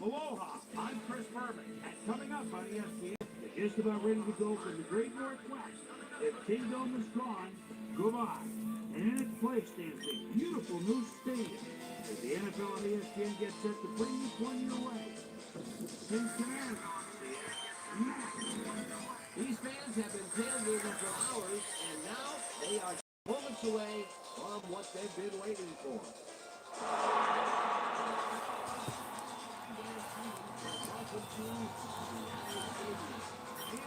Aloha, I'm Chris Berman, and coming up on ESPN, you're just about ready to go for the Great Northwest. If Kingdom is gone, goodbye. And in its place stands a beautiful new stadium. As the NFL and ESPN get set to bring this one your way. Cincinnati. These fans have been tailgating for hours, and now they are moments away from what they've been waiting for.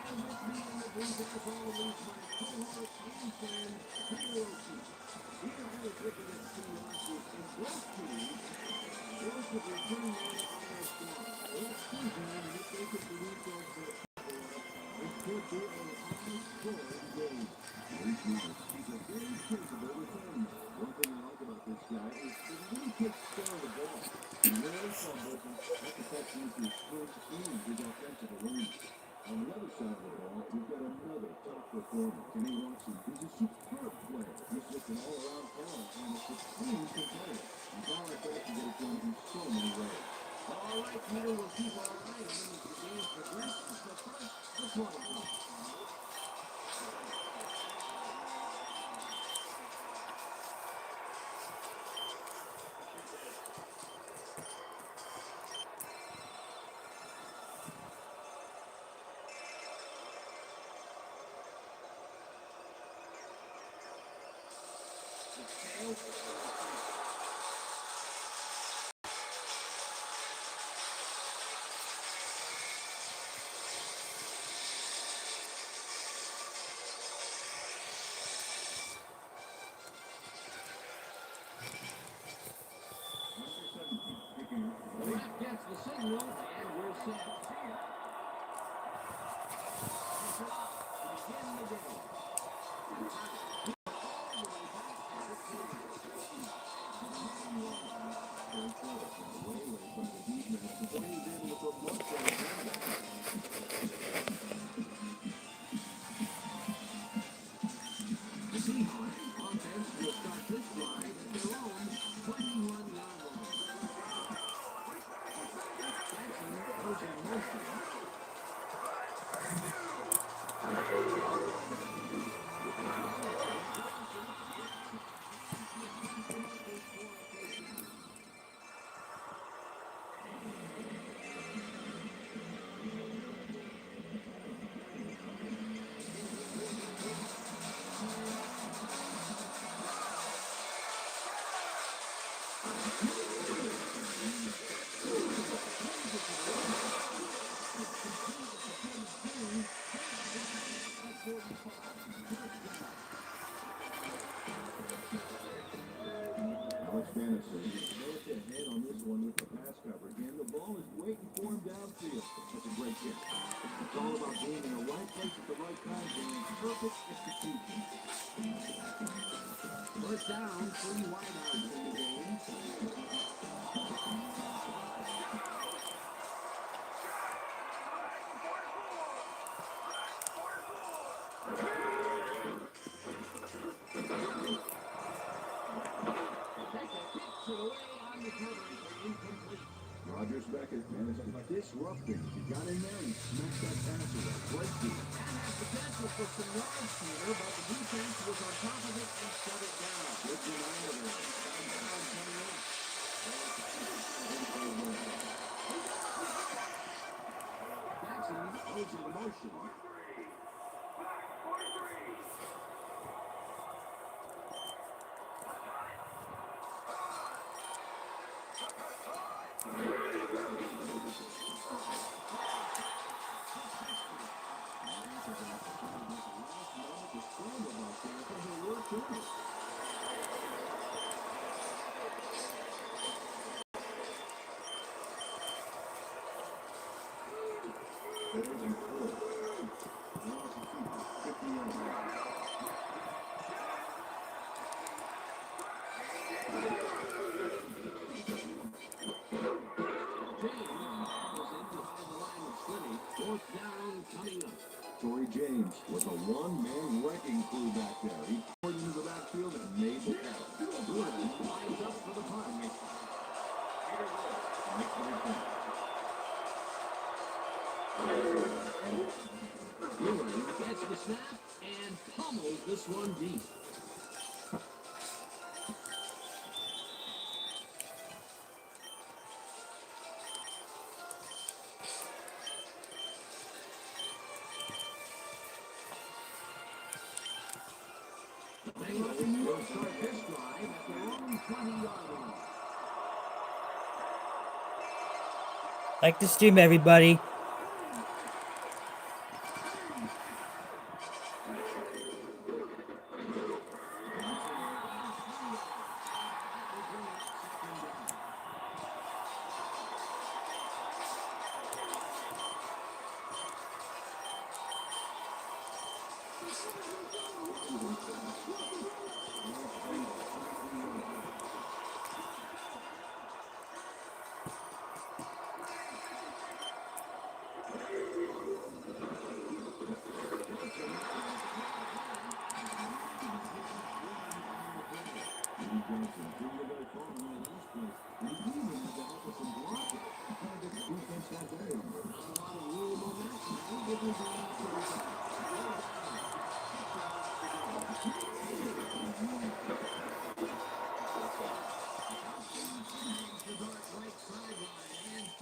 And with me in the booth, as always, my co-host and friend, Peter O'Keefe. Peter, I was looking at some losses in both teams. Both have returned man on their squad. Both teams, and if they could produce those it could be a high-scoring game. He's a very capable defender. One thing I like about this guy is that he really takes care of the ball. He rarely fumbles, and that affects him to his strength and his offensive arena. On the other side of the ball, we've got another top performer, Kenny Watson. He's a superb player. He's just an all-around talent and a supreme competitor. He's all like that to get it done in so many ways. All right, Peter, we'll keep our eye on him as the game progresses. But first, let's run it. Ref gets the signal, and we're set. Begin the game. The Seahawks offense will start this drive at their own 21-yard line. Jackson goes in motion. Alex Dennison goes ahead on this one with the pass coverage, and the ball is waiting for him downfield. That's a great kick. It's all about being in the right place at the right time and perfect execution. First down, 3 wideouts in the game. Rodgers Beckett managed to disrupt him. He got in there and smacked that pass away. Great deal. And has potential for some yards here, but the defense was on top of it and shut it down. Good denial there. Jackson goes into motion. Fourth down coming up. Torrey James was a one-man wrecking crew back there. He poured into the backfield and made the catch. Lewin lines up for the punt. Lewin gets the snap and pummels this one deep. The Bengals will start this drive at their own 20-yard line. Like the stream, everybody.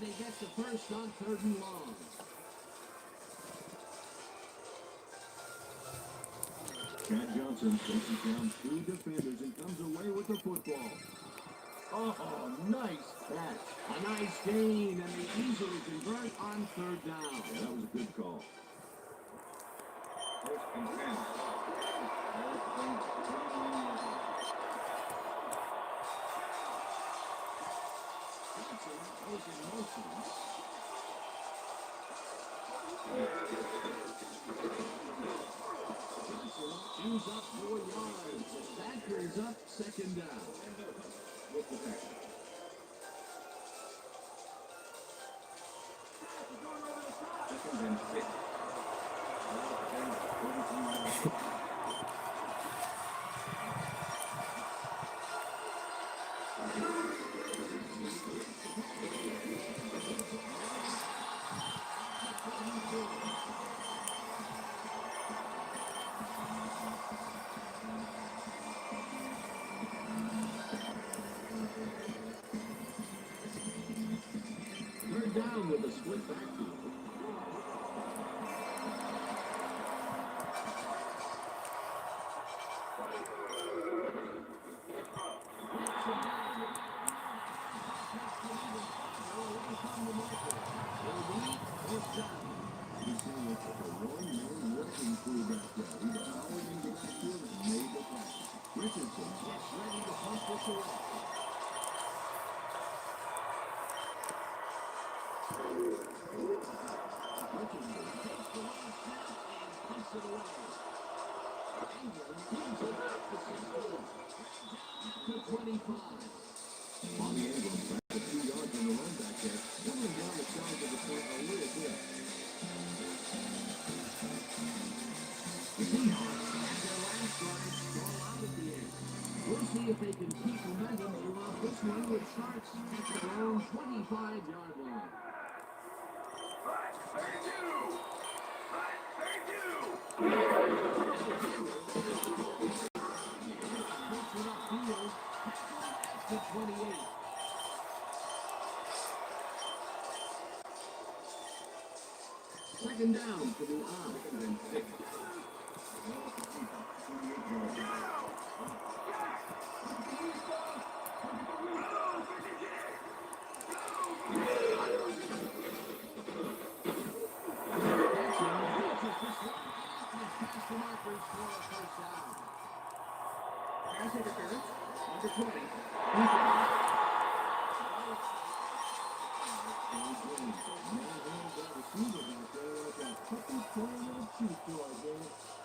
They get the first on 3rd and long. Chad Johnson faces down 2 defenders and comes away with the football. Oh, nice catch. A nice gain, and they easily convert on 3rd down. Yeah, that was a good call. First and 10. Goes in motion. Chews up 4 yards. That brings up 2nd down. With the tackle. Second and 6. Third down with a split backfield. Richardson gets ready to punt this away. Richardson takes the long snap and punts it away. England brings it back to 16. To 25. On the England back to 2 yards on the run back there. Coming down the side of the point a little bit. The Seahawks had their last drive stall out at the end. We'll see if they can keep momentum throughout this one, which starts at their own 25-yard line. To 28. Second down for the Army. Pass interference, number 20.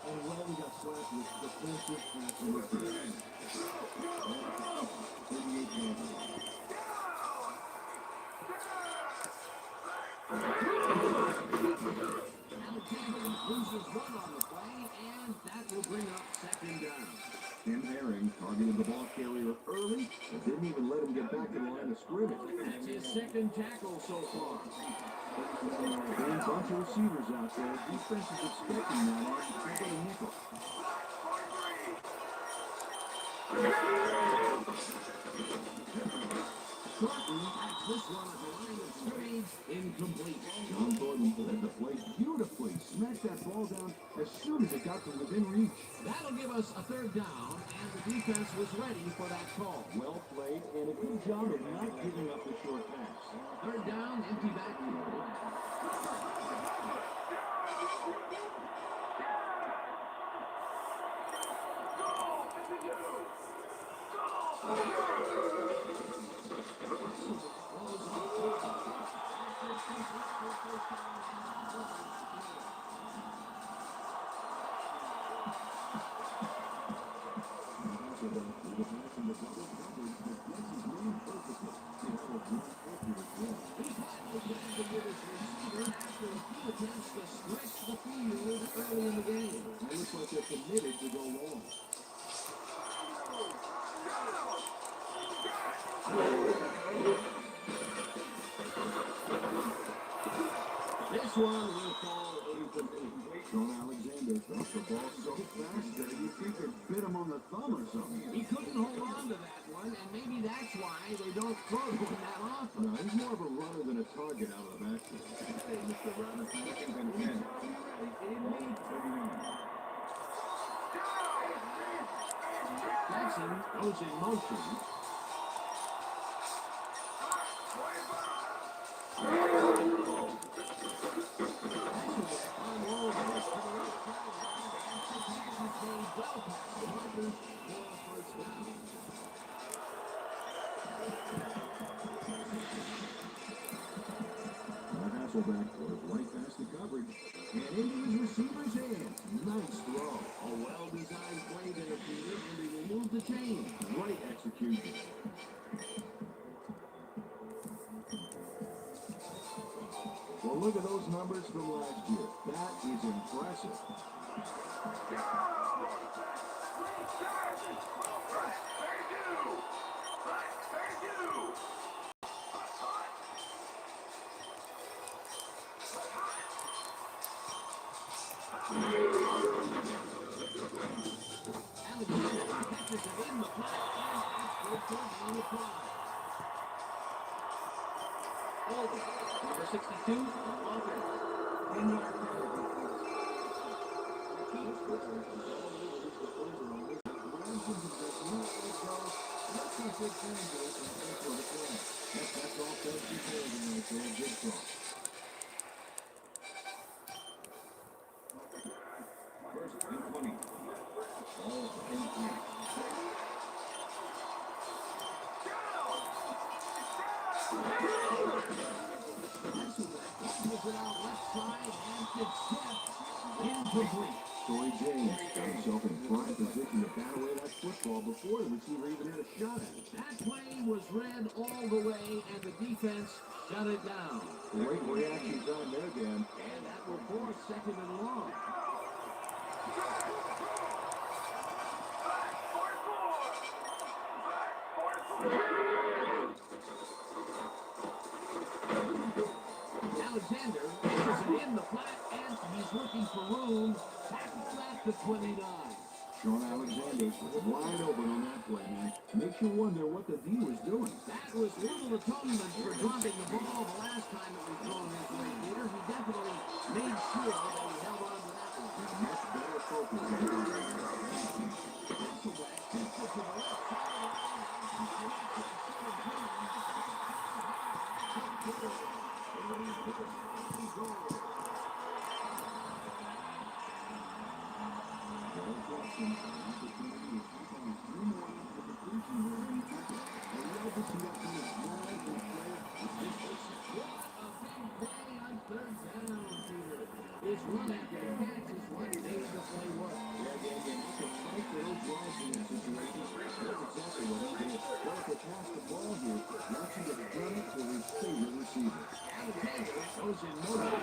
And well, we got slapped with defensive pass. 38 yards. targeted the ball carrier early and didn't even let him get back to the line of scrimmage. That's his second tackle so far. Again, bunch of receivers out there. Defense is expecting that on second and nickel. Thornton backs this one at the line of scrimmage, incomplete. John Thornton led the play beautifully. Smashed that ball down as soon as it got to within reach. That'll give us a third down, and the defense was ready for that call. Well played, and a good job of not giving up the short pass. Third down, empty backfield. Committed to go long. This one will fall incomplete. Sean Alexander dropped the ball so fast that you think it bit him on the thumb or something. He couldn't hold on to that one, and maybe that's why they don't throw to him that often. No, he's more of a runner than a target out of the backfield. Hey, Mr. Robinson, looking for 10. Jackson goes in motion. Hasselback goes right past the coverage and into his receiver's hands. Nice throw. A well-designed play there, Peter, and he removed the chain. Great execution. Well, look at those numbers from last year. That is impressive. Number 62, Walker. 10-yard First and 20. Ball incomplete. incomplete. Corey James got himself in prime position to bat away that football before the receiver even had a shot at it. That play was read all the way, and the defense shut it down. Great reaction time there, Dan. And that will force second and long. Alexander pushes it in the flat, and he's looking for room. Tackle at the 29. Sean Alexander was wide open on that play, man. Makes you wonder what the D was doing. That was little atonement for dropping the ball the last time it was thrown his way, Peter. He definitely made sure that he held on to that one. Much better focus. His run after the catch is what made the play work. Alexander goes in motion.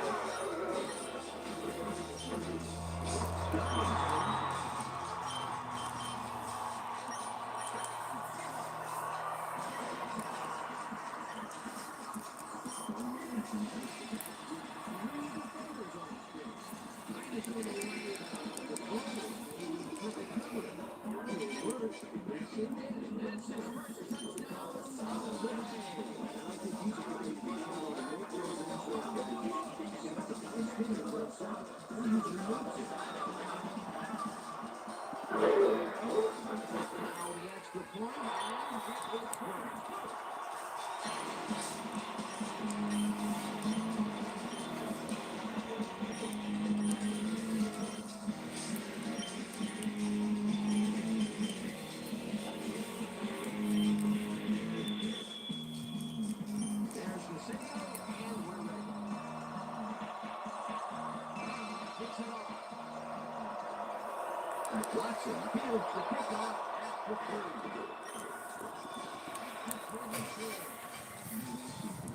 Watson fields the kickoff at the 30.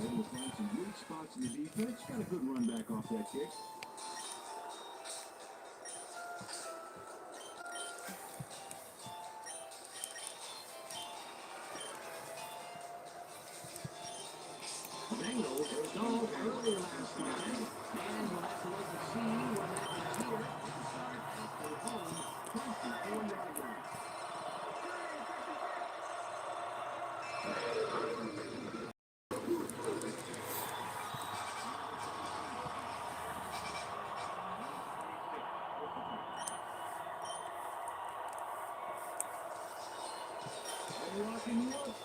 Able to find some weak spots in the defense. Got a good run back off that kick. Bengals were stalled early last night, and we'll have to wait to see when that is here. They'll start at their own 24-yard line. Walking look,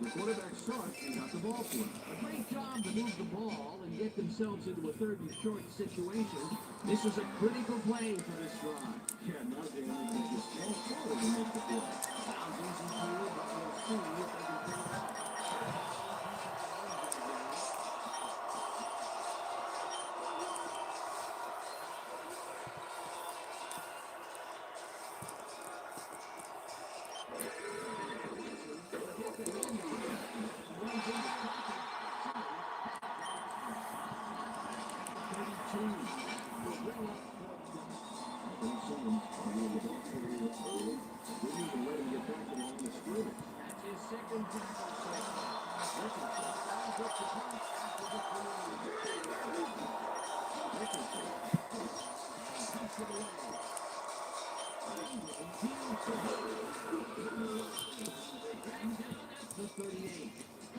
The quarterback saw it and got the ball for him. A great job to move the ball and get themselves into a third and short situation. This is a critical play for this drive. yeah, now they only need to stand forward and make the play. Sounds easy to you, but we'll see if they can pull it off.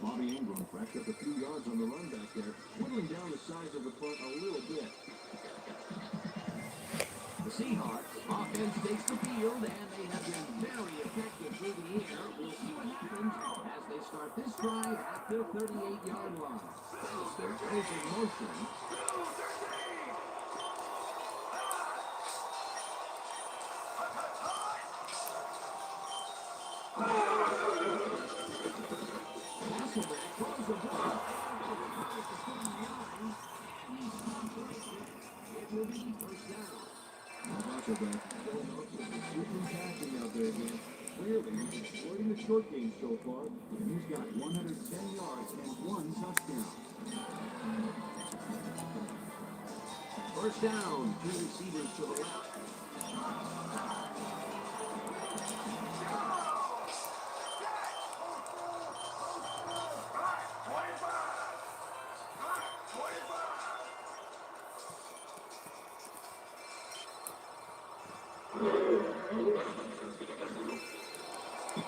Bobby Ingram racked up a few yards on the run back there, whittling down the size of the punt a little bit. The Seahawks offense takes the field, and they have been very effective through the air. We'll see what happens as they start this drive at their 38-yard line. Hollister is in motion. Hasselbeck throws the ball. It will be first down. Hasselbeck showing up with the super passing out there again. Clearly, he's exploiting the short game so far, and he's got 110 yards and 1 touchdown. First down, 2 receivers to the left.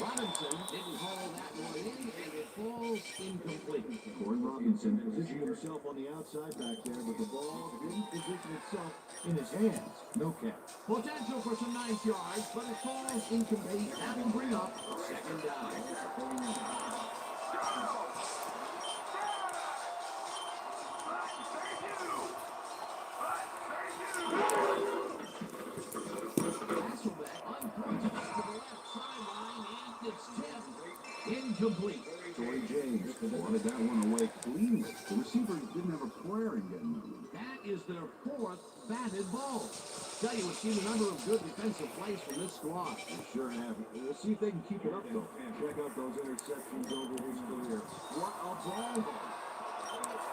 Robinson didn't haul that one in, and it falls incomplete. Gordon Robinson positioned himself on the outside back there, but the ball didn't position itself in his hands. No catch. Potential for some nice yards, but it falls incomplete. That will bring up second down. Hasselbeck uncrossed to the left sideline, and it's tipped. Incomplete. Troy James wanted that one away cleanly. The receivers didn't have a prayer in getting that one. That is their 4th batted ball. Tell you, we've seen a number of good defensive plays from this squad. They sure have. We'll see if they can keep it up, though. Check out those interceptions over his career. What a ball!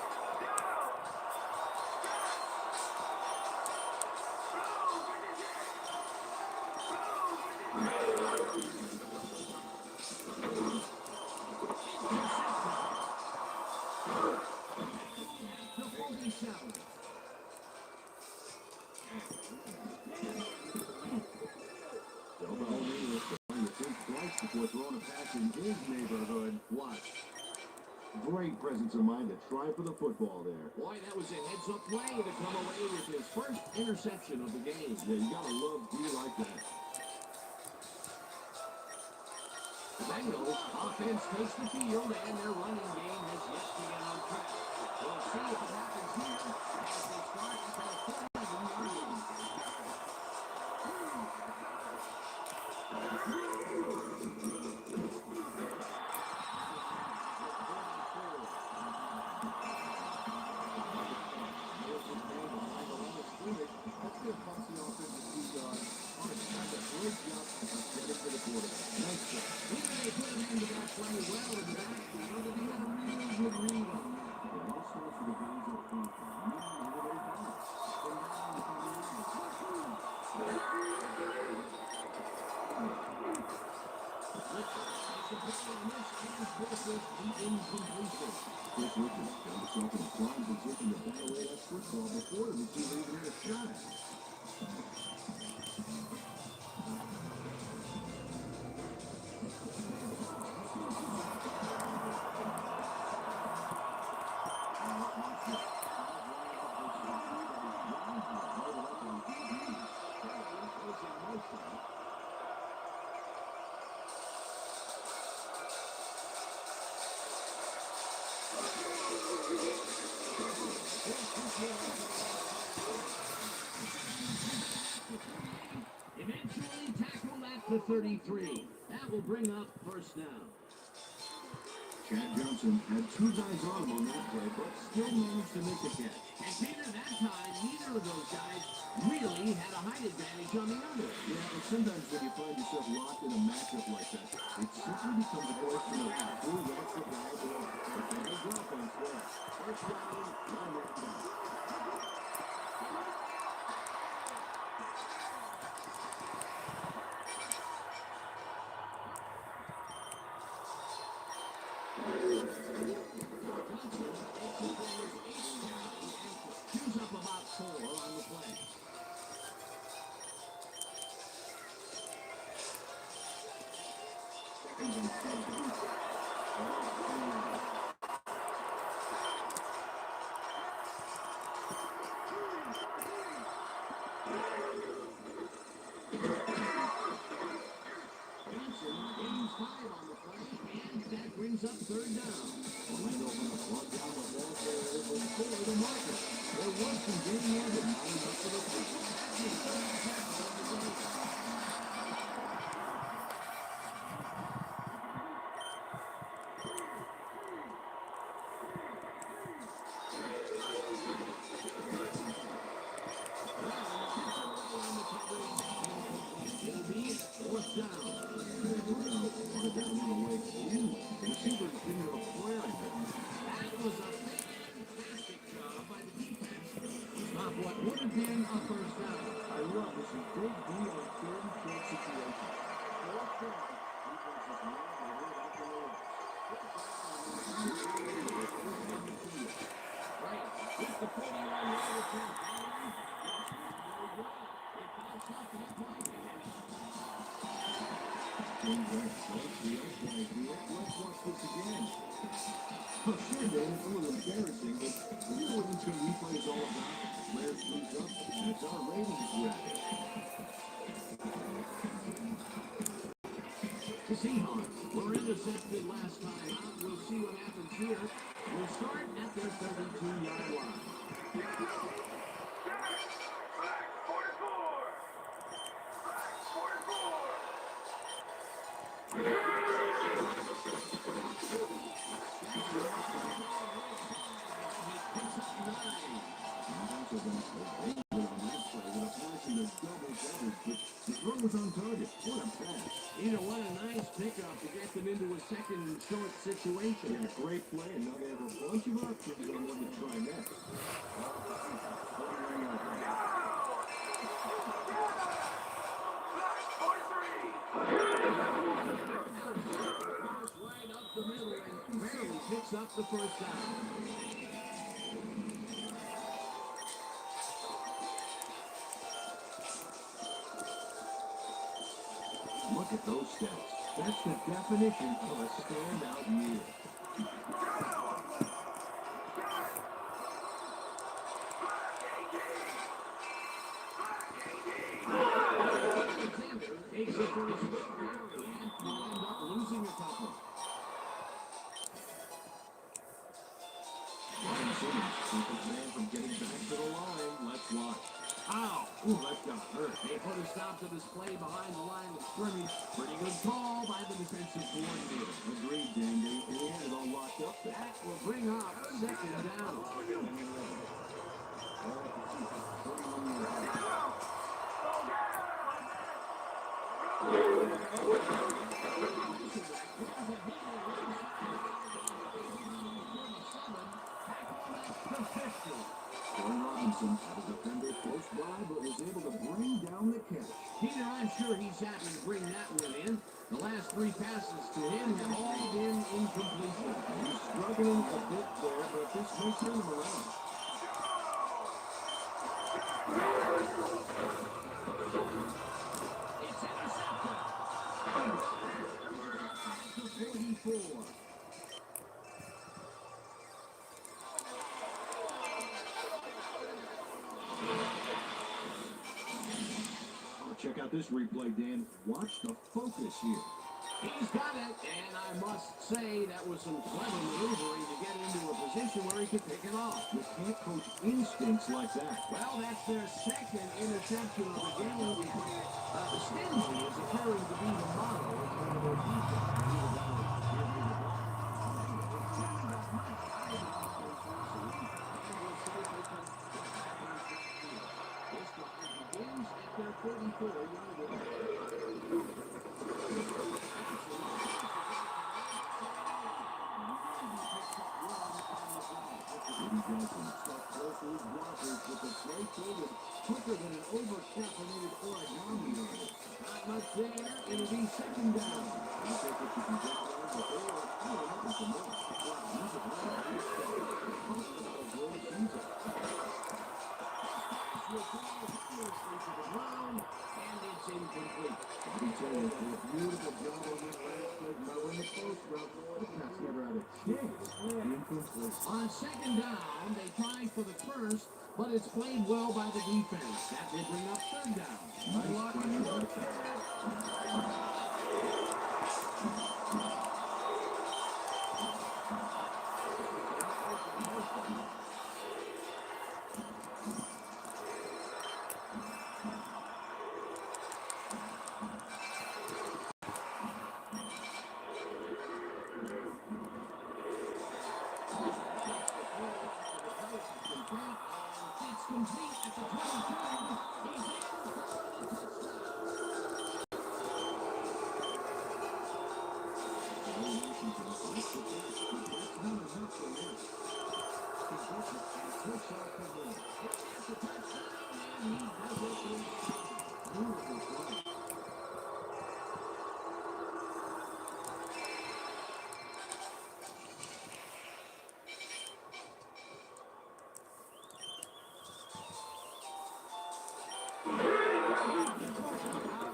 challenge. Del Bellini is trying to think twice before throwing a pass in his neighborhood. Watch. Great presence of mind to try for the football there. Boy, that was a heads-up play to come away with his first interception of the game. Yeah, you gotta love D like that. The Bengals offense takes the field, and their running game has yet to get on track. We'll see what happens here as they start at their 41-yard line. Chris Richards found himself in a prime position to bat away that football before the receiver even had a shot. Eventually tackled at the 33. That will bring up first down. Chad Johnson had two guys on him on that play, but still managed to make the catch. And Peter, that time, neither of those guys really had a height advantage on the other. Yeah, but sometimes when you find yourself locked in a matchup like that, it simply becomes a question of who wants the ball more. But they go offense there. First down, one more down. Choose up about 4 on the play. Johnson gains 5 on the play, and that brings up third down. Wide open, brought down the ball there for the marker. There was some game there, but not enough for the field. It'll be fourth down. Wanted that one away. The receivers didn't have a plan. That was a fantastic job by the defense to stop what would have been a first down. I love this. A big D on third and short situation. Fourth down. Defense is not going to hold out the lead. Right. It's the 41-yard attempt. There we go. It bounced off the play. Let's watch this again. Oh, sure, Dan, it's a little embarrassing, but you know what instant replay is all about? Players lose up, and it's our ratings grab. The Seahawks were intercepted last time out. We'll see what happens here. We'll start at their 32-yard line. The throw was on target. What a pass. Either what a nice pickup to get them into a second and short situation. Yeah, great play, and now they have a bunch of options on what to try next. Right up the middle and barely picks up the first down. look at those stats. That's the definition of a standout year. Takes it for his foot and will end up losing a couple. Ryan Simmons keeps his man from getting back to the line. Let's watch. Ow! Ooh, that got hurt. They put a stop to this play behind the line of scrimmage. Pretty good call by the defensive coordinator. Agreed, Dan. They had it all locked up there. That will bring up second down. John Robinson had a defender close by, but was able to bring down the catch. Peter, I'm sure he's happy to bring that one in. The last three passes to him have all been incompletion. He's struggling a bit there, but this may turn him around. It's intercepted. 44. Check out this replay, Dan. Watch the focus here. He's got it, and I must say that was some clever maneuvering to get into a position where he could pick it off. You can't coach instincts like that. Well, that's their second interception of the game. Stingy is appearing to be the model of their defense. Their 44-yard line. Johnson stuck close to his blockers with the play forward quicker than an over-caffeinated origami artist. Not much there. It'll be second down. You think that you can get there before? You're looking for more. He's a player who's a good season. To the ground, and it's incomplete. Let me tell you, they did a beautiful job on that last play, covering the post route. The Pats never had a chance. Incomplete. On second down, they tried for the first, but it's played well by the defense. That did bring up third down. Nice play. It's complete at the 22. He's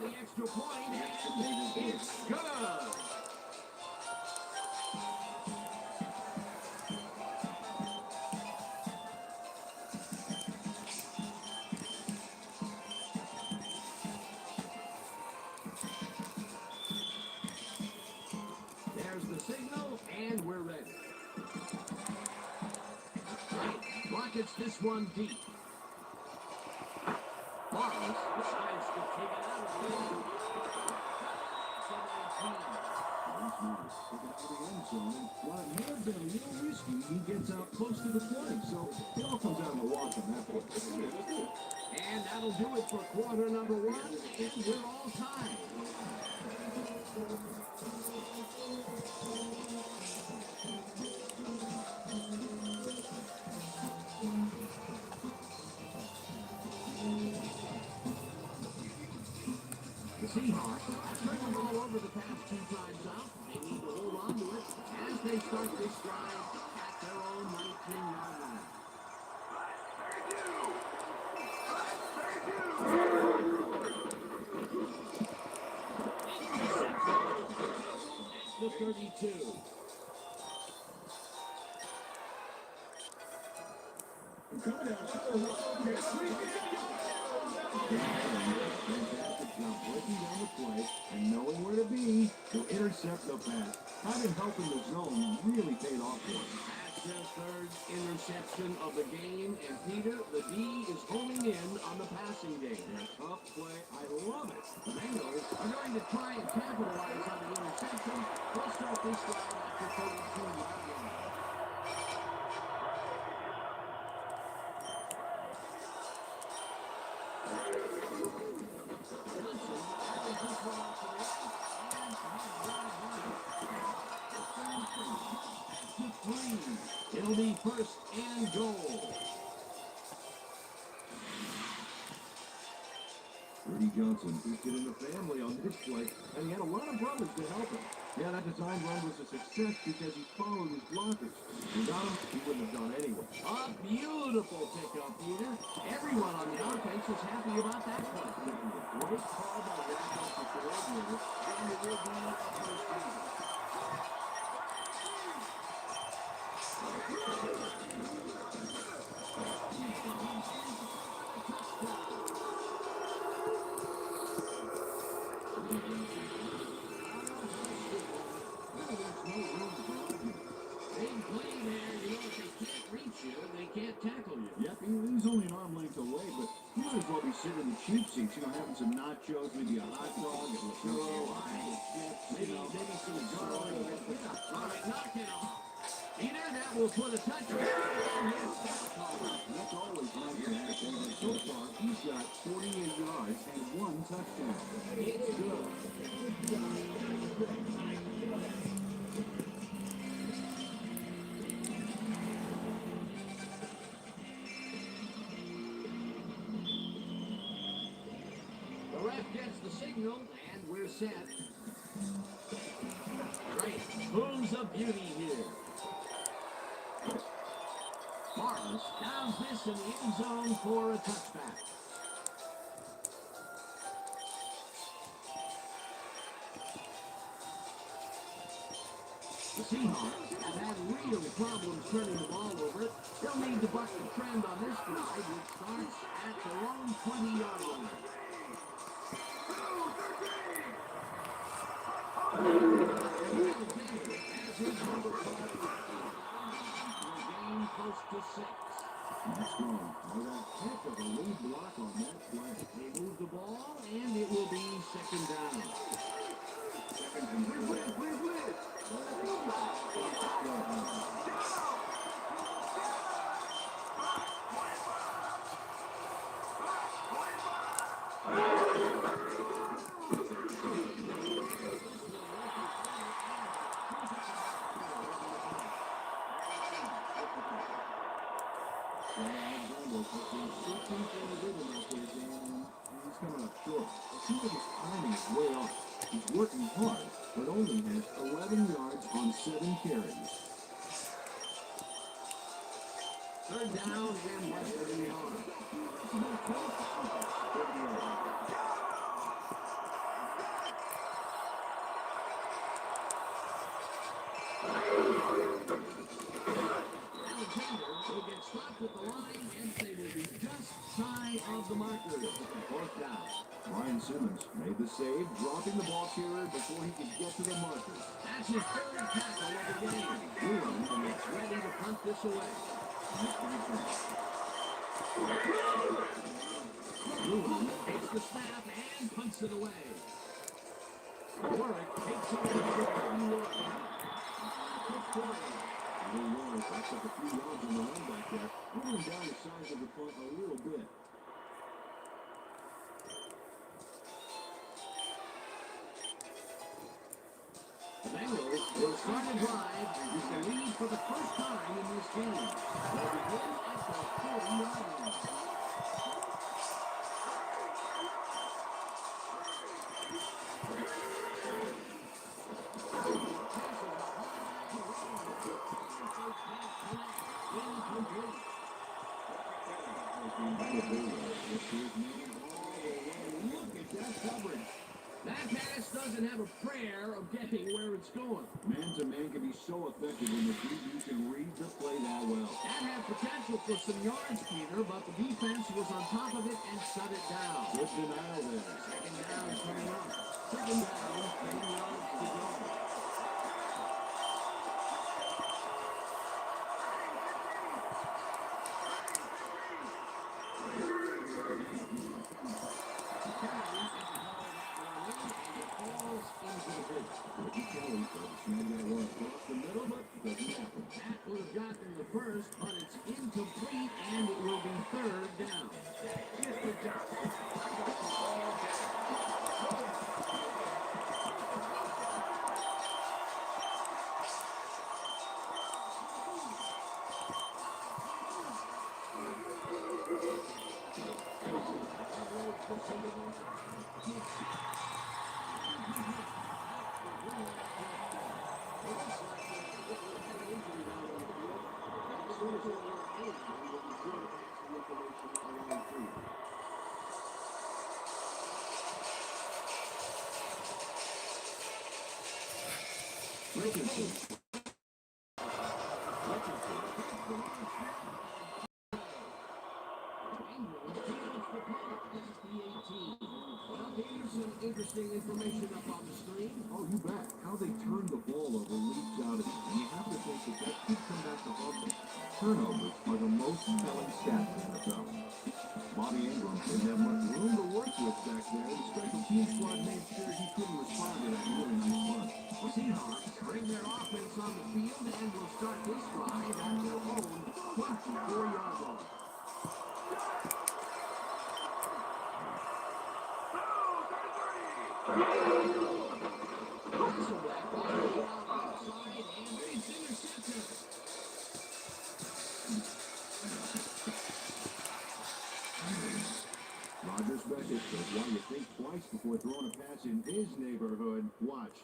the extra point, and it's good. There's the signal, and we're ready. Rockets this one deep. Barnes decides to take it out of the end. While it may have been a little risky, he gets out close to the play, so it all comes down to watch on that play. And that'll do it for quarter number one, and we're all tied. The Seahawks have turned the ball over the past two times out. They need to hold on to it as they start this drive at their own 19-yard line. 32. Coming out. Fantastic job breaking down the play and knowing where to be to intercept the pass. Having help in the zone really paid off for him. That's their third interception of the game, and Peter, the D is homing in on the passing game. A tough play. I love it. The Bengals are going to try and capitalize on the interception. They'll start this drive after 32 yards. It'll be first and goal. Rudy Johnson boosted in the family on this play, and he had a lot of brothers to help him. Yeah, that design run was a success because he followed his blockers. Without him, he wouldn't have done it anyway. A beautiful pickup, Peter. Everyone on the offense is happy about that play. Great call by the offensive coordinator, and it will be a first down. They can't tackle you. Yep, he's only an arm length away, but he might as well be sitting in the cheap seats, having some nachos, maybe a hot dog, and a churro, Maybe some garlic. All right, knock it off. Peter, that will put a touch on it. That's always nice to have, and so far, he's got 48 yards and 1 touchdown. It's good. The ref gets the signal, and we're set. Great. Moves of beauty here. Morris downs this in the end zone for a touchback. The Seahawks have had real problems turning the ball over. They'll need to buck the trend on this drive, which starts at their own 20-yard line. Close to 6. That's strong. Well, that heck of a lead block on that play. They move the ball, and it will be second down. He's coming up short. It seems like his timing is way off. He's working hard, but only has 11 yards on 7 carries. Third down and less than a yard. Will get stopped at the line, and they will be just shy of the marker. Fourth down. Brian Simmons made the save, dropping the ball carrier before he could get to the marker. That's his third tackle of the game. Newland gets ready to punt this away. Newland takes the snap and punts it away. Warwick takes it to the Warwick backs up a few yards on the run back there, moving down the size of the punt a little bit. The Bengals will start a drive with the lead for the first time in this game. They'll begin at the 40-yard line. That pass doesn't have a prayer of getting where it's going. Man-to-man can be so effective when the DB can read the play that well. That had potential for some yards, Peter, but the defense was on top of it and shut it down. Good denial there. Second down coming up. Second down, 10 yards to go. That would have gotten the first, but it's incomplete, and it will be third down. Interesting information up on the screen. Oh, you bet. How they turned the ball over leaps out at you. And you have to think that could come back to haunt them. Turnovers are the most telling stat in the NFL. Bobby Ingram didn't have much room to work with back there. The special team squad made sure he couldn't respond to that really nice punt. The Seahawks bring their offense on the field and will start this drive at their own 24-yard line. Rodgers Beckett says, why you think twice before throwing a pass in his neighborhood. Watch.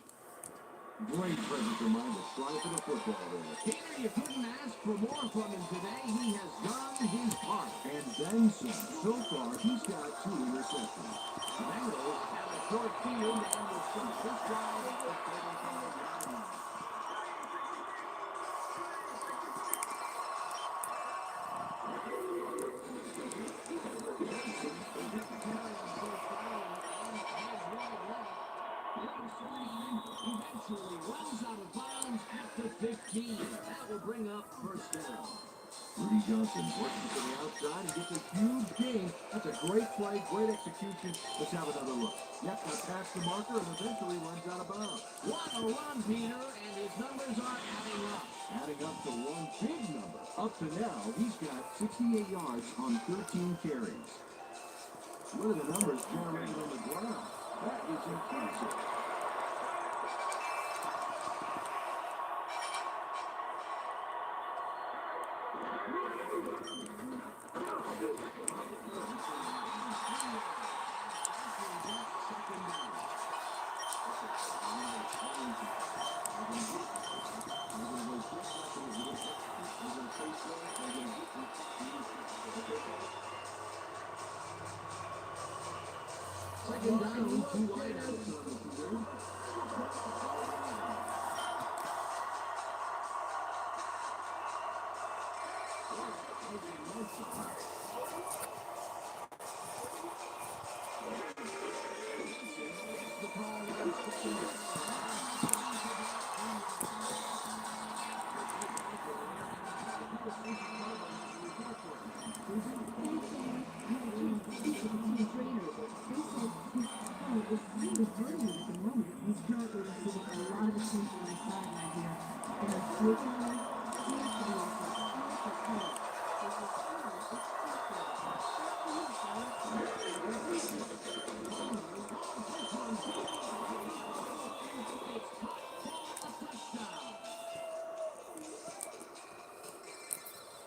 Great presence of mind to try for the football there. Peter, you couldn't ask for more from him today. He has done his part. And then some. So far, he's got 2 interceptions. The Bengals have a short field and will start this drive at the 35-yard line. Eventually runs out of bounds at the 15. That will bring up first down. Rudy Johnson working to the outside and gets a huge gain. That's a great play, great execution. Let's have another look. Yep, got past the marker and eventually runs out of bounds. What a run, Peter, and his numbers are adding up. Adding up to one big number. Up to now, he's got 68 yards on 13 carries. What are the numbers generated on the ground? That is impressive. Second down, 2 wideouts on the field.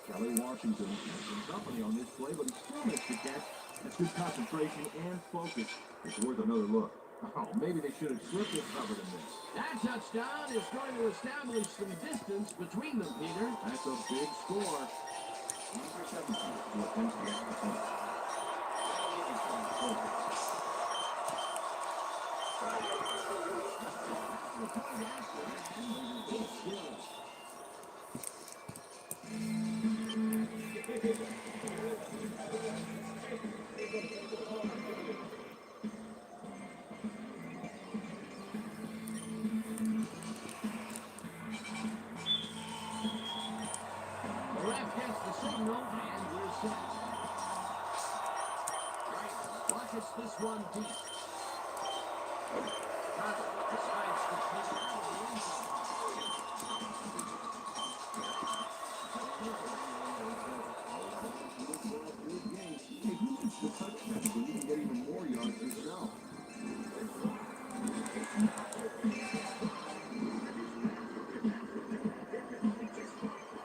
Kelly Washington has some company on this play, but he still makes the catch. That's good concentration and focus. It's worth another look. Oh, maybe they should have triple covered in this. That touchdown is going to establish some distance between them, Peter. That's a big score. Number 17 to attempt the extra point. The ref gets the signal, and we're set. Rockets this one deep. Carter decides to push out of the end zone. Hey, who needs to touch that so you can get even more yards yourself?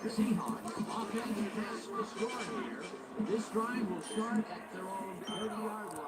The Seahawks offense has to score here. This drive will start at their own 30-yard line.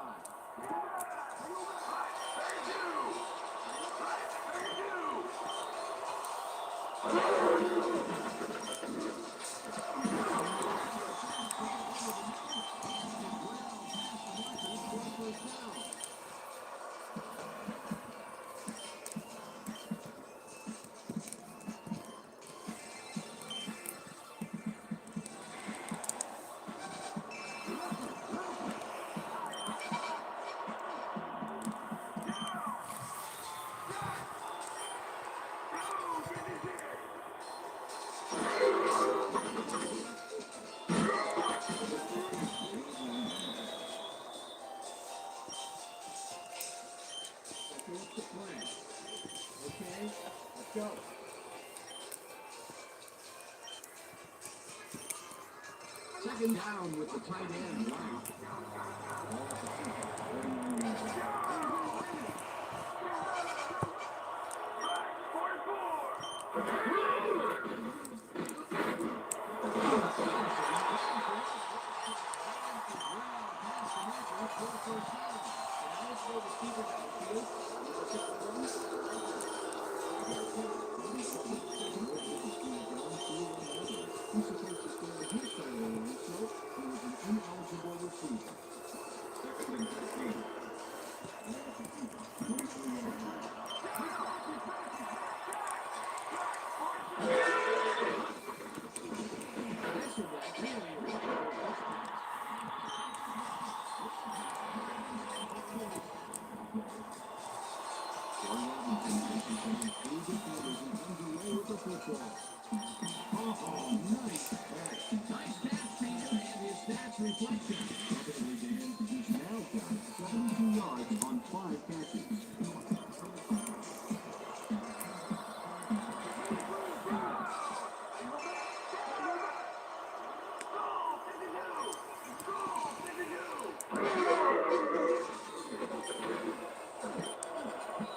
Go. Second down with the tight end. He's supposed to stay on his side of the line, so he was an ineligible receiver. Second and 15. Oh, nice catch. Nice catch, Peter, and his stats reflection. He's now got 72 yards on 5 catches.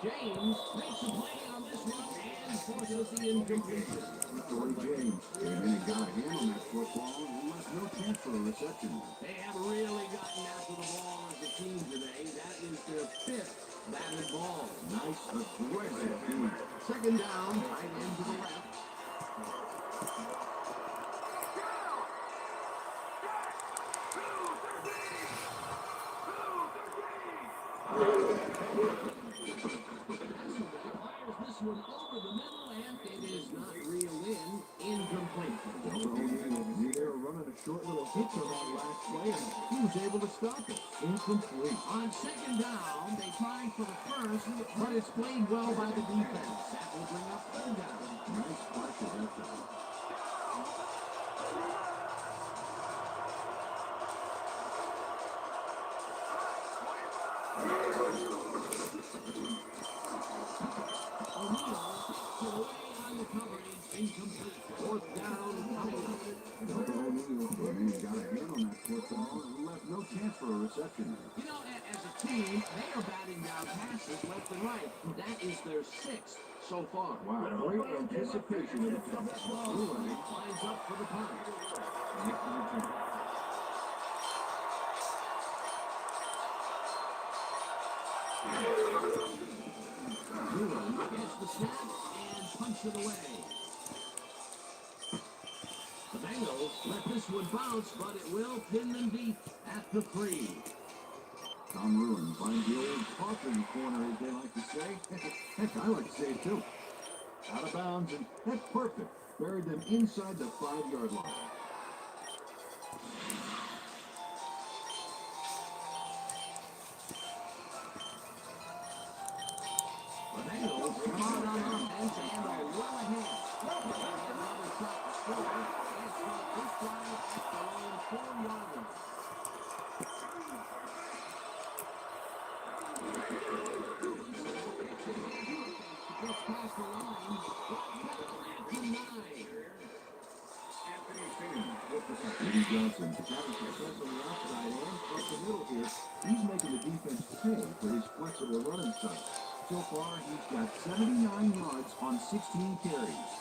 James makes a play on this one and forces the incompletion. Corey James came in and got a hand on that football and left no chance for a reception. They have really gotten after the ball as a team today. That is their 5th batted ball. Nice, aggressive feed. Second down, tight end to the left. This one over the middle, and it is not reeled in. Incomplete. They were running a short little hitch on that last play, and he was able to stop it. Incomplete. On second down, they tried for the first, but it's played well by the defense. That will bring up third down. Nice splash of effort. Incomplete. Fourth down, coming up. O'Neal got a hand on that football and left no chance for a reception. You know, as a team, they are batting down passes left and right. That is their 6th so far. Wow, great anticipation of the pass. Ruin lines up for the punt. Ruin gets the snap and punts it away. The Bengals let this one bounce, but it will pin them deep at the 3. Tom Ruin finds the old coffin corner, as they like to say. Heck, I like to say it too. Out of bounds, and that's perfect. Buried them inside the 5-yard line. Bengals come out on offense and are well ahead. Another shot to score. It's this drive at their own 4-yard line. Gets past the line. Brought down at the 9. Eddie Johnson having success on the outside and up the middle here. He's making the defense pay for his flexible running style. So far, he's got 79 yards on 16 carries.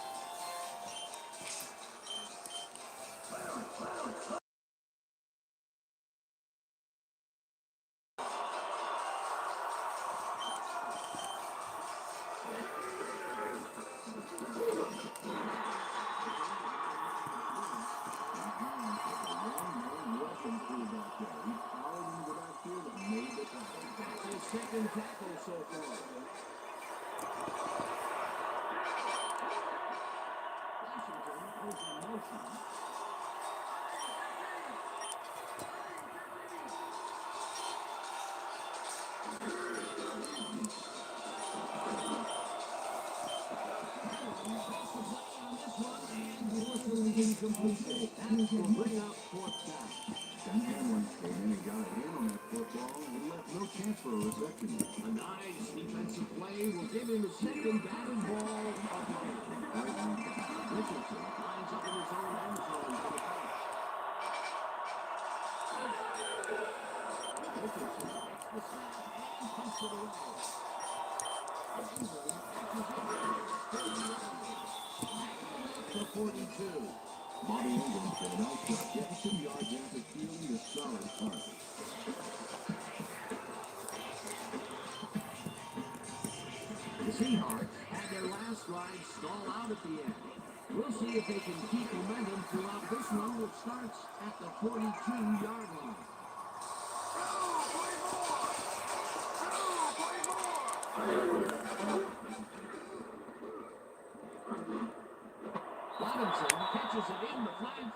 Second tackle so far. Washington is in motion. Incomplete. That will bring up 4th down. Dan Hamlin came in and got a hand on that football and left no chance for a reception. A nice defensive play will give him the second batted ball of the game. Richardson lines up in his own end zone for the catch. Richardson takes the snap and pumps it away. To 42. Bobby Ingram for an outshot, getting 2 yards after fielding a solid punt. The Seahawks had their last drive stall out at the end. We'll see if they can keep momentum throughout this one, which starts at the 42-yard line. Robinson catches it in the flat and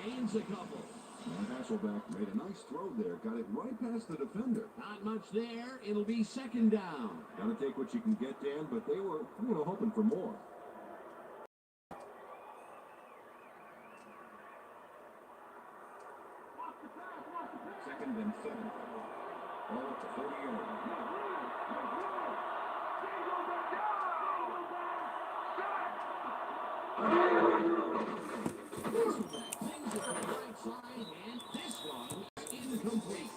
gains a couple. And Hasselback made a nice throw there. Got it right past the defender. Not much there. It'll be second down. Got to take what you can get, Dan, but they were, hoping for more. Second and 7. Ball at the 40-yard line. Things at the right side, and this one is incomplete.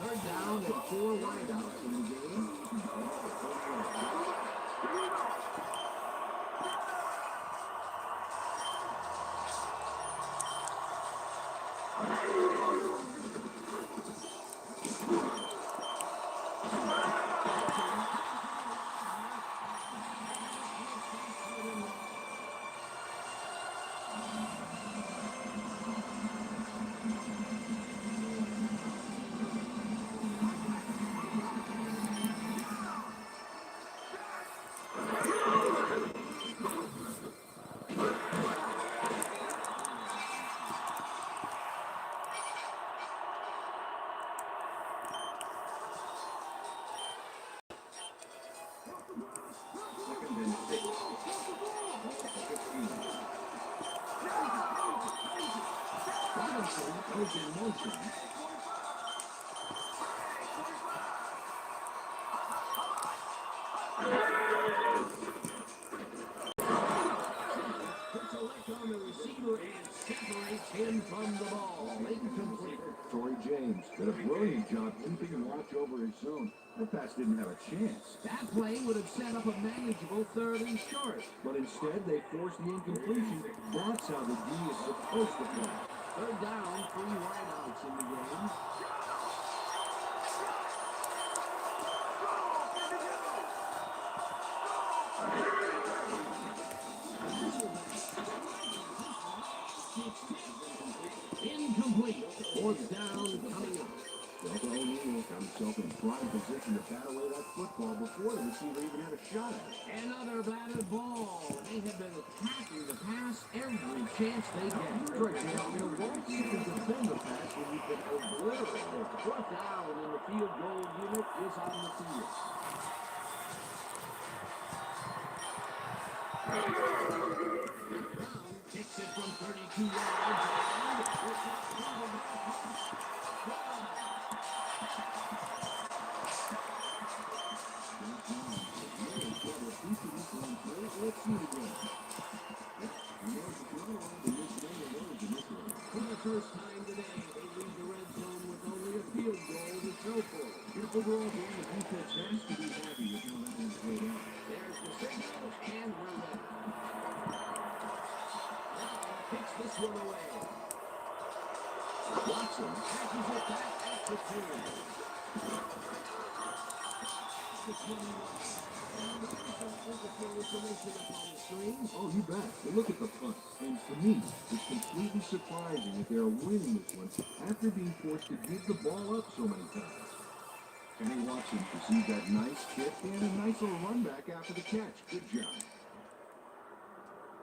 Third down and 4 wideouts in the game. Robinson is in motion. Puts a lick on the receiver and separates him from the ball. Incomplete. Torrey James did a brilliant job keeping watch over his zone. That pass didn't have a chance. That play would have set up a manageable 3rd and short. But instead, they forced the incompletion. That's how the D is supposed to play. 3rd down, 3 wideouts in the game. himself in prime position to bat away that football before the receiver even had a shot at it. Another batted ball. They have been attacking the pass every chance they get. That's right, Dale. You know, won't even defend the pass when you've been obliterated. Fourth down and the field goal unit is on the field. Takes it from 32 yards. Let's see it again. For the first time today, they leave the red zone with only a field goal to show for it. Overall, game, the defense has to be happy with how that one's played out. There's the signal, and we're ready. Picks this one away. Watson catches it back at the 2. Oh, you bet. But look at the punt. And to me, it's completely surprising that they're winning this one after being forced to give the ball up so many times. Kenny Watson received that nice kick and a nice little run back after the catch. Good job.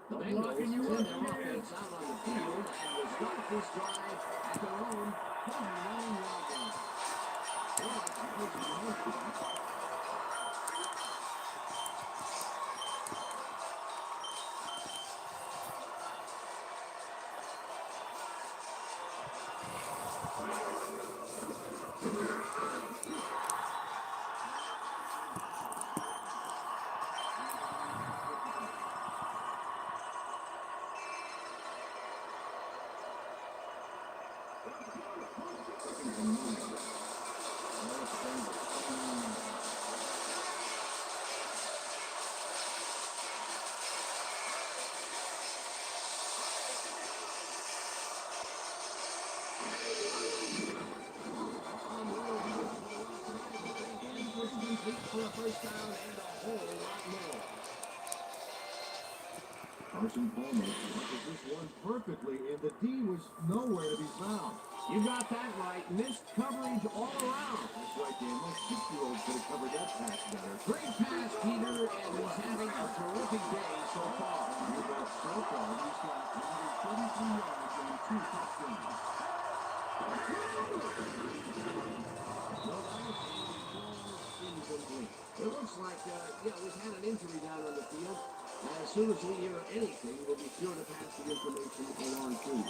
The Bengals send their offense out on the field and will start this drive at their own 49-yard line. For a first down and a whole lot more. Carson Palmer watches this one perfectly, and the D was nowhere to be found. You got that right. Missed coverage all around. That's right, Dan. Most 6-year-olds could have covered that pass better. Great pass, Peter, and he's having a terrific day so far. So far, he's got 133 yards and 2 touchdowns. It looks like, we've had an injury down on the field. As soon as we hear anything, we'll be sure to pass the information along to you.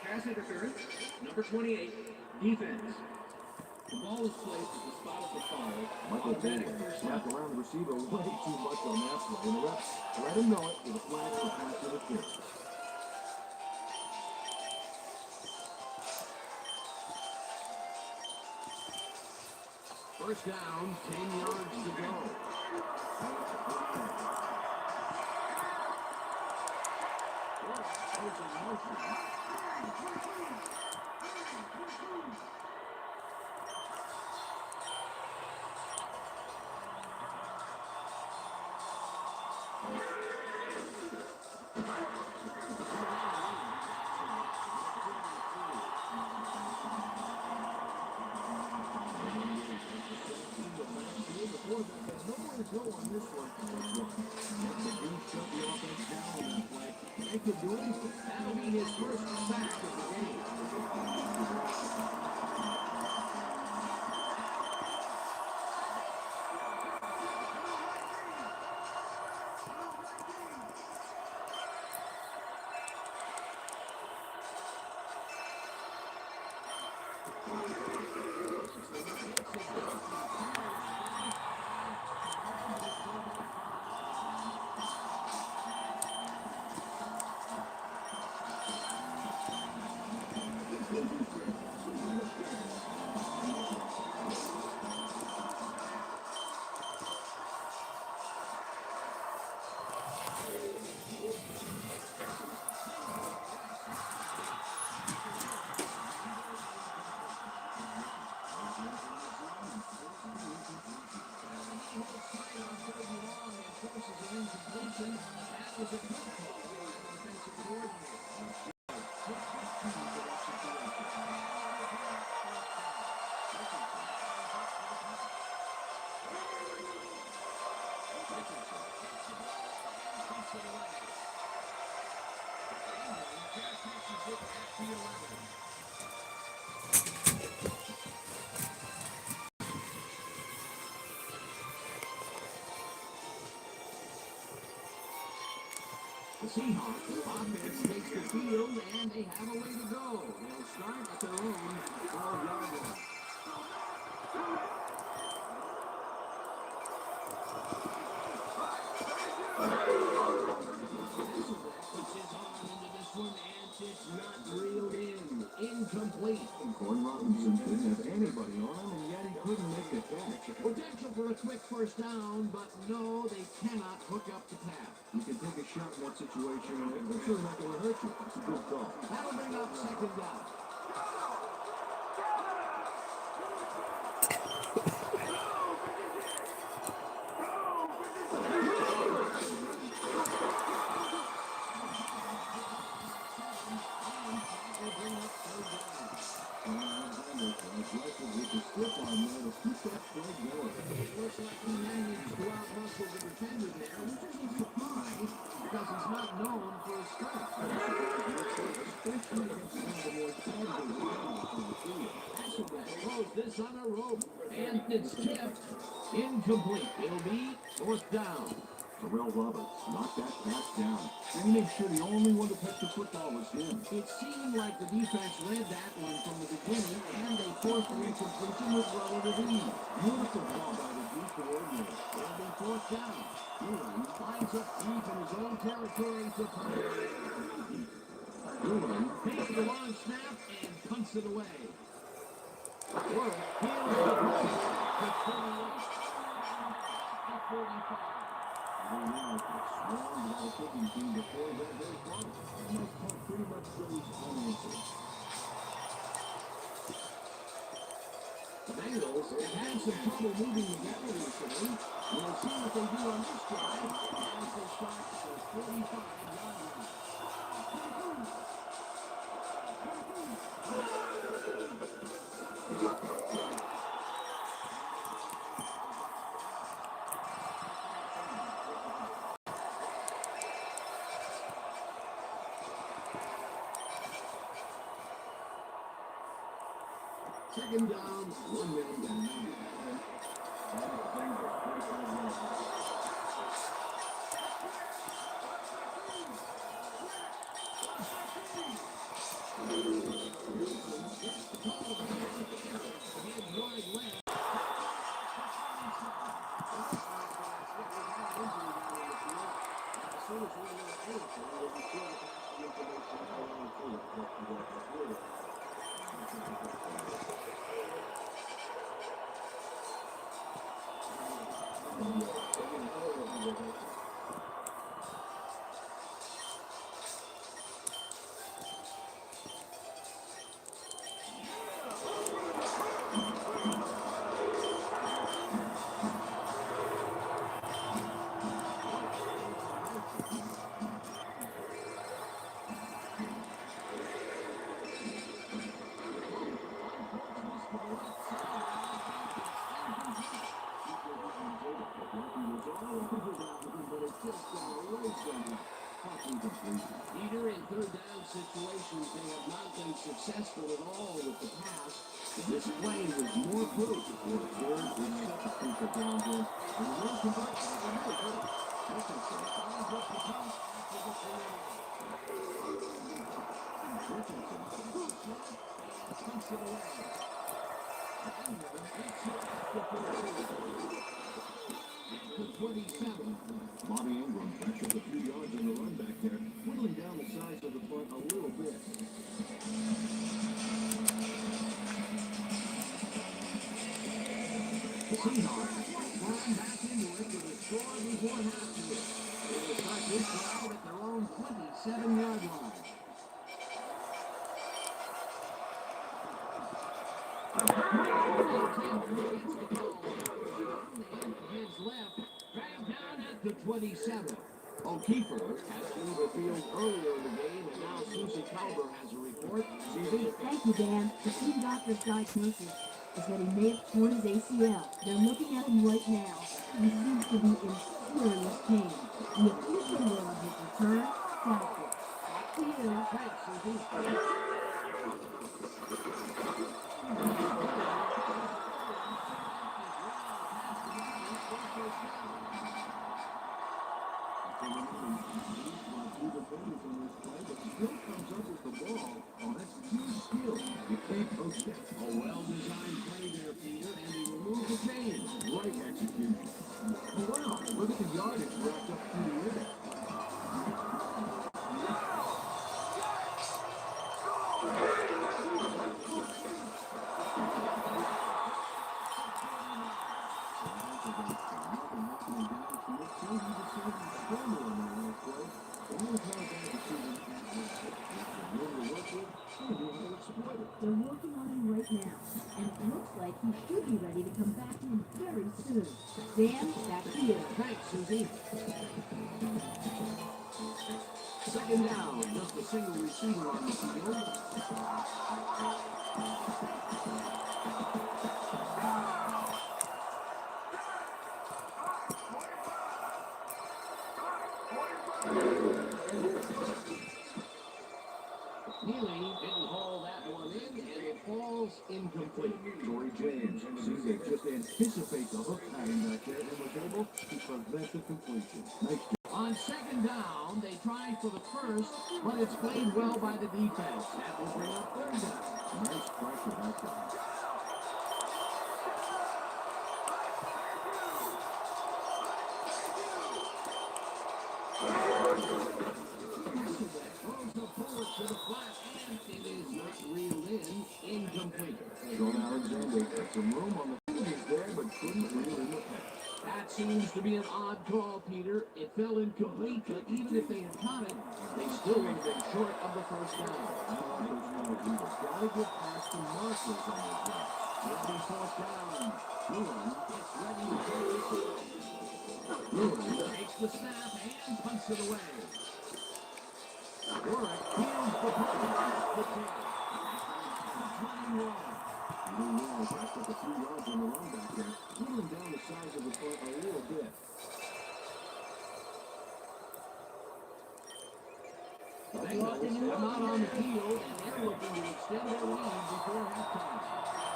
Pass interference, number 28, defense. The ball is placed at the spot of the foul. Michael Bennett slapped around the receiver way too much on that play, and the refs let him know it with a flag for pass interference. First down, 10 yards to go. That'll be his first sack of the game. was a good call by the defensive coordinator. Took 15 for that situation. The Seahawks offense takes the field and they have a way to go. They'll start at their own 12-yard line. Puts his arm into this one and it's not reeled in. Incomplete. Corn Robinson didn't have anybody on him, and yet he couldn't make the catch. Potential for a quick first down, but no, they cannot hook up the pass. You can take a shot in that situation, and it's really not going to hurt you. It's a good call. That'll bring up second down. Looks like he managed to out-muscle the defender there, which isn't a surprise because he's not known for his strength. Hasselbeck throws this on a rope, and it's tipped. Incomplete. It'll be fourth down. Terrell Roberts knocked that pass down, and he made sure the only one to touch the football was him. It seemed like the defense read that one from the beginning, and they forced the incompletion with relative ease. Beautiful ball by the D coordinator. It'll be fourth down. Doolan lines up deep in his own territory to punt. Doolan Takes the long snap and punts it away. Work here's the play to 28. At 45. Right now, it's strong ball kicking team before that very close. And that punt pretty much goes unanswered. The Bengals have had some trouble moving together recently. We'll see what they do on this drive as they start at the 45-yard line. Second down, 1 man down. Either in third down situations, they have not been successful at all with the pass. This play was more proof. For the third, we have to think of down here. And will convert to another good. Richardson finds up the pass after the three. Richardson punts it away. The 27. Bobby Ingram backs up a few yards on the run back there, whittling down the size of the punt a little bit. The Seahawks climb back into it with a score before halftime. They will start this drive at their own 27-yard line. Hands left, dragged down at the 27. O'Keefer has to leave the field earlier in the game, and now Susie Calver has a report. Susie? Thank you, Dan. The team doctor's diagnosis is that he may have torn his ACL. They're looking at him right now. He seems to be in serious pain. The official word of his return, doubtful. Back to you. Thanks, Susie. You can't coach that. A well-designed play there, Peter, and he removed the chains. Right execution. Oh, wow, look at the yardage wrapped up through the air. They're working on him right now, and it looks like he should be ready to come back in very soon. Dan, back to you. Thanks, Susie. Second down, just a single receiver on the field. Neely didn't haul that one in, and it falls incomplete. Corey James, CJ just anticipate the hook pattern back there and was able to prevent the completion. Nice job. On second down, they tried for the first, but it's played well by the defense. That will bring up third down. Nice pressure that time. To the flat, and it is not reeled in, incomplete. John Alexander had some room on the fingers there, but couldn't reel in the pass. That seems to be an odd call, Peter. It fell incomplete, but even if they had caught it, they still would have been short of the first down. I don't know if he was gotta get past the markers on his route. It'll be fourth down. Lewin gets ready to go. Lewin takes the snap and punts it away. Warwick heels the punt. The 10. 21. He backed up a few yards on the run back there, whittling down the size of the punt a little bit. Bengals are not on the field, and they're looking to extend their lead before halftime.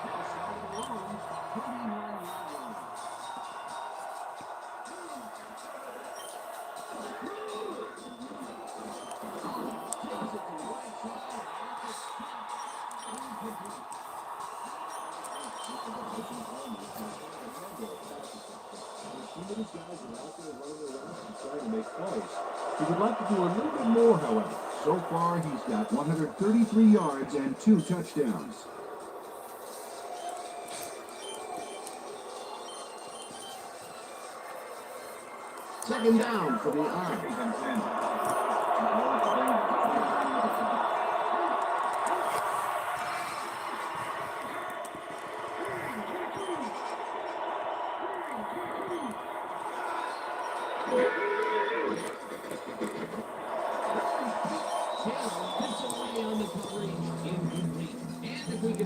They'll start at their own 39-yard line. These guys are out there running around and trying to make plays. He would like to do a little bit more, however. So far, he's got 133 yards and 2 touchdowns. Second down for the Army.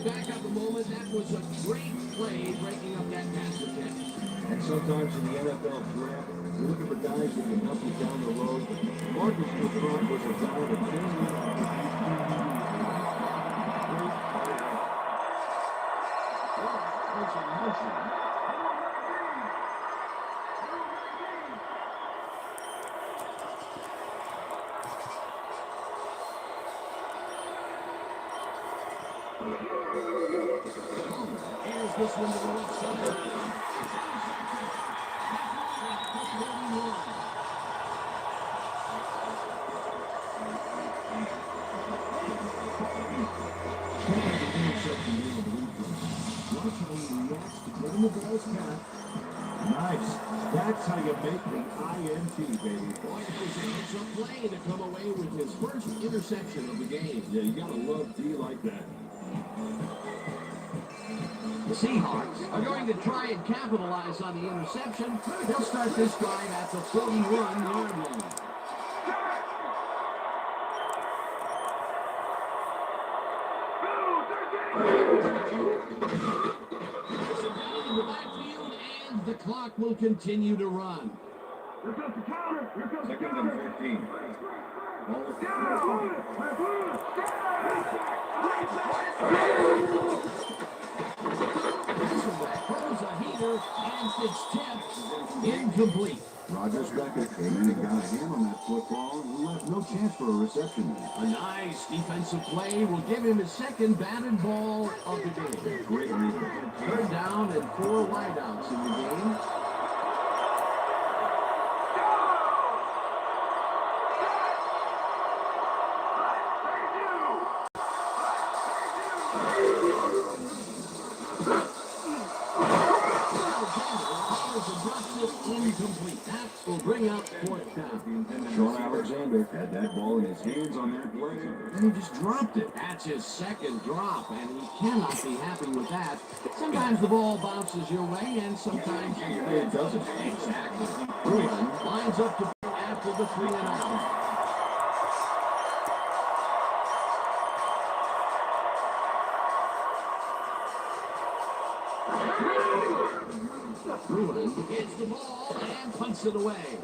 Back up a moment, that was a great play breaking up that pass attempt. And sometimes in the NFL draft, you're looking for guys that can help you down the road. Marcus Trufant was a guy that came Here's this one to the left side. Nice. That's how you make the INT, baby. Boy, it was a handsome play to come away with his first interception of the game. Yeah, you gotta love D like that. The Seahawks are going to try and capitalize on the interception. They'll start this drive at the 41-yard line. and the clock will continue to run. Here comes the counter. Here comes the Second counter. and 15. Ball is Throws a heater, and it's tipped. Incomplete. Rogers Beckett came in and got a hand on that football and left no chance for a reception there. A nice defensive play will give him his second batted ball of the game. Great read. Third down and 4 wideouts in the game. Incomplete. That will bring up 4th down. Sean Alexander had that ball in his hands on that play, and he just dropped it. That's his second drop, and he cannot be happy with that. Sometimes the ball bounces your way, and sometimes It doesn't. exactly. Bruin lines up to throw after the 3-and-out. Bruin gets the ball and punts it away.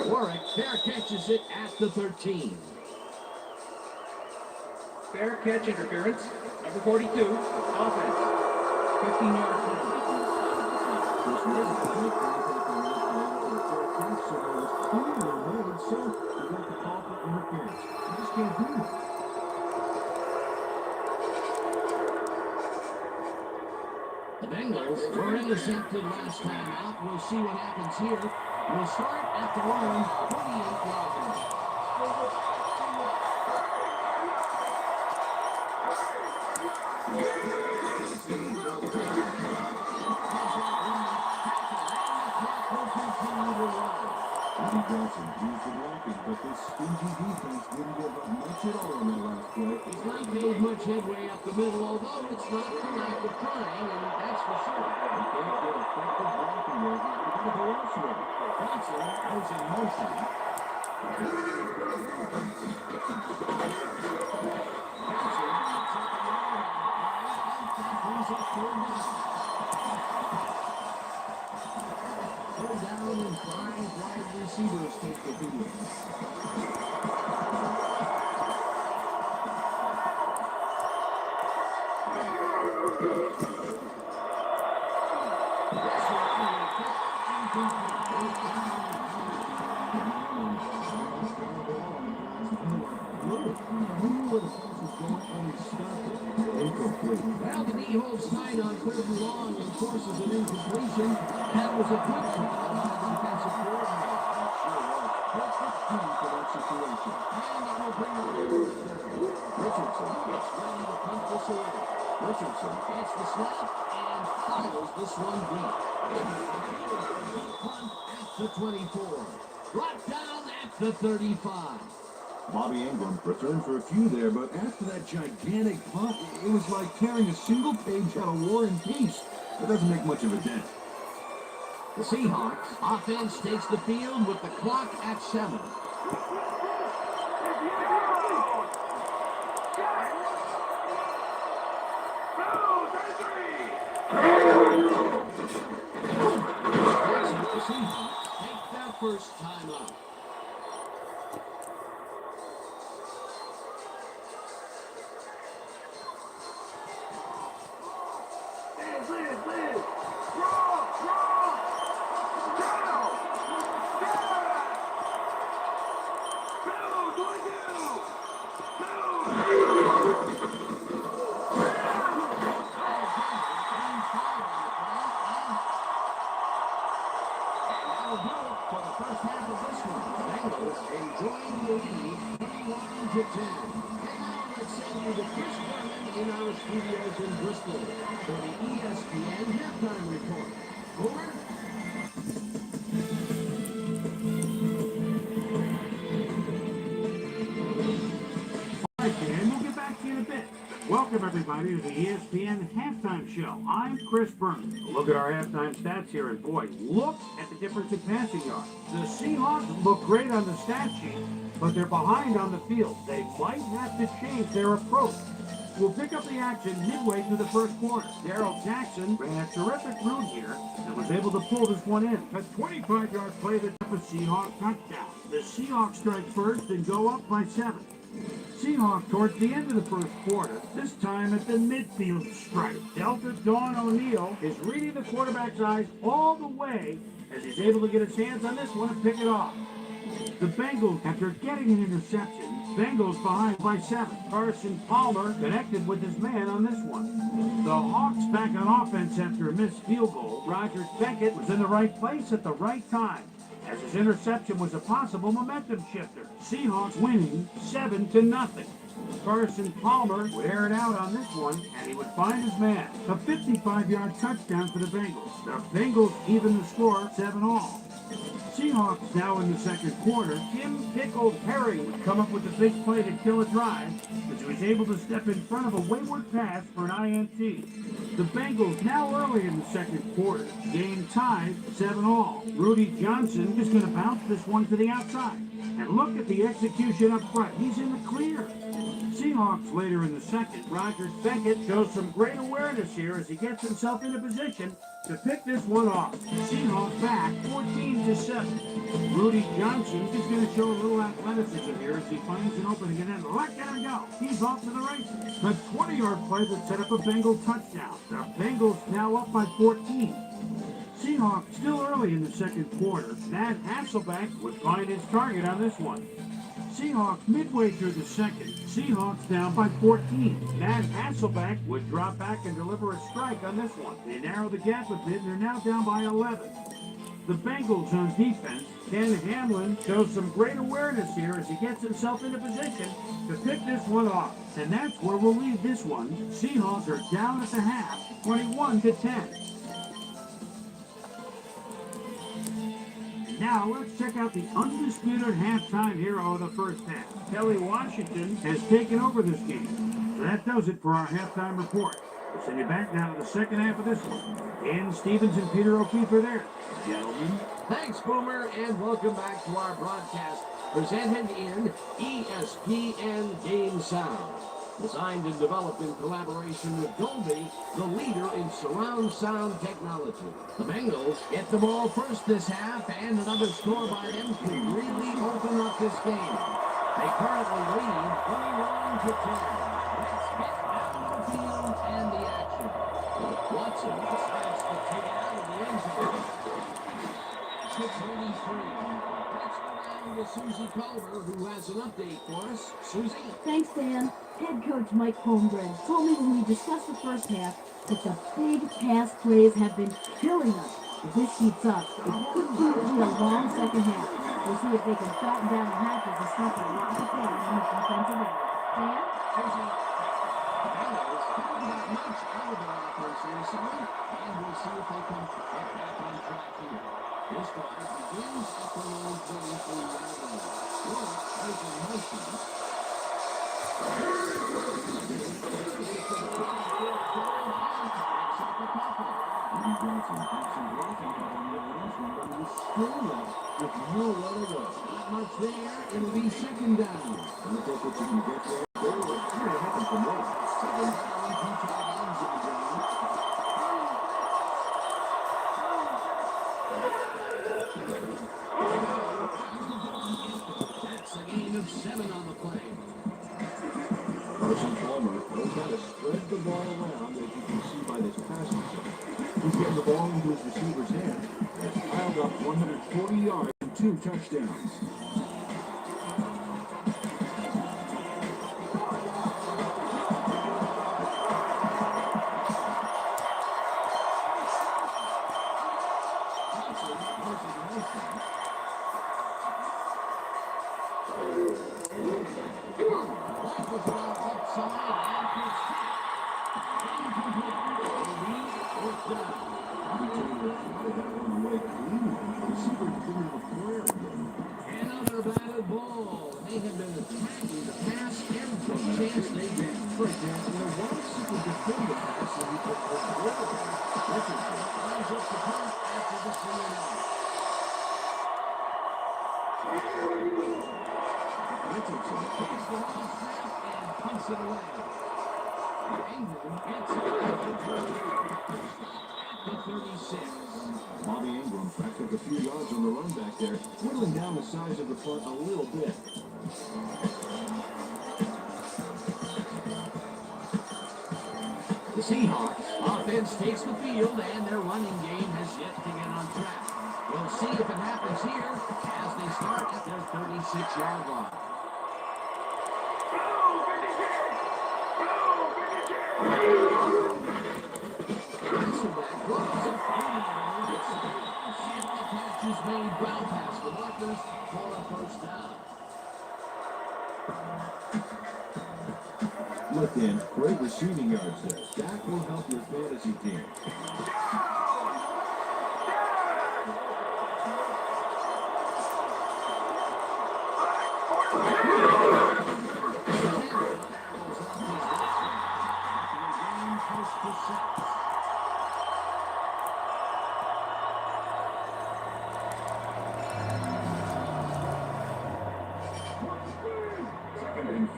Warwick fair catches it at the 13. Fair catch interference. Number 42, offense. 15-yard penalty. This was a quick contact on that play, so it was clearly made, so we got the call for interference. You just can't do that. The Bengals were intercepted last time out. We'll see what happens here. We'll start at the line, 28 yards. Eddie Johnson used the blocking, but this stingy defense didn't give up much at all on that last play. He's not made much headway up the middle, although it's not for lack of trying, and that's for sure. He can't get effective blocking there. He's got to go elsewhere. Johnson goes in motion. Third down and 5 wide receivers take the field. Well, the knee holds tight on 3rd and long and forces an incompletion. That was a quick shot by the defensive coordinator. Perfect key for that situation. And it will bring up Richardson gets ready to punt this away. Richardson gets the snap and fouls this one deep. Punt at the 24. Brought down at the 35. Bobby Ingram returned for a few there, but after that gigantic punt, it was like tearing a single page out of War and Peace. It doesn't make much of a dent. The Seahawks offense takes the field with the clock at 7. The Seahawks take their first time out. For the first half of this one, Bengals enjoying the lead, 21-10. And now let's send you to Chris Berman in our studios in Bristol for the ESPN halftime report. Over. All right, Dan, we'll get back to you in a bit. Welcome, everybody, to the ESPN Halftime Show. I'm Chris Berman. Look at our halftime stats here, and boy, look at the difference in passing yards. The Seahawks look great on the stat sheet, but they're behind on the field. They might have to change their approach. will pick up the action midway through the first quarter. Darrell Jackson ran a terrific route here and was able to pull this one in. A 25-yard play that took a Seahawk touchdown. The Seahawks strike first and go up by 7. Seahawks towards the end of the first quarter, this time at the midfield stripe. Delta Dawn O'Neal is reading the quarterback's eyes all the way as he's able to get his hands on this one and pick it off. The Bengals, after getting an interception, Bengals behind by 7. Carson Palmer connected with his man on this one. The Hawks back on offense after a missed field goal. Roger Beckett was in the right place at the right time, as his interception was a possible momentum shifter. Seahawks winning 7-0. Carson Palmer would air it out on this one, and he would find his man. A 55-yard touchdown for the Bengals. The Bengals even the score 7-all. Seahawks now in the second quarter. Tim Pickle Perry would come up with the big play to kill a drive, as he was able to step in front of a wayward pass for an INT. The Bengals now early in the second quarter. Game tied 7-all. Rudy Johnson is going to bounce this one to the outside. And look at the execution up front. He's in the clear. Seahawks later in the second. Roger Beckett shows some great awareness here as he gets himself into position to pick this one off. Seahawks back 14-7. Rudy Johnson is going to show a little athleticism here as he finds an opening and then let him go. He's off to the races. A 20-yard play that set up a Bengal touchdown. The Bengals now up by 14. Seahawks still early in the second quarter. Matt Hasselbeck would find his target on this one. Seahawks midway through the second. Seahawks down by 14. Matt Hasselbeck would drop back and deliver a strike on this one. They narrow the gap a bit and they're now down by 11. The Bengals on defense. Ken Hamlin shows some great awareness here as he gets himself into position to pick this one off. And that's where we'll leave this one. Seahawks are down at the half, 21-10. Now let's check out the undisputed halftime hero of the first half. Kelly Washington has taken over this game. So that does it for our halftime report. We'll send you back now to the second half of this one. Dan Stevens and Peter O'Keefe are there. Gentlemen. Thanks, Boomer, and welcome back to our broadcast presented in ESPN Game Sound. Designed and developed in collaboration with Dolby, the leader in surround sound technology. The Bengals get the ball first this half, and another score by them can really open up this game. They currently lead 21-10. Let's get down the field and the action. Watson decides to take it out of the end zone. To 33. To Susie Culver, who has an update for us. Susie? Thanks, Dan. Head coach Mike Holmgren told me when we discussed the first half that the big pass plays have been killing us. If this keeps up, it could be a long second half. We'll see if they can fatten down the hatches and stop a lot of plays on the defensive end. Dan? Susie, the Bengals haven't got much out of their offense recently, and we'll see if they can get back on track here. This drive begins at the line 33-yard line. Well, there's a motion. Rudy Johnson had some blocking on the last one, but he was still left with nowhere to go. Not much there. It'll be second down. And I think what you can get there, they were trying to happen from there. Second down, two tight ends in the game. That's a gain of 7 on the play. Carson Palmer knows how to spread the ball around, as you can see by this passing. He's getting the ball into his receiver's hand. That's piled up 140 yards and 2 touchdowns. took a few yards on the run back there, whittling down the size of the punt a little bit. The Seahawks offense takes the field, and their running game has yet to get on track. We'll see if it happens here as they start at their 36-yard line. Catch is made well past the markers for a first down. Look in, great receiving yards there. That will help your fantasy team. Second and 4.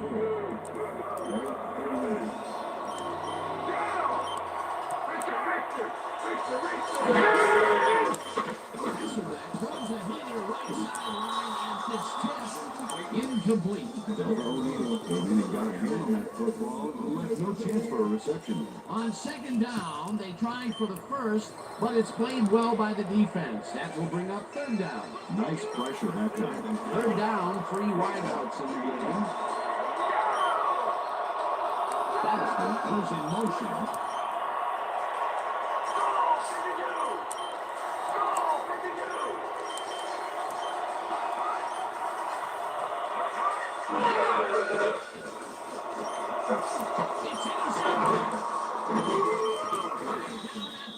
Incomplete. No chance for a reception. On second down, they tried for the first, but it's played well by the defense. That will bring up third down. Nice pressure that time. Third down, 3 wideouts in the game. Battleston goes in motion.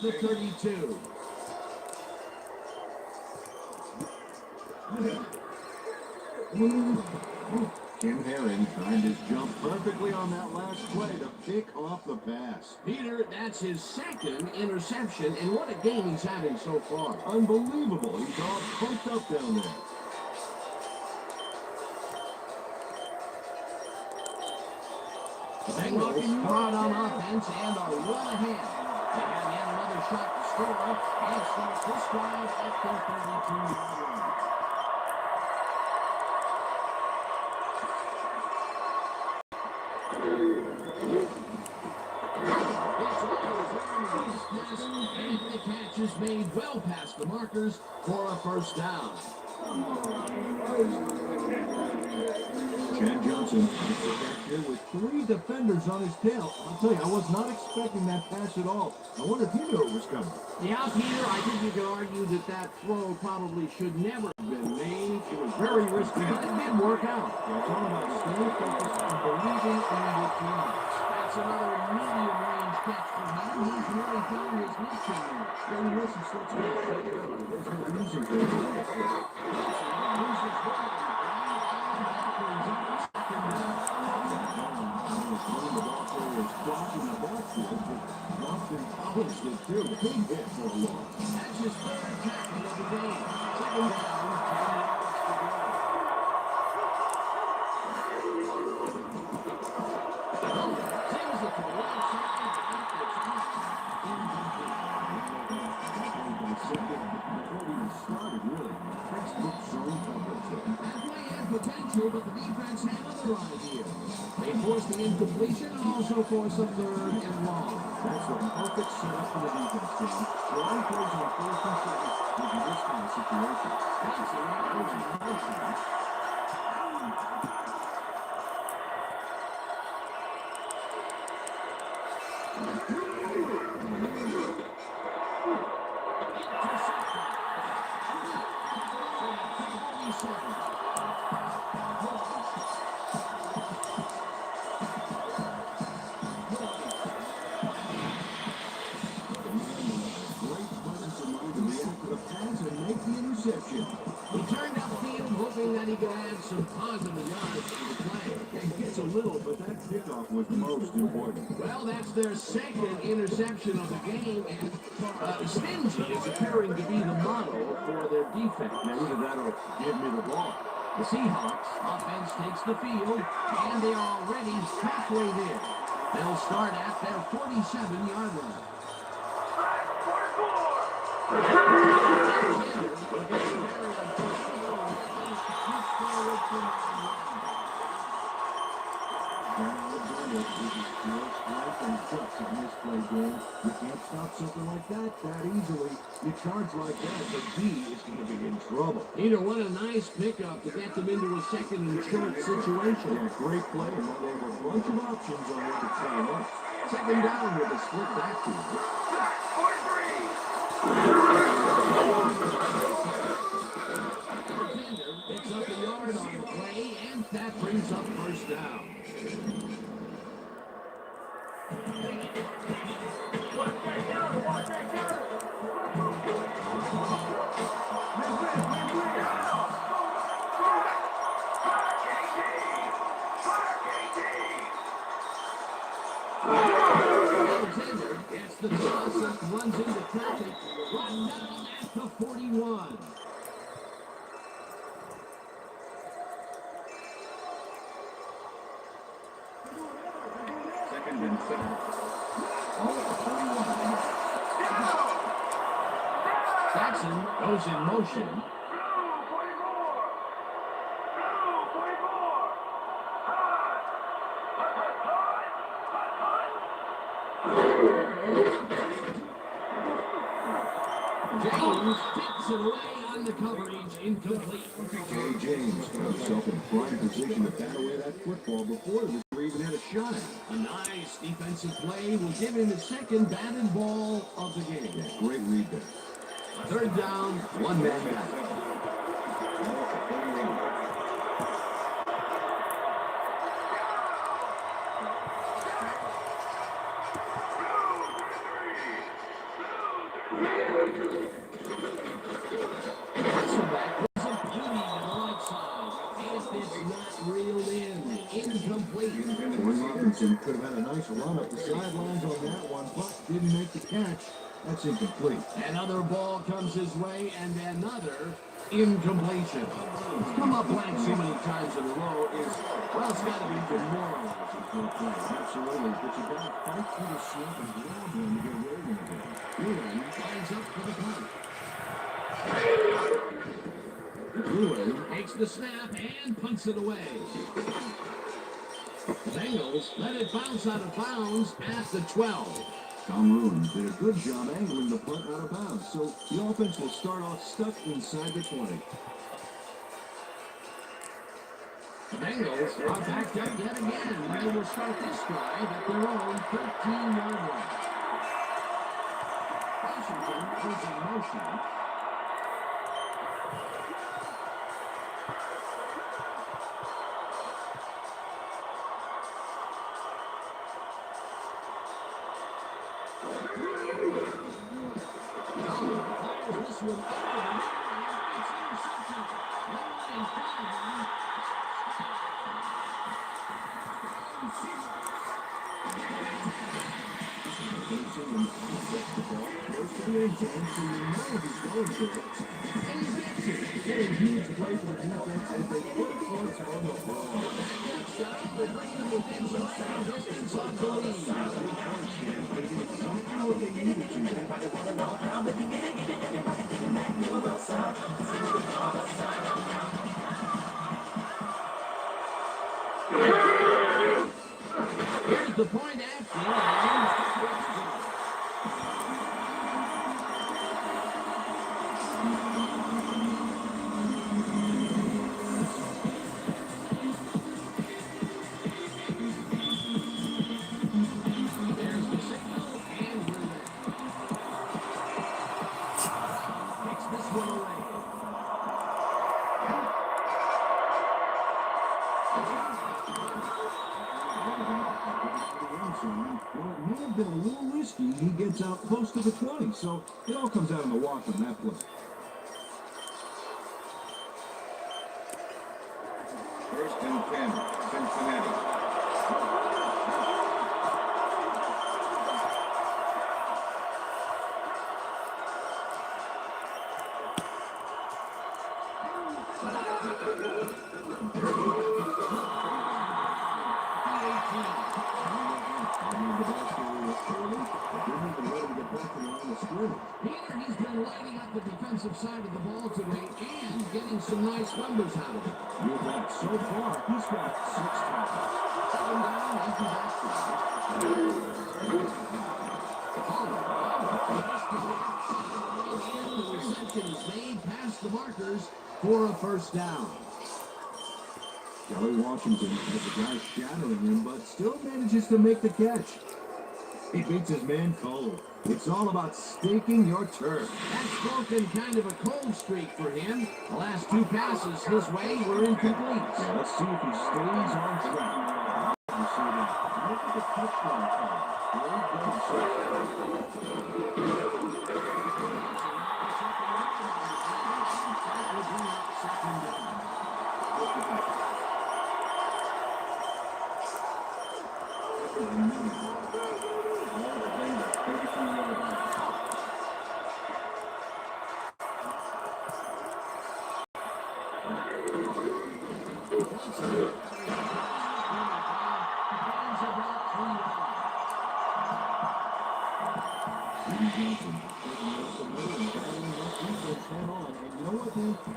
The 32. Kim Herron timed his jump perfectly on that last play to pick off the pass. Peter, that's his second interception, and what a game he's having so far. Unbelievable. He's all pumped up down there. The Bengals caught on offense and are well ahead. They have yet another shot to score and start this drive at their 32-yard line. And the catch is made well past the markers for a first down. Chad Johnson gets the catch here with 3 defenders on his tail. I'll tell you, I was not expecting that pass at all. I wonder if he knew it was coming. Yeah, Peter, I think you could argue that that throw probably should never have been made. It was very risky, but it did work out. It's all about staying focused and believing in your team. That's another medium-range catch for him. He's really found his niche in there. Then listen, starts to get shaken up. There's no reason for it. Big hit for a loss. That's his third tackle of the game. Second down, 10 yards to go. Sends it to the right side. Halfway in potential, but the defense had other ideas. They forced the incompletion and also forced a third and long. That's a perfect setup for the defense team. Throwing plays on 4th and 7 with this kind of situation. That's a lot of motion. He turned upfield hoping that he could add some positive yards to the play. It gets a little, but that kickoff was most important. Well, that's their second interception of the game, and Stingy is appearing to be the model for their defense. Now either that or give me the ball. The Seahawks offense takes the field, and they are already halfway there. They'll start at their 47-yard line. play, James. You can't stop something like that easily. You charge like that, the D is going to be in trouble. Peter, what a nice pickup to get them into a second and short situation. Yeah, great play, and now they have a bunch of options on what to play next. Second down with a split backfield. Picks up a yard on the play, and that brings up first down. Alexander gets the toss and runs into traffic. Run down at the 41. Second and 7. All at the 41. Jackson goes in motion. James takes it away on the coverage, incomplete. Jay James got himself in prime position to bat away that football before the receiver even had a shot at it. A nice defensive play will give him the second batted ball of the game. Yeah, great read there. Third down, one man back. Hasselbeck was a beauty to the right side. And it's not reeled in. Incomplete. Roy Robinson could have had a nice run up the sidelines on that one, but didn't make the catch. That's incomplete. Another ball comes his way, and another incompletion. It's come up blank so many times in a row is, well, it's got to be demoralizing for a player. Absolutely, but you got to fight through the slump and grab one to get where you're going to go. Wheeler lines up for the punt. Wheeler Takes the snap and punts it away. The Bengals let it bounce out of bounds at the 12. Cameroon did a good job angling the punt out of bounds, so the offense will start off stuck inside the 20. The Bengals are backed up yet again, and they will start this drive at their own 13-yard line. Washington is in motion. This one over the middle, and it's intercepted. Line five. Here's the point after. There's the signal, and we're there. Takes this one away. Well, it may have been a little risky. He gets out close to the 20, so it all comes out in the walk on that play. First and 10, Cincinnati. Peter, he's been lighting up the defensive side of the ball today and getting some nice numbers out of it. You bet. So far, he's got 6 tackles. 7 down, empty backfield. The reception is made past the markers for a first down. Kelly Washington has a guy shadowing him, but still manages to make the catch. He beats his man cold. It's all about staking your turf. That's broken kind of a cold streak for him. The last two passes his way were incomplete. Yeah, let's see if he stays on track. You see that? Look at the touchdown call. Great goal, sir.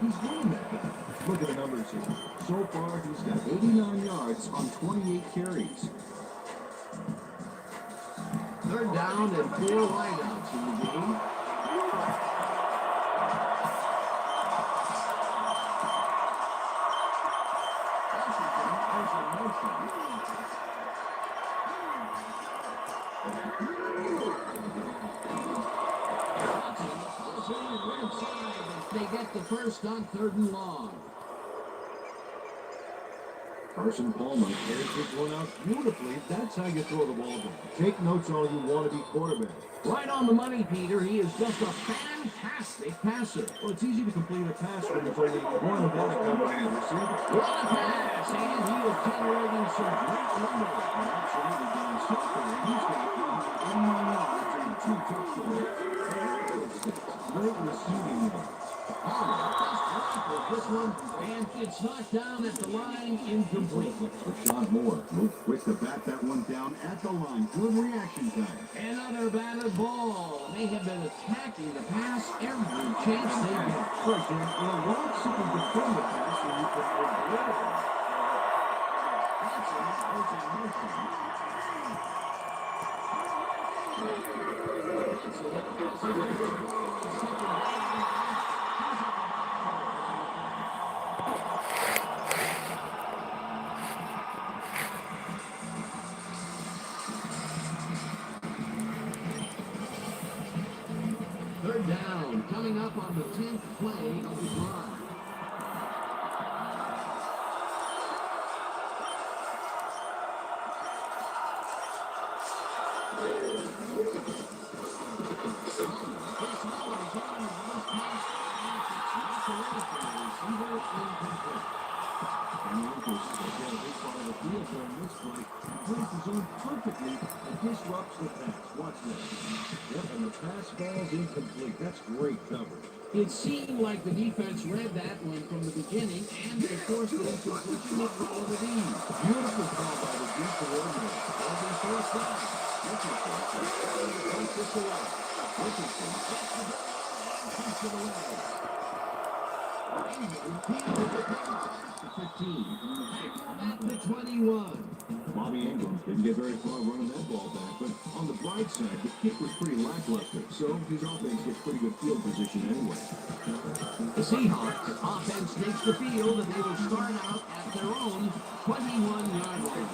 He's doing that. Look at the numbers here. So far, he's got 89 yards on 28 carries. Third down and 4 wideouts in the game. They get the first on 3rd and long. Carson Palmer carries this one out beautifully. That's how you throw the ball down. Take notes all you want to be quarterback. Right on the money, Peter. He is just a fantastic passer. Well, it's easy to complete a pass when there's only one ball coming in. Receiver. What a pass! And he is generating some great numbers. Absolutely doing something. He's got 89 yards and 2 touchdowns. Great receiving. This one, and it's knocked down at the line, incomplete. Rashad Moore moved quick to bat that one down at the line. Good reaction time. Another batted ball. They have been attacking the pass every chance they get. First, why not simply defend the pass when you can avoid it? That's Third down, coming up on the 10th play of the drive. perfectly and disrupts the pass. Watch this. Yep, and the pass falls incomplete. That's great cover. It seemed like the defense read that one from the beginning, and they forced it into switching it relative ease. Beautiful call by the deep coordinator. On the first down. Richardson takes this away. Richardson takes the ball and keeps it away. 15. At the 21. Bobby Ingram didn't get very far running that ball back, but on the bright side, the kick was pretty lackluster, so his offense gets pretty good field position anyway. The Seahawks offense takes the field, and they will start out at their own 21-yard line.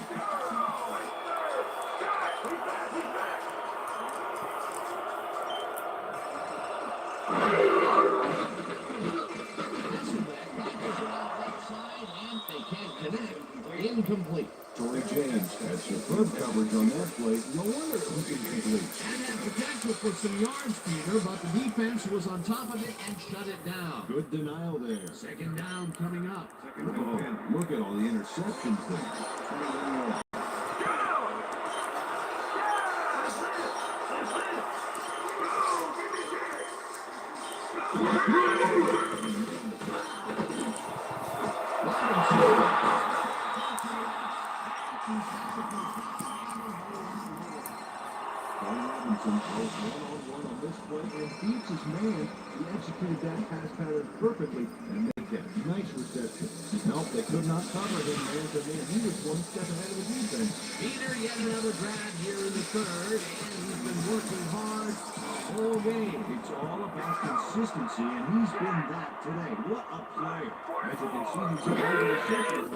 Incomplete. Torrey Jans had superb coverage on that play. No wonder it was incomplete. And had potential for some yards, Peter, but the defense was on top of it and shut it down. Good denial there. Second down coming up. Oh, look at all the interceptions there. Robinson goes one-on-one on this play and beats his man. He executed that pass pattern perfectly and made catch. Nice reception. Nope, they could not cover him man to man. He was one step ahead of the defense. Peter, yet another grab here in the third, and he's been working hard all game. It's all about consistency, and he's been that today. What a player. As you can see, he's all over the circle.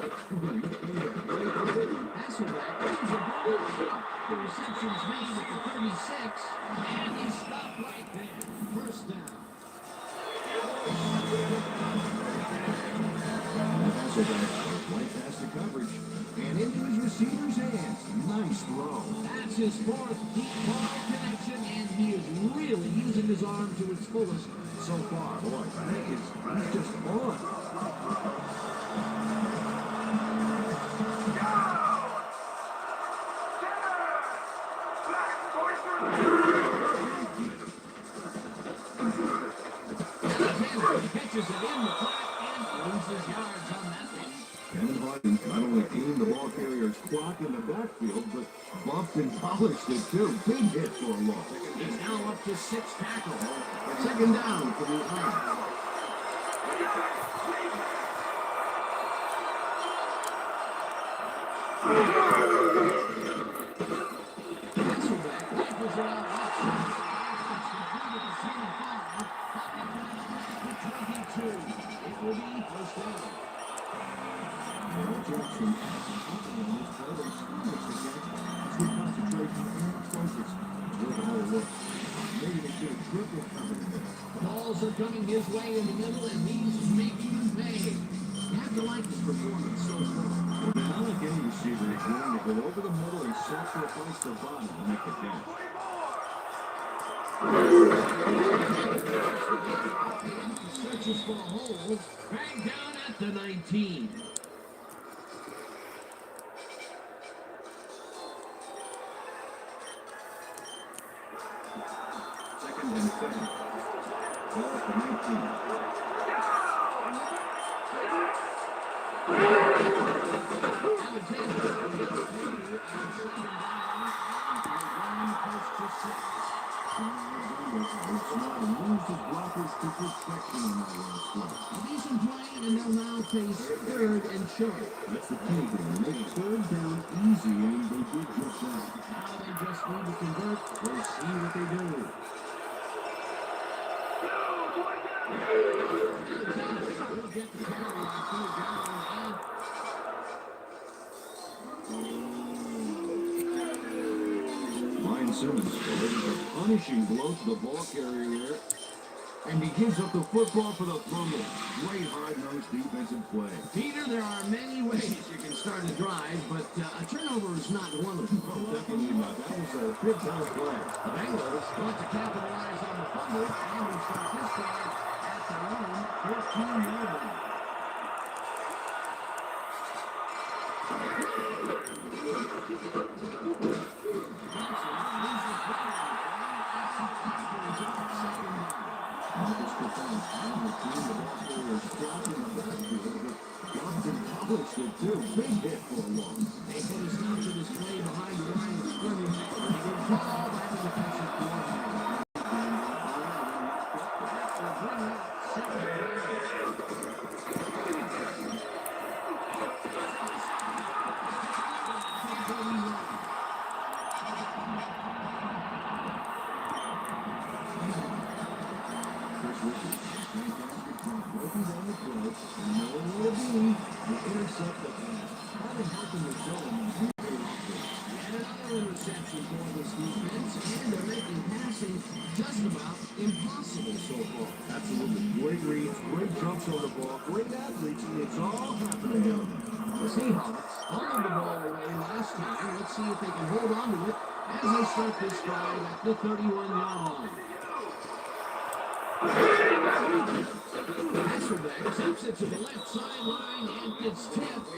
Hasselbeck throws the ball up. The reception's made at the 36, and he stopped right there. First down. Right past the coverage and into his receiver's hands. Nice throw. That's his fourth deep ball connection, and he is really using his arm to its fullest so far. Boy, he's just on. Catches it in the flat and loses yards on that one. Kevin Hardy not only gained the ball carrier's clock in the backfield, but bumped and polished it too. Big hit for a loss. He's now up to 6 tackles. Second down for the Army. Hasselbeck rifles it out outside. It's completed the same 5. 22. It will be first down. Jackson his brother good concentration and focus. Good all look. Maybe they should have triple covered this. Balls are coming his way in the middle, and he's making them pay. You have to like his performance so far. Not like any receiver is willing to go over the middle and sacrifice the body to make the catch. Searches for a hole. Back down at the 19. Second and 7. Ball at the 19. A decent play, and they'll now face third and short. That's the key here. Make third down easy, and they did just that. Now they just need to convert. We'll see what they do. We'll get the carry on third down, Ryan Simmons delivers a punishing blow to the ball carrier there. And he gives up the football for the fumble. Great hard-nosed defensive play. Peter, there are many ways you can start a drive, but a turnover is not one of them. Oh, definitely not. That was a big-time play. The Bengals want to capitalize on the fumble, and will start this drive at their own 14-yard line. Big hit for a loss. They put his hand to display behind the line of scrimmage, and they get called by the defensive coordinator. Interception for this defense, and they're making passing just about impossible so far. Absolutely. Great reads, great jumps on the ball, great athletes, and it's all happening. The Seahawks fumbled the ball away last time. Let's see if they can hold on to it as they start this drive at the 31-yard line. Hasselbeck tips it to the left sideline, and it's tipped.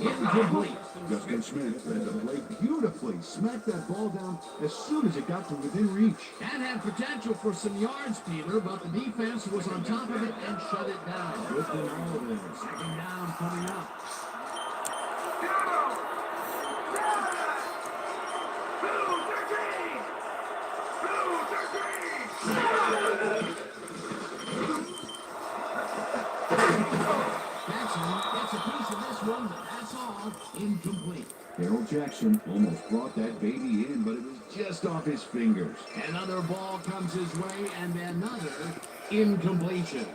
Incomplete. Justin Smith read the play beautifully, smacked that ball down as soon as it got to within reach. That had potential for some yards, Peter, but the defense was on top of it and shut it down. Good denial there. Second down coming up. one, but that's all. Incomplete. Harold Jackson almost brought that baby in, but it was just off his fingers. Another ball comes his way, and another incompletion.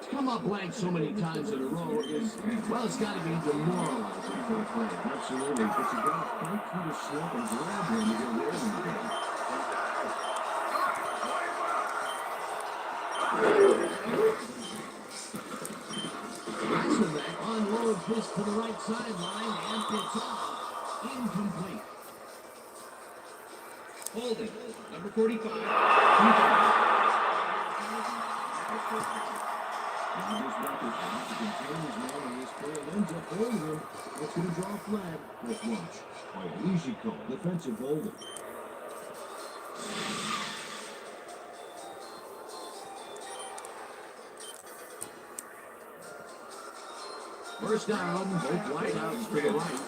To come up blank so many times in a row is, well, it's got to be demoralizing for a player. Absolutely, but you got to fight through the slump and grab him to get there in the game. Eisenbeck unloads this to the right sideline, and it's off. Incomplete. Holding, number 45. Now this record tries to contain his man on this play and ends up holding him. It's going to draw a flag. Let's watch. By an easy call, defensive holding. First down, both wideouts to the right.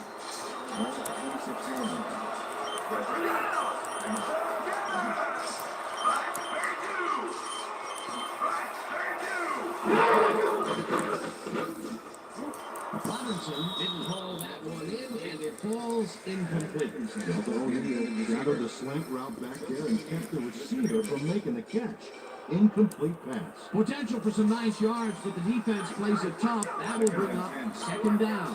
Ball at 26-1. Robinson didn't haul that one in, and it falls incomplete. Gathered the slant route back there and kept the receiver from making the catch. Incomplete pass. Potential for some nice yards, but the defense plays it tough. That will bring up second down.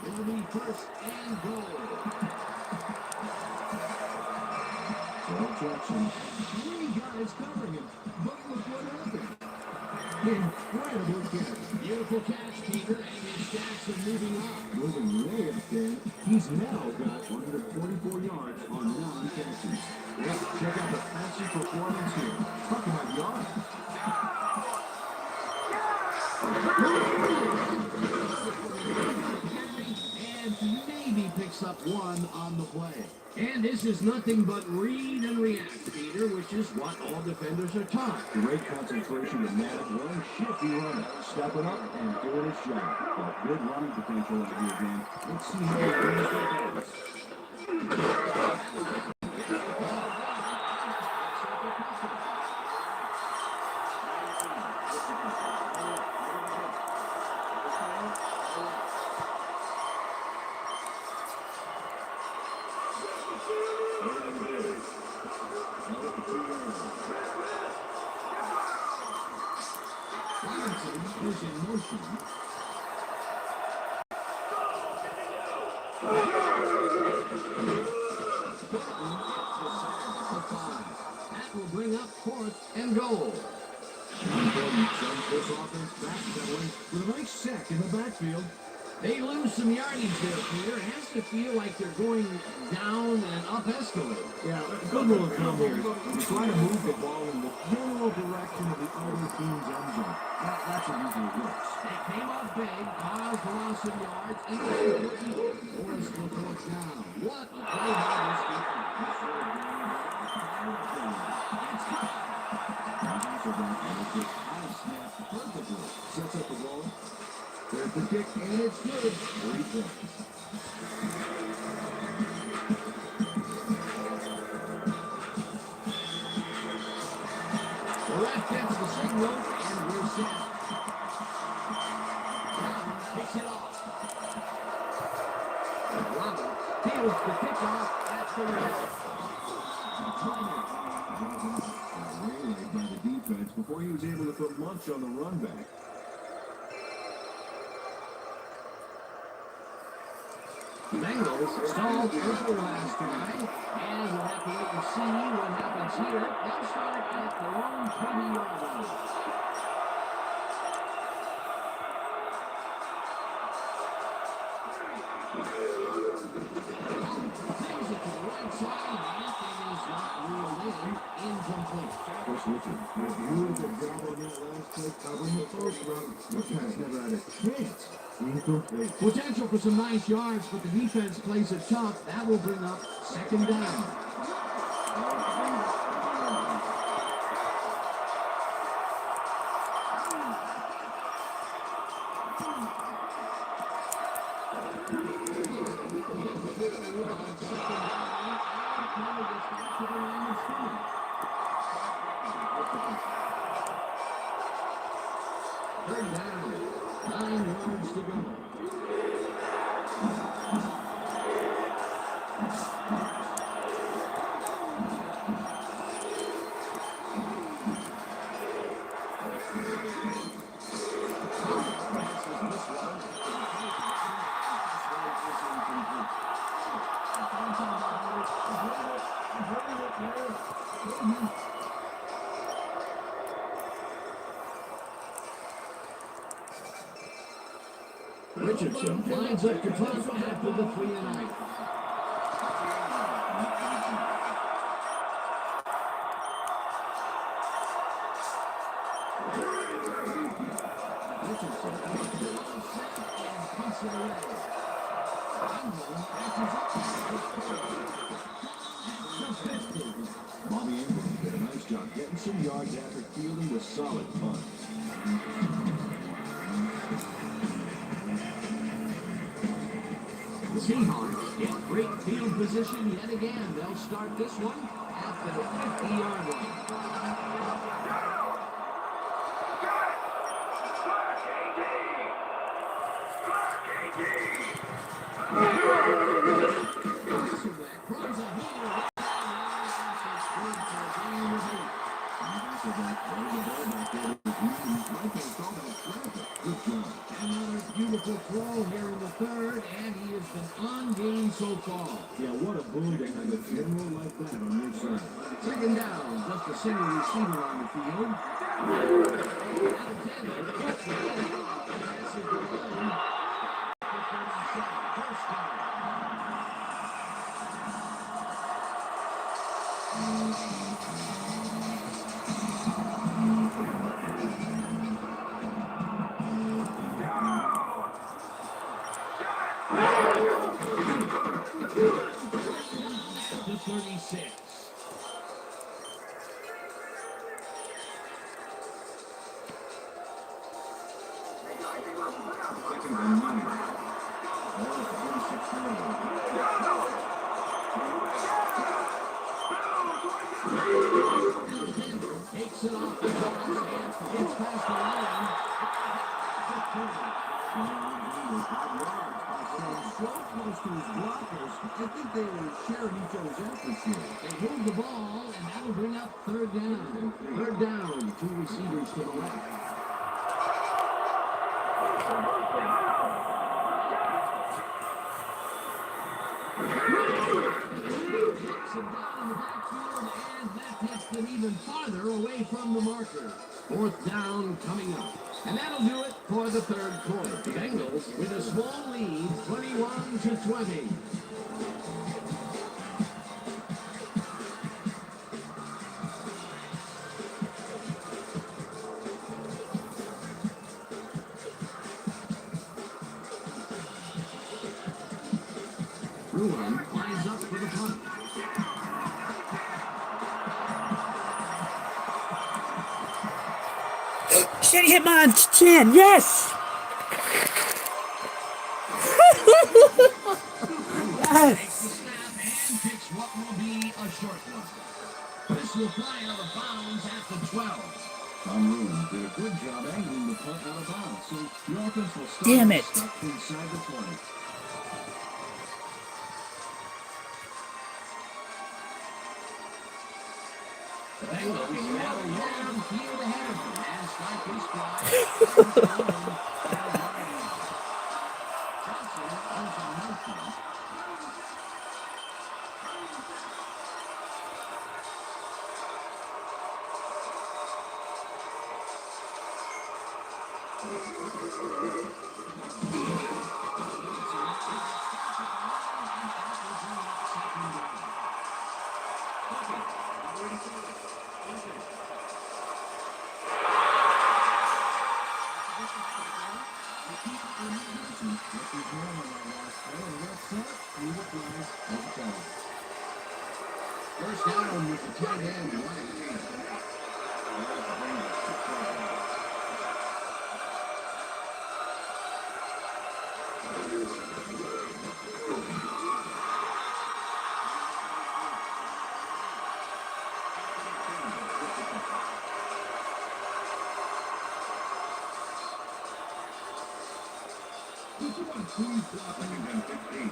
It'll be first and goal. Harold Jackson. Three guys covering him, but look what happened. Incredible catch. Beautiful catch, Peter, and his Jackson moving up. Moving way up there. He's now got 144 yards on 9 catches. Yeah, check out the passing performance here. Talk about yards. And maybe picks up one on the play. And this is nothing but read and react, Peter, which is what all defenders are taught. Great concentration to manage one shifty runner, stepping up and doing his job. Got good running potential out here, Dan. Let's see how he runs that pass. Robinson is in motion. That will bring up fourth and goal. Important sends this offense backpedaling with a nice sack in the backfield. They lose some yardage there, Peter. It has to feel like they're going down and up escalator. Yeah, a good rule of thumb here is you try to move the ball in the general direction of the other team's end zone. That's what usually works. They came up big, Kyle's lost some yards, and forced the fourth down. What a play by this defense. Sets up the ball. There's the kick, and it's good. 3 points. The ref gets the signal, and we're set. Picks it off. Robert fields the kickoff at the ref. Waylaid by the defense before he was able to put Munch on the run back. Bengals stalled for the last drive, and we'll have to wait and see what happens here. They'll start at their own 20-yard line. Things it to the right side, and Anthony is not ruled in. Incomplete. Chris Richard did a beautiful job on that last play covering the first round. Your pass never had a chance. Incomplete. Potential for some nice yards, but the defense plays it tough. That will bring up second down. back to the line of scrimmage. Third down, 9 yards to go. Richardson lines up to punt after the 3-and-out. Richardson punts it away. Bobby Ingram did a nice job getting some yards after fielding a solid punt. The Seahawks in great field position yet again. They'll start this one at the 50-yard line. Another beautiful throw here in the third, and he has been on game so far. Yeah, what a boon to have a general like that on your side. Second down, just a single receiver on the field. First to 36. Second and 9. Ball at the 46-yard. Takes it off the ball, gets past the line. I think they were sharing each other's efforts here. They hold the ball, and that'll bring up third down. Third down, 2 receivers to the left. Takes him down in the backfield, and that takes them even farther away from the marker. Fourth down coming up. And that'll do it for the third quarter. Bengals with a small lead, 21-20. Ruin lines up for the punt. Shit, hitmonchan, yes! Yes! And picks what will be a short one. This will fly out of bounds at the 12. Tom Ruin did a good job angling the punt out of bounds, so the offense will start Damn it. stuck inside the 20. The Bengals have a long field ahead of them and start this drive. First down with the tight end, right. Second and 15.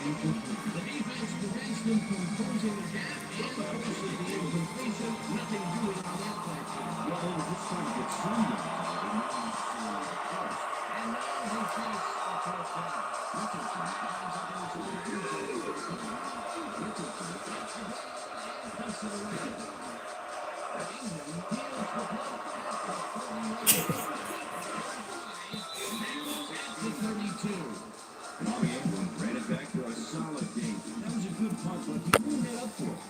The defense prevents them from closing the gap and forces the incompletion. Nothing doing on that play. Well, they were just trying to get some yards. And now he takes a first down. Richardson finds up into the passes it away. England heals the block at the 32. Bobby Ingram ran it back for a solid gain. That was a good punt, but he didn't get up for it.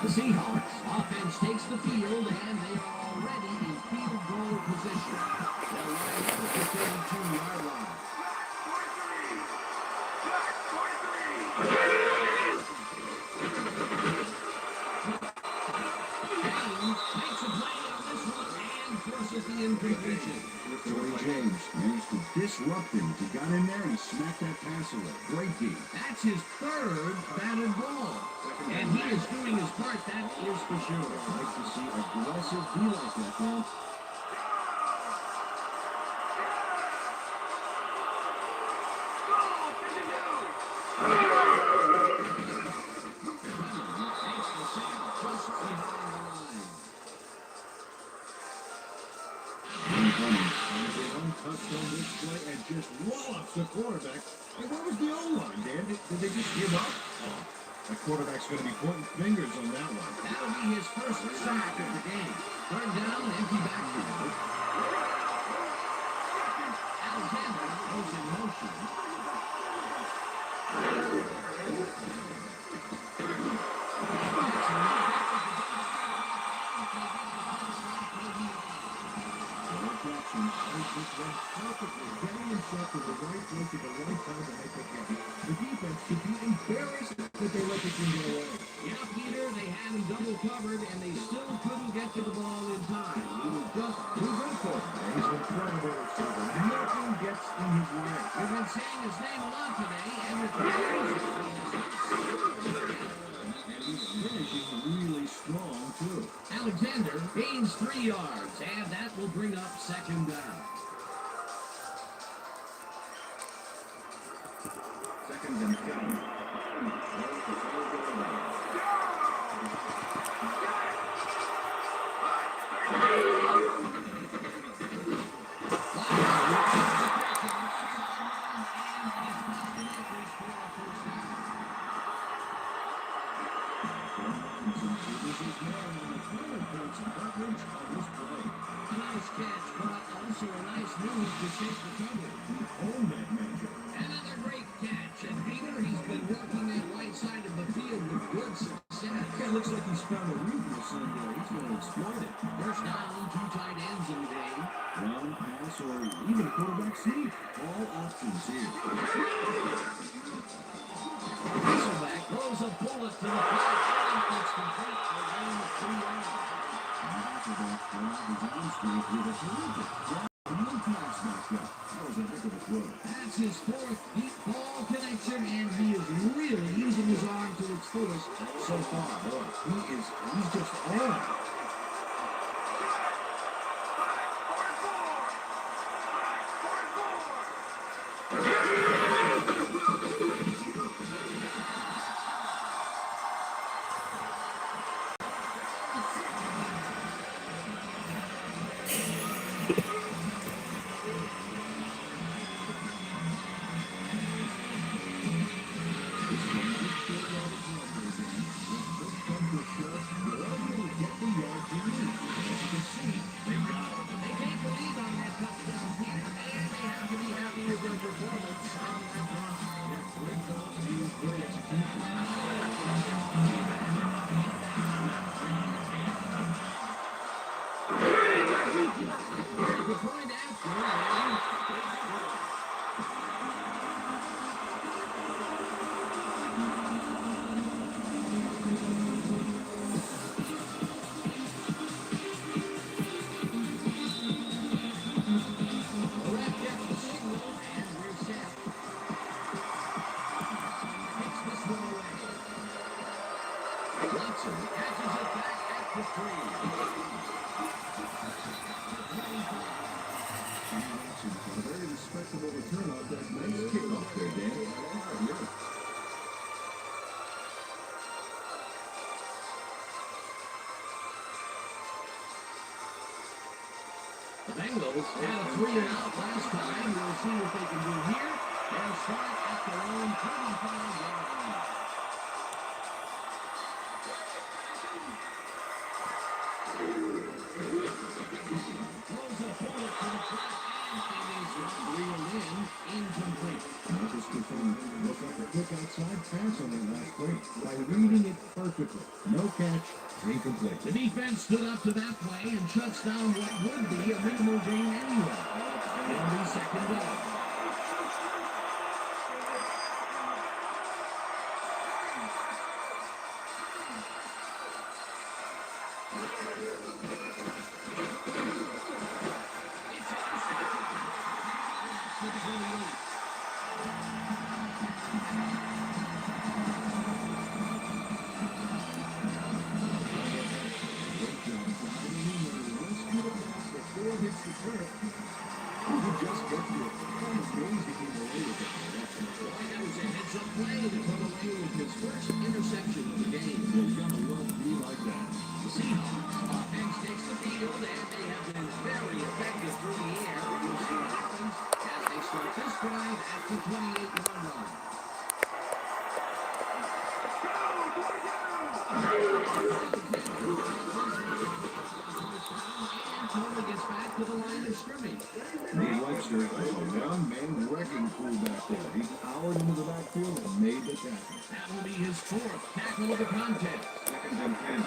The Seahawks offense takes the field, and they are already in field goal position. They'll line up at the 32-yard line. Haynes makes a play on this one and forces the incompletion. Corey James managed to disrupt him. He got in there and smacked that pass away. Great D. That's his third batted ball. And he is doing his part, that is for sure. I like to see aggressive D like that, man. Untouched on this play and just wallops the quarterback. Hey, where was the O-line, Dan? Did they just give up? Oh, the quarterback's going to be pointing fingers on that one. That'll be his first sack of the game. Third down, empty backfield. Alexander goes in motion. Perfectly getting himself to the right place at the right time to make the play. The defense should be embarrassed that they let the thing get away. Yeah, Peter, they had him double covered, and they still couldn't get to the ball in time. He was just too good for it. He's an incredible receiver. Nothing gets in his way. We've been saying his name a lot today, and it's And he's finishing really strong, too. Alexander gains 3 yards, and that will bring up second down. Second and 7. Nice catch, but also a nice move to chase the cover. Own that matchup. Another great catch, and Peter, he's been working that right side of the field with good success. Yeah, looks like he's found a weakness and he's going to exploit it. First down, 2 tight ends in the game. Run, pass, or even a quarterback sneak. All options here. Hasselbeck throws a bullet to the flat, and it's complete for gain of 3 yards. Hasselbeck drive his own strength with a terrific no pass matchup. That was a heck of a throw. That's his 4th deep ball connection, and he is really using his arm to its fullest so far. Boy, he's just on. A very respectable return off that nice kickoff there, Dan. Yeah. The Bengals had a 3-and-out last time. We'll see what they can do here. They'll start at their own 35-yard line. Throws a bullet to the flat, and it is not reeled in. Incomplete. Marcus Stefan looked like a quick outside pass on that last play by reading it perfectly. No catch, incomplete. The defense stood up to that play and shuts down what would be a minimal gain anyway. It'll be second down. Webster, a one-man wrecking fullback there. He powered into the backfield and made the tackle. That will be his fourth tackle of the contest. Second and 10.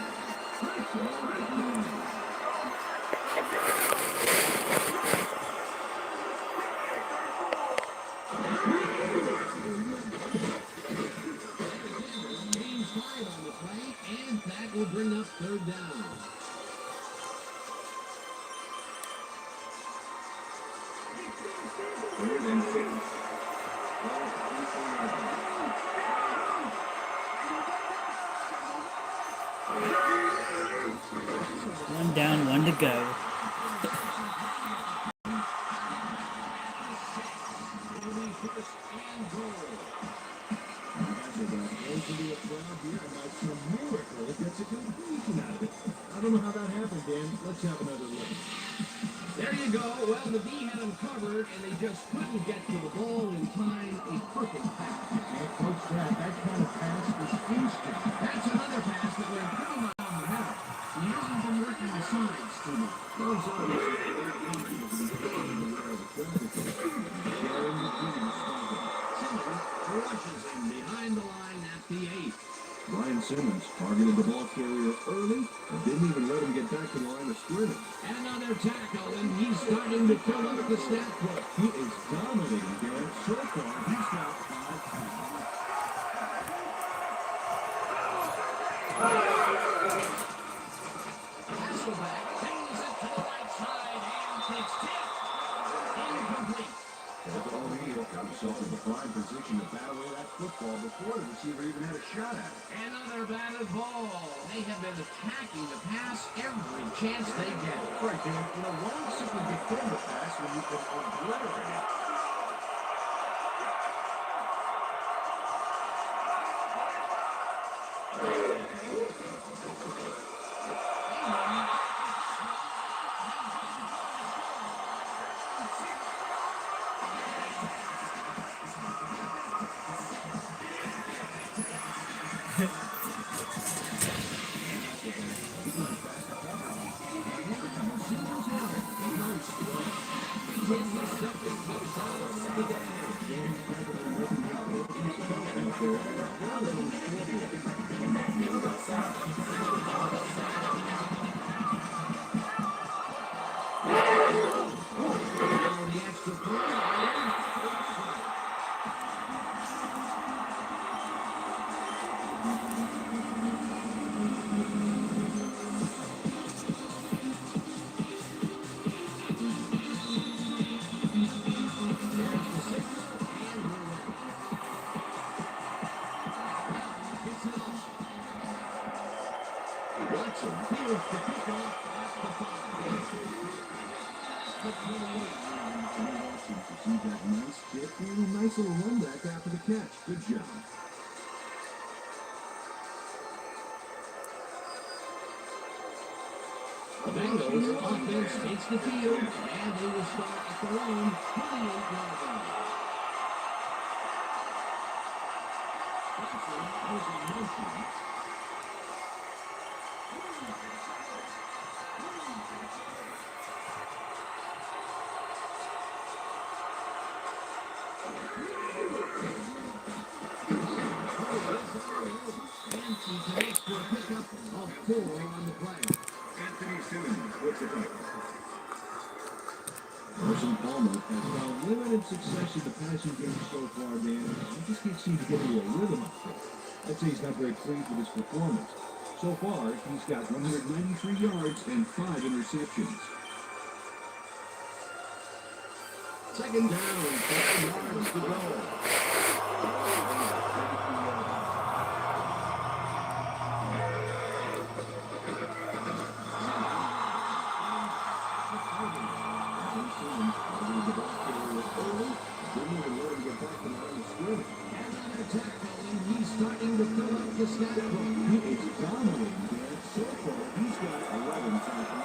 Gains 5 on the play, and that will bring up third down. Third and 6. One down, one to go. I don't know how that happened, Dan. Let's have another look. There you go. Well, the D had them covered, and they just couldn't get to the ball in time. A perfect pass. Yeah, Coach, that kind of pass is instant. That's another pass that went pretty much on the head. He hasn't been working the sides too much. Those are Simmons rushes him behind the line at the 8. Brian Simmons targeted the ball carrier early and didn't even let him get back to the line of scrimmage. Another tackle, and he's starting to fill up the stat book. He is dominating, Dan. So far, he's got 5 tackles. Hasselbeck things it to the right side and takes 10. Incomplete. Overall, he got himself in the prime position to bat away that football before the receiver even had a shot at it. Another batted ball. They have been attacking the pass every chance they get. Right, Dan. You know, why don't you simply defend the pass when you can obliterate it? See that nice kick? Nice little run back after the catch. Good job. The Bengals offense takes the field, and they will start at their own 28-yard line. Johnson goes in motion. And he connects for a pickup of 4 on the play. Anthony Simmons with the tackle. Carson Palmer has found limited success in the passing game so far, Dan. He just can't seem to get into a rhythm out there. I'd say he's not very pleased with his performance. So far, he's got 193 yards and 5 interceptions. Second down, 5 yards to go. He's starting to fill up the stat book. He is dominating there. So far, he's got 11 tackles.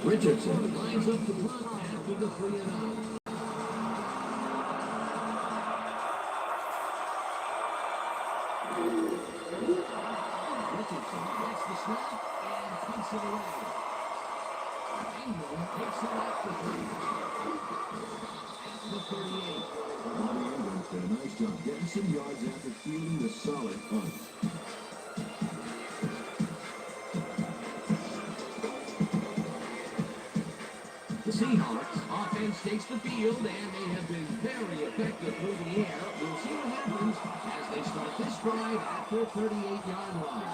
Richardson lines up the punt after the 3-and-out. Richardson gets the snap and punts it away. Ingram picks it up for 3. At the 38. Bobby Ingram's done a nice job getting some yards after fielding the solid punt. The Seahawks offense takes the field, and they have been very effective through the air. We'll see what happens as they start this drive at their 38-yard line.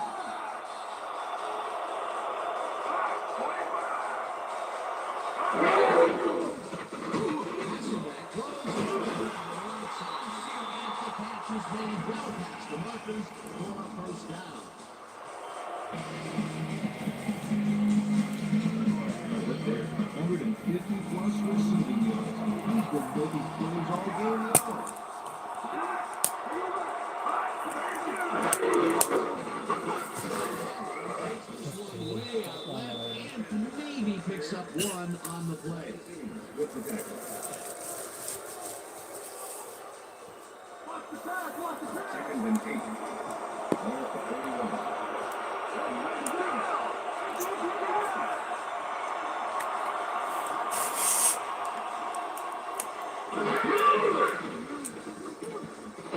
Hasselbeck throws it to the outside. And the catch is made well past the markers for a first down. Right there, 150-plus receiving yards. He's been making plays all game long. Maybe picks up 1 on the play. With the tackle. Second and 8. Ball at the 41.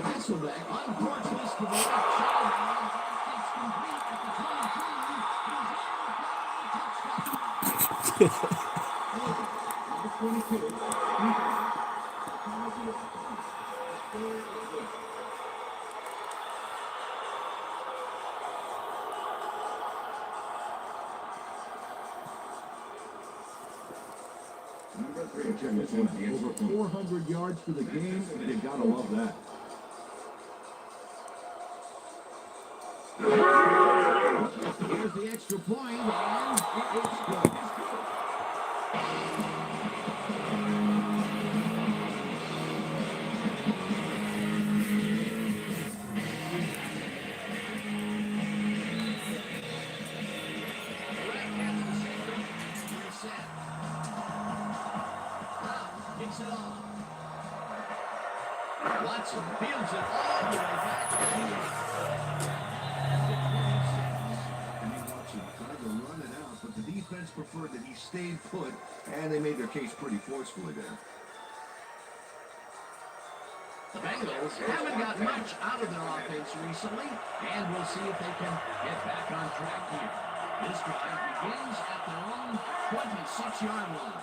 Hasselbeck on course to the left sideline. It's complete at the 22. Number 22. Over 400 yards for the game. You gotta love that. Here's the extra point, and it's good. Watson fields it all the way back to Watson tried to run it out, but the defense preferred that he stayed put, and they made their case pretty forcefully there. The Bengals haven't got much out of their offense recently, and we'll see if they can get back on track here. This drive begins at their own 26-yard line.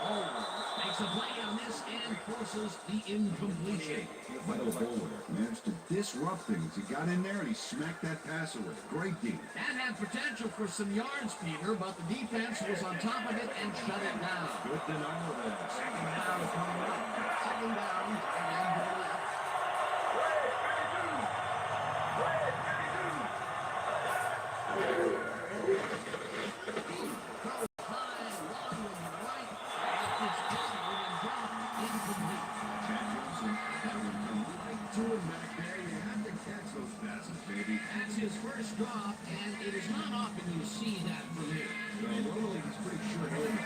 Makes a play on this and forces the incompletion. Vital bowler managed to disrupt things. He got in there and he smacked that pass away. Great D. That had potential for some yards, Peter, but the defense was on top of it and shut it down. Good denial there. Second down coming up. Second down and to the left. That's his first drop, and it is not often you see that from him. Well, normally he's pretty sure-handed.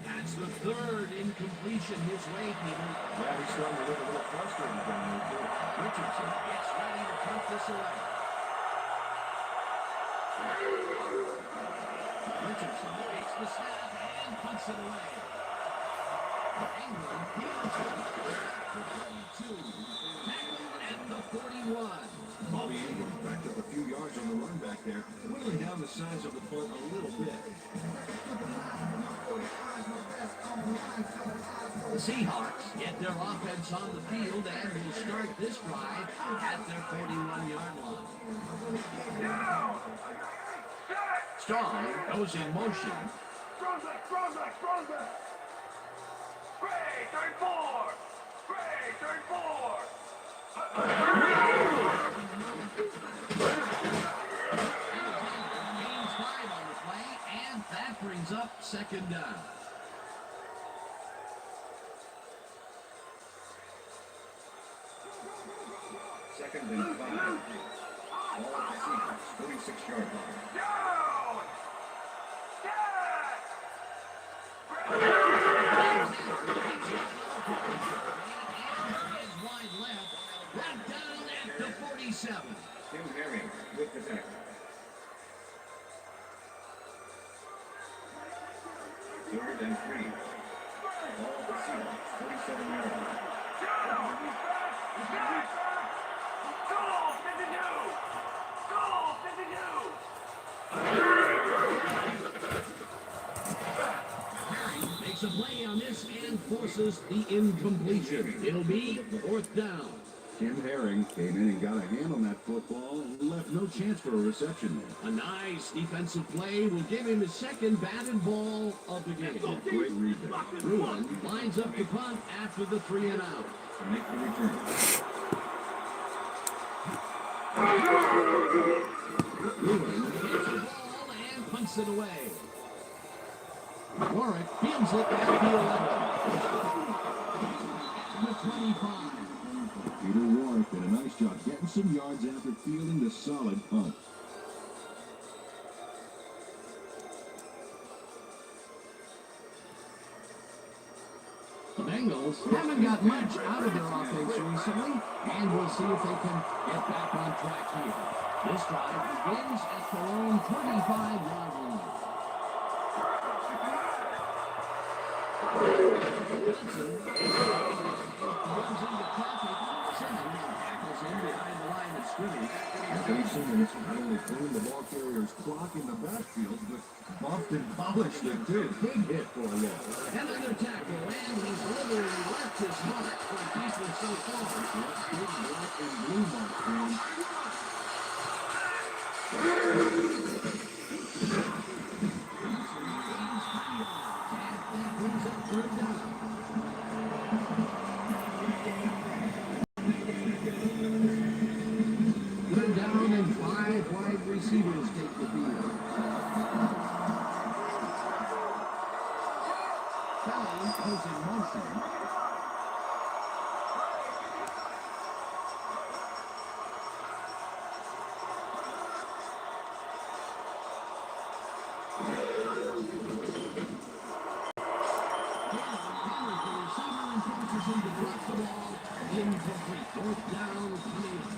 That's the third incompletion his way, Peter. Yeah, he's starting to look a little frustrated down there, too. Richardson gets ready to punt this away. Richardson makes the snap and punts it away. England fields it for 32. Tackled at the 41. Bobby Ingram backed up a few yards on the run back there, whittling down the size of the punt a little bit. The Seahawks get their offense on the field and will start this drive at their 41-yard line. Strong goes in motion. Strong back. Gray, turn 4. Gains 5 on the play, and that brings up second down. Second and 5. Ball at the Seahawks, 46-yard line. Down! Heads wide left, right down at the 47. Tim Herring with the tackle. Third and 3. Ball at the Seahawks, 47-yard line. Makes a play on this and forces the incompletion. It'll be fourth down. Tim Herring came in and got a hand on that football and left no chance for a reception there. A nice defensive play will give him his second batted ball of the game. Great read there. Bruin lines up the punt after the 3 and out. To make the return. Bruin gets the ball and punts it away. Warwick fields it at the 11. The 25. Peter Warwick did a nice job getting some yards after fielding the solid punt. The Bengals haven't got much out of their offense recently, and we'll see if they can get back on track here. This drive begins at their own 35-yard line. Johnson runs into traffic, Simmons tackles him behind the line of scrimmage. Simmons not only cleaned the ball carrier's clock in the backfield, but buffed and polished it too. Big hit for a loss. Another tackle, and he's literally left his mark for people so far. Big black and blue mark, man. Third down. Third down and 5 wide receivers take the field. Fallon goes in motion. Watson to drop the ball. Incomplete. Fourth down coming up.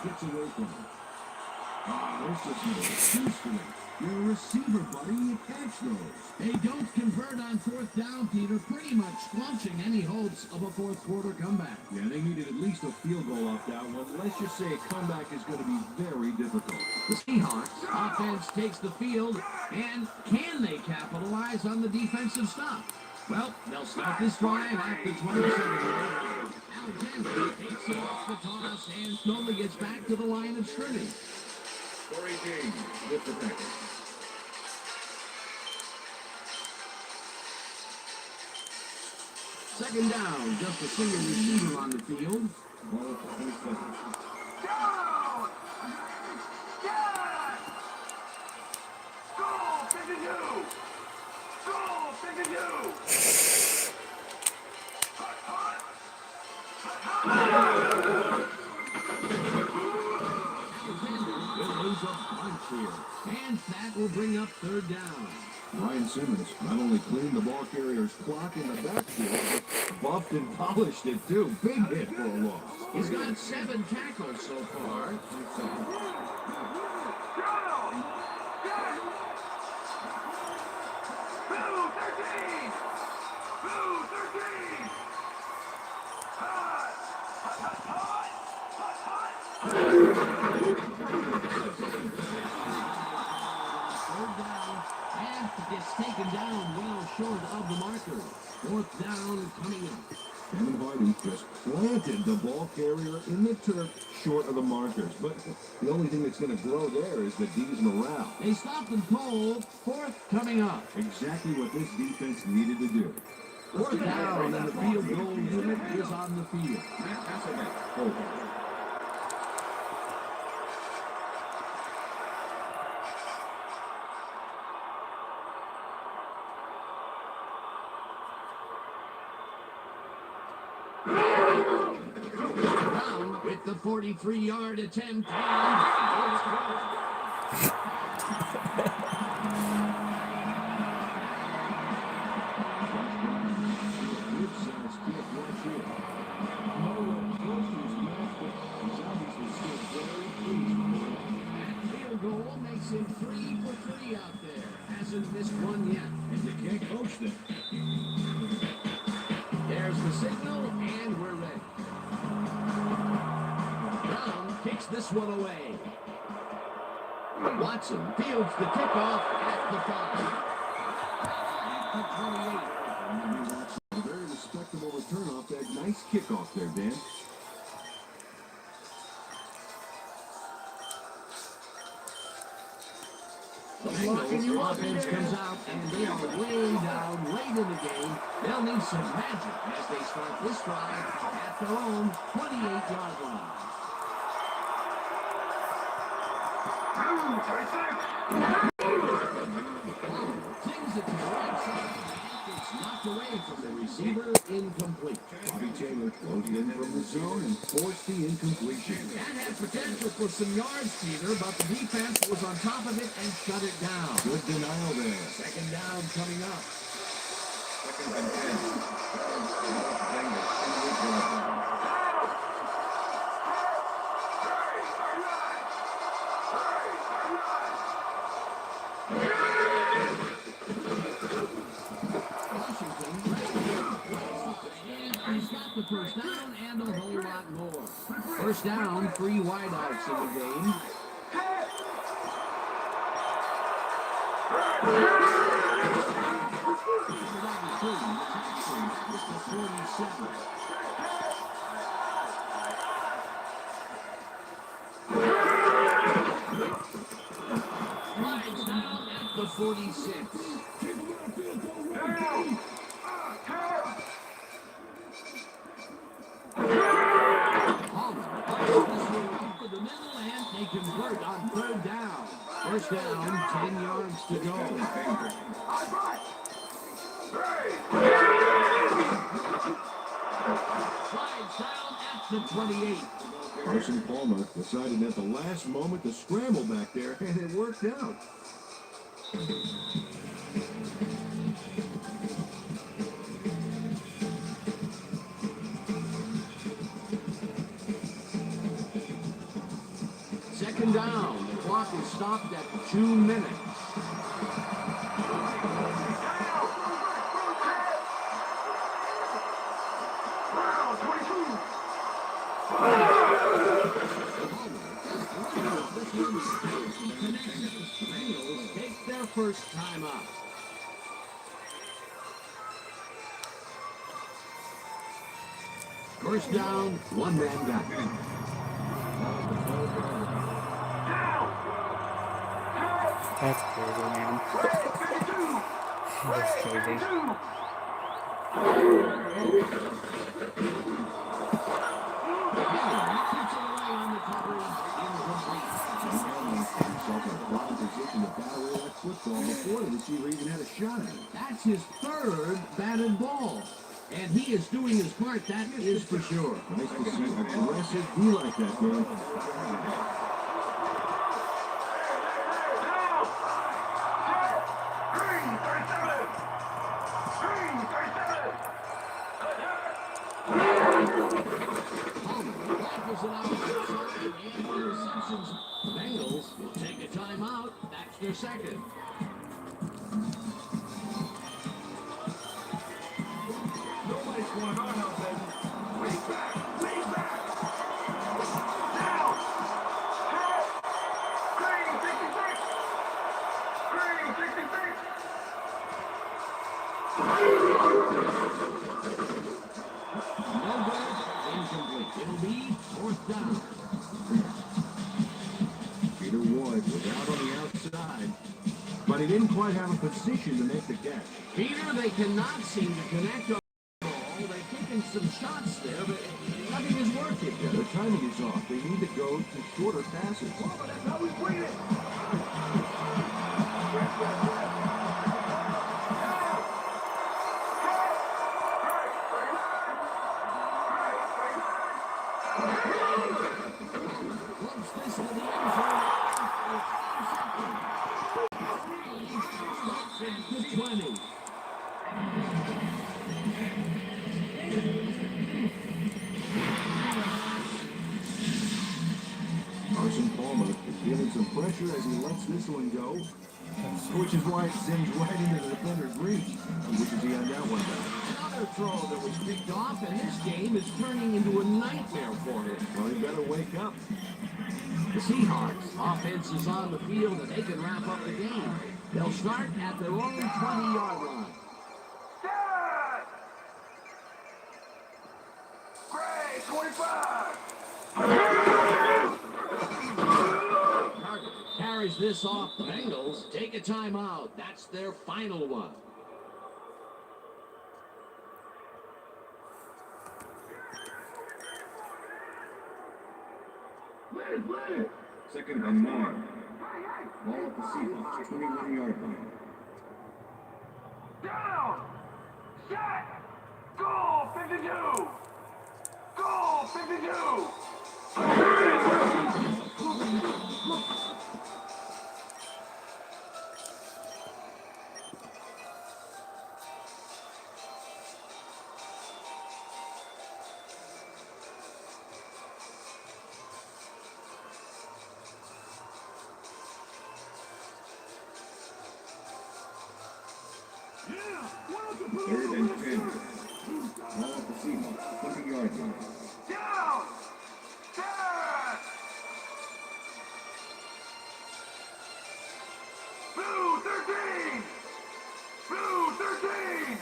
Gets away from him. There's just no excuse for it. You're a receiver, buddy. You catch those. They don't convert on fourth down, Peter, pretty much squelching any hopes of a fourth quarter comeback. Yeah, they needed at least a field goal off that one. Let's just say a comeback is going to be very difficult. The Seahawks offense takes the field, and can they capitalize on the defensive stop? Well, they'll start this drive at the 27. Alexander takes it off the toss and slowly gets back to the line of scrimmage. Corey James with the tackle. Second down, just a single receiver on the field. Ball for 3 seconds. And that will bring up third down. Ryan Simmons not only cleaned the ball carrier's clock in the backfield, but buffed and polished it too. Big hit for a loss. He's got 7 tackles so far. Gets taken down well short of the marker. Fourth down coming up. Kevin Hardy just planted the ball carrier in the turf short of the markers. But the only thing that's going to grow there is the D's morale. They stopped and pulled. Fourth coming up. Exactly what this defense needed to do. Fourth down, and the field goal unit is on the field. With the 43-yard attempt. Field goal makes him 3 for 3 out there. Hasn't missed one yet. And you can't coach them. There's the signal, and we're ready. Brown kicks this one away. Watson fields the kickoff at the 5. A very respectable return off that nice kickoff there, Dan. The Bengals offense comes out, and they are way down late in the game. They'll need some magic as they start this drive at their own 28-yard line. Things it to the right side. It's knocked away from the receiver, incomplete. Bobby Taylor closed in from the zone and forced the incompletion. That had potential for some yards, Peter, but the defense was on top of it and shut it down. Good denial there. Second down coming up. Second and 10. Bengals in the drive. He's got the first down and a whole lot more. First down, 3 wideouts in the game. Slides down at the 46. To the middle, and they convert on third down. First down, 10 yards to go. Slides down at the 28. Carson Palmer decided at the last moment to scramble back there, and it worked out. Second down. The clock is stopped at 2 minutes. Bengals take their first time out. First down, one man down. That's crazy, man. That's crazy. Before the receiver even had a shot at it. That's his third batted ball. And he is doing his part, that is for sure. Nice to see aggressive D like that, man. Bengals will take a timeout. That's their second. Nobody's going on out there. Way back, way back. Now. Green 66. Green 66. No good. Incomplete. It'll be fourth down. Peter Wood was out on the outside, but he didn't quite have a position to make the catch. Peter, they cannot seem to connect on the ball. They've taken some shots there, but nothing is working. Yeah, their timing is off. They need to go to shorter passes. Oh, that's how we win it. Lumps this to the end zone. It's 20. Carson Palmer is feeling some pressure as he lets this one go, which is why it sends right into the defender's reach. He wishes he had that one back. Another throw that was picked off, and this game is turning into a nightmare for him. Well, he better wake up. The Seahawks offense is on the field, and they can wrap up the game. They'll start at their own 20-yard line. Dad! Gray 25. Carter carries this off. The Bengals take a timeout. That's their final one. Second and 9. Ball at the Seahawks, 21-yard line. Down! Set! Goal 52! Goal 52! Third and 10. Ball at the Seahawks, 20-yard line. Down! Set! Blue 13! Blue 13!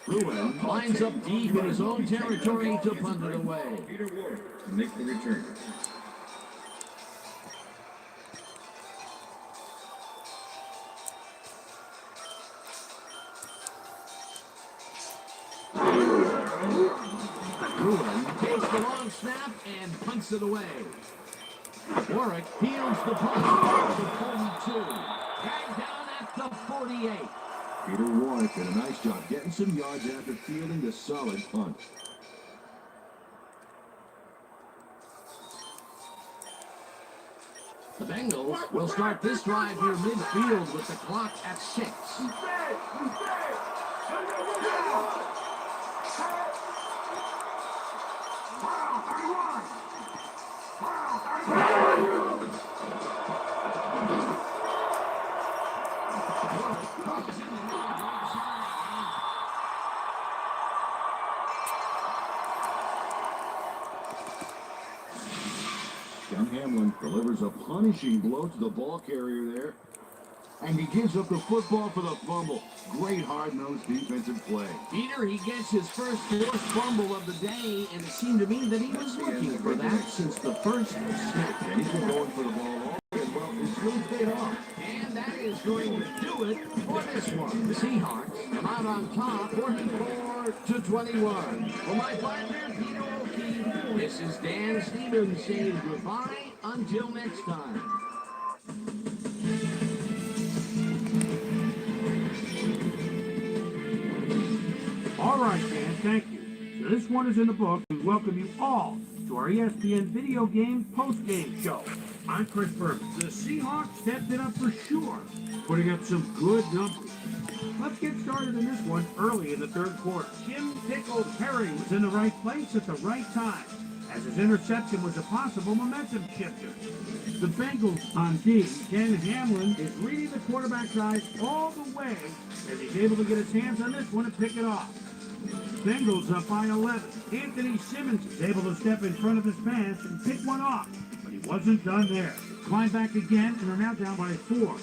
Bruin lines up deep in his own territory to punt it away. Peter Ward to make the return. Bruin takes the long snap and punts it away. Warwick fields the punt at the 42. Tagged down at the 48. Peter Warwick did a nice job getting some yards after fielding the solid punt. The Bengals will start this drive near midfield with the clock at 6. Young Hamlin delivers a punishing blow to the ball carrier there. And he gives up the football for the fumble. Great hard-nosed defensive play. Peter, he gets his first forced fumble of the day, and it seemed to me that he was looking for that since the first snap. And he's been going for the ball all day. Well, it's really paid off. And that is going to do it for this one. The Seahawks come out on top, 44-21. For my partner, Peter O'Keefe, this is Dan Stevens saying goodbye until next time. All right, Dan, thank you. So this one is in the book. We welcome you all to our ESPN video game post-game show. I'm Chris Berman. The Seahawks stepped it up for sure, putting up some good numbers. Let's get started in this one early in the third quarter. Jim Pickle Perry was in the right place at the right time, as his interception was a possible momentum shifter. The Bengals on D, Ken Hamlin is reading the quarterback's eyes all the way as he's able to get his hands on this one and pick it off. Bengals up by 11. Anthony Simmons is able to step in front of his pass and pick one off, but he wasn't done there. Climb back again and are now down by 4.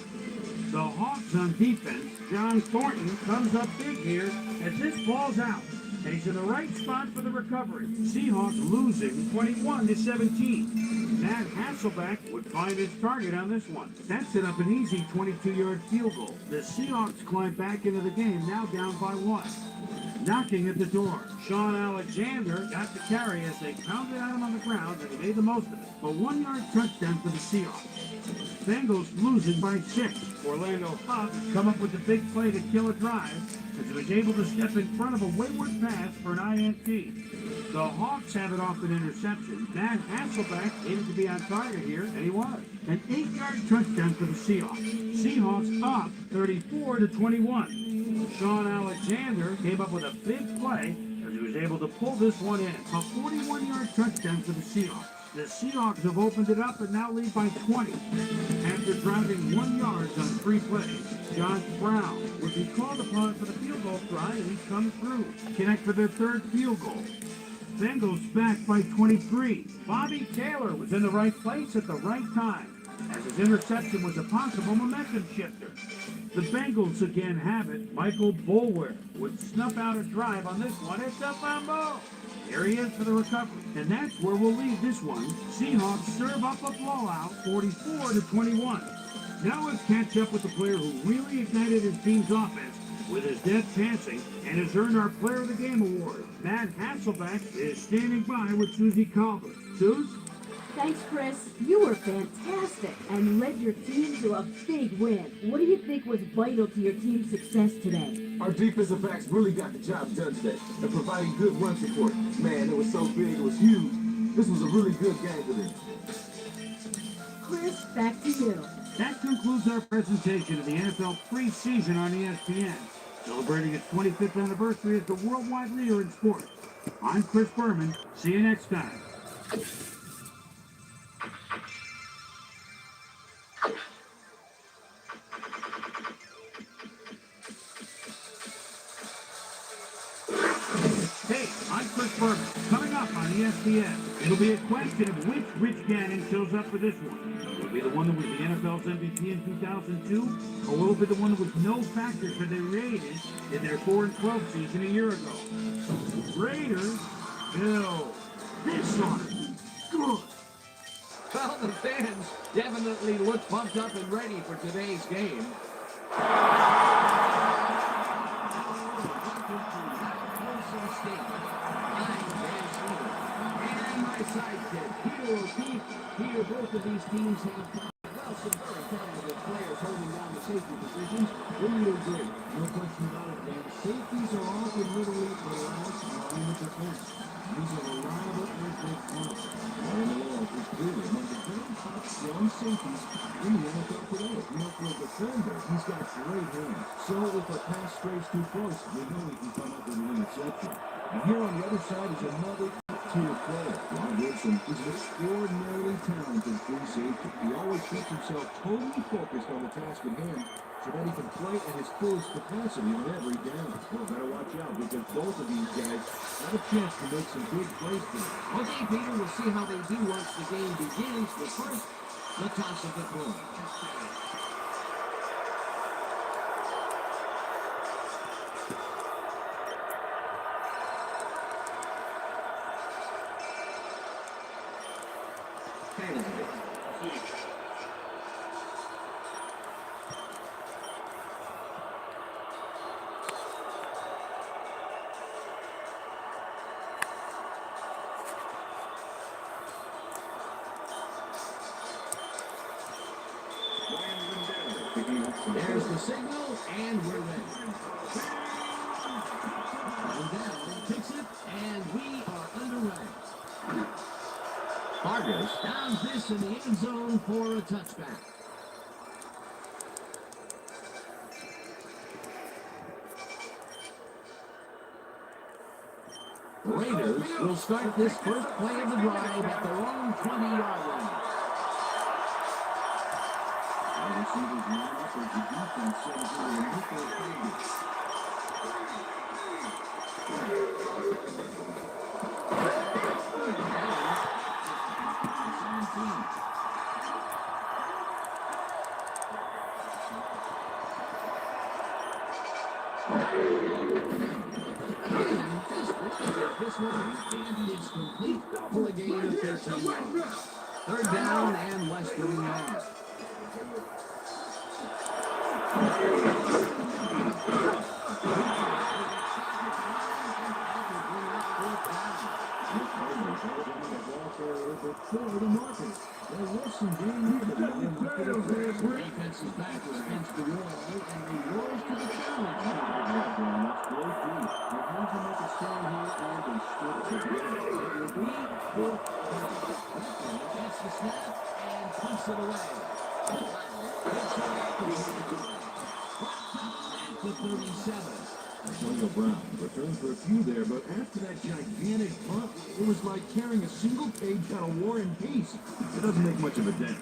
The Hawks on defense, John Thornton comes up big here as this ball's out, and he's in the right spot for the recovery. Seahawks losing 21-17. Matt Hasselbeck would find his target on this one. That set up an easy 22-yard field goal. The Seahawks climb back into the game, now down by 1. Knocking at the door, Sean Alexander got the carry as they pounded at him on the ground, and he made the most of it. A 1-yard touchdown for the Seahawks. Bengals losing by 6. Orlando Huff come up with the big play to kill a drive as he was able to step in front of a wayward pass for an INT. The Hawks have it off an interception. Matt Hasselbeck needed to be on target here, and he was. An 8-yard touchdown for the Seahawks. Seahawks up 34-21. Sean Alexander came up with a big play as he was able to pull this one in. A 41-yard touchdown for the Seahawks. The Seahawks have opened it up and now lead by 20. After driving 1 yard on 3 plays, Josh Brown would be called upon for the field goal try, and he's come through. Connect for their third field goal. Bengals back by 23. Bobby Taylor was in the right place at the right time, as his interception was a possible momentum shifter. The Bengals again have it. Michael Boulware would snuff out a drive on this one. It's a fumble. Here he is for the recovery. And that's where we'll leave this one. Seahawks serve up a blowout, 44-21. Now let's catch up with the player who really ignited his team's offense with his deft passing and has earned our Player of the Game award. Matt Hasselbeck is standing by with Susie Colbert. Suze? Thanks, Chris. You were fantastic and led your team to a big win. What do you think was vital to your team's success today? Our defensive backs really got the job done today and providing good run support. Man, it was so big, it was huge. This was a really good game for them. Chris, back to you. That concludes our presentation of the NFL preseason on ESPN, celebrating its 25th anniversary as the worldwide leader in sports. I'm Chris Berman. See you next time. Hey, I'm Chris Berman. Coming up up on ESPN. It'll be a question of which Rich Gannon shows up for this one. Will it be the one that was the NFL's MVP in 2002, or will it be the one that was no factor for the Raiders in their 4-12 season a year ago? Raiders, Bill, this one, good. Well, the fans definitely look pumped up and ready for today's game. And my sidekick, Peter O'Keefe. Peter, both of these teams have some very talented players holding down the safety positions. Wouldn't you agree? No question about it, Dan. Safeties are often literally the last line of defense. These are reliable airfield fronts. Aaron Lawrence is clearly among the very top strong safeties in the NFL today. You know, for a defender, he's got great hands. So if a pass strays too close, we know he can come up with an interception. And here on the other side is another top-tier player. Ron Wilson is an extraordinarily talented free safety. He always keeps himself totally focused on the task at hand so that he can play at his fullest capacity on every down. Well, better watch out because both of these guys have a chance to make some big plays for him. Okay, Peter, we'll see how they do once the game begins. But first, the toss of the coin. There's the signal, and we're ready. And down, takes it, and we are underway. Vargas downs this in the end zone for a touchback. Raiders will start this first play of the drive at their own 20-yard line. Receivers line up as the defense sends in a nickel package. This one, and it's complete for a gain of 13 yards. Third down and less than a yard. For the markers. There was some game here, but the defense is back against the wall, and they rose to the challenge. That's great deep. They had to make a stand here, and they stood together. It will be fourth down. That's the snap, and punts it away. At the 37. Antonio Brown returned for a few there, but after that gigantic punt, it was like carrying a single page out of War and Peace. It doesn't make much of a dent.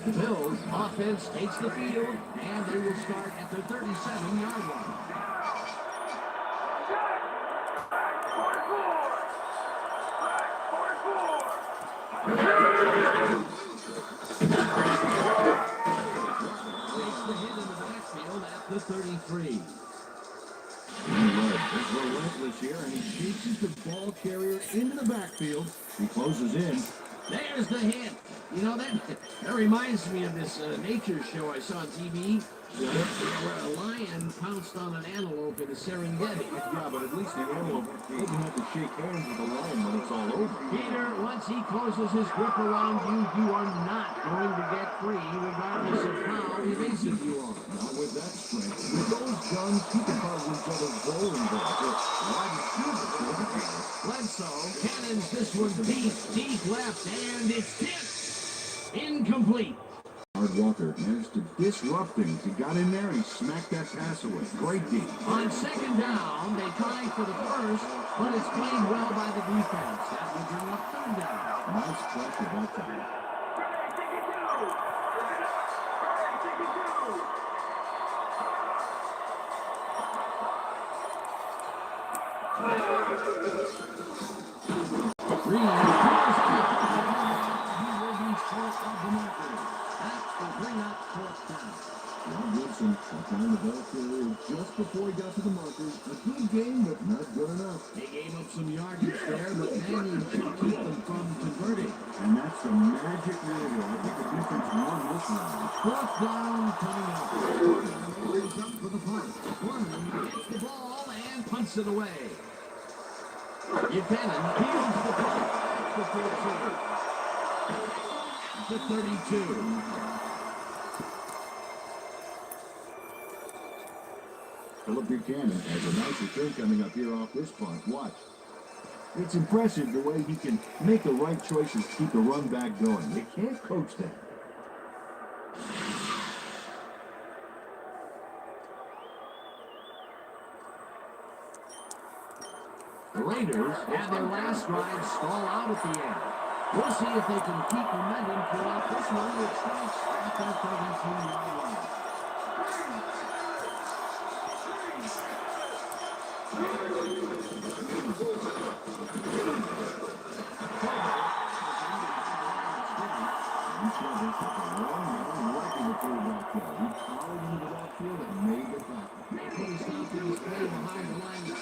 The Bills' offense takes the field, and they will start at their 37-yard line. Takes the hit in the backfield at the 33. Is relentless here, and he chases the ball carrier into the backfield. He closes in. There's the hit. You know, that reminds me of this nature show I saw on TV where a lion pounced on an antelope in the Serengeti. Yeah, but at least the animal doesn't have to shake hands with the lion when it's all over. Peter, once he closes his grip around you, you are not going to get free, regardless of how evasive you are. Not with that strength. With those guns, he can cause each other bowling balls. Wide receiver. Bledsoe cannons this one deep left, and it's tipped. Incomplete. Hard Walker managed to disrupt things. He got in there, he smacked that pass away. Great deep. On second down, they try for the first, but it's played well by the defense. That will bring up third down. Nice pressure that time. before he got to the markers. A good game, but not good enough. They gave up some yardage there, but Manning should keep them from converting. And that's the magic number. I think the defense won this round. Fourth down coming up. Foreman is up for the punt. Foreman gets the ball and punts it away. Buchanan heels the punt at the 14. The 32. Philip Buchanan has a nice return coming up here off this punt. Watch. It's impressive the way he can make the right choices to keep the run back going. You can't coach that. The Raiders had their last drive stall out at the end. We'll see if they can keep momentum throughout this one, which starts at the 32-yard line.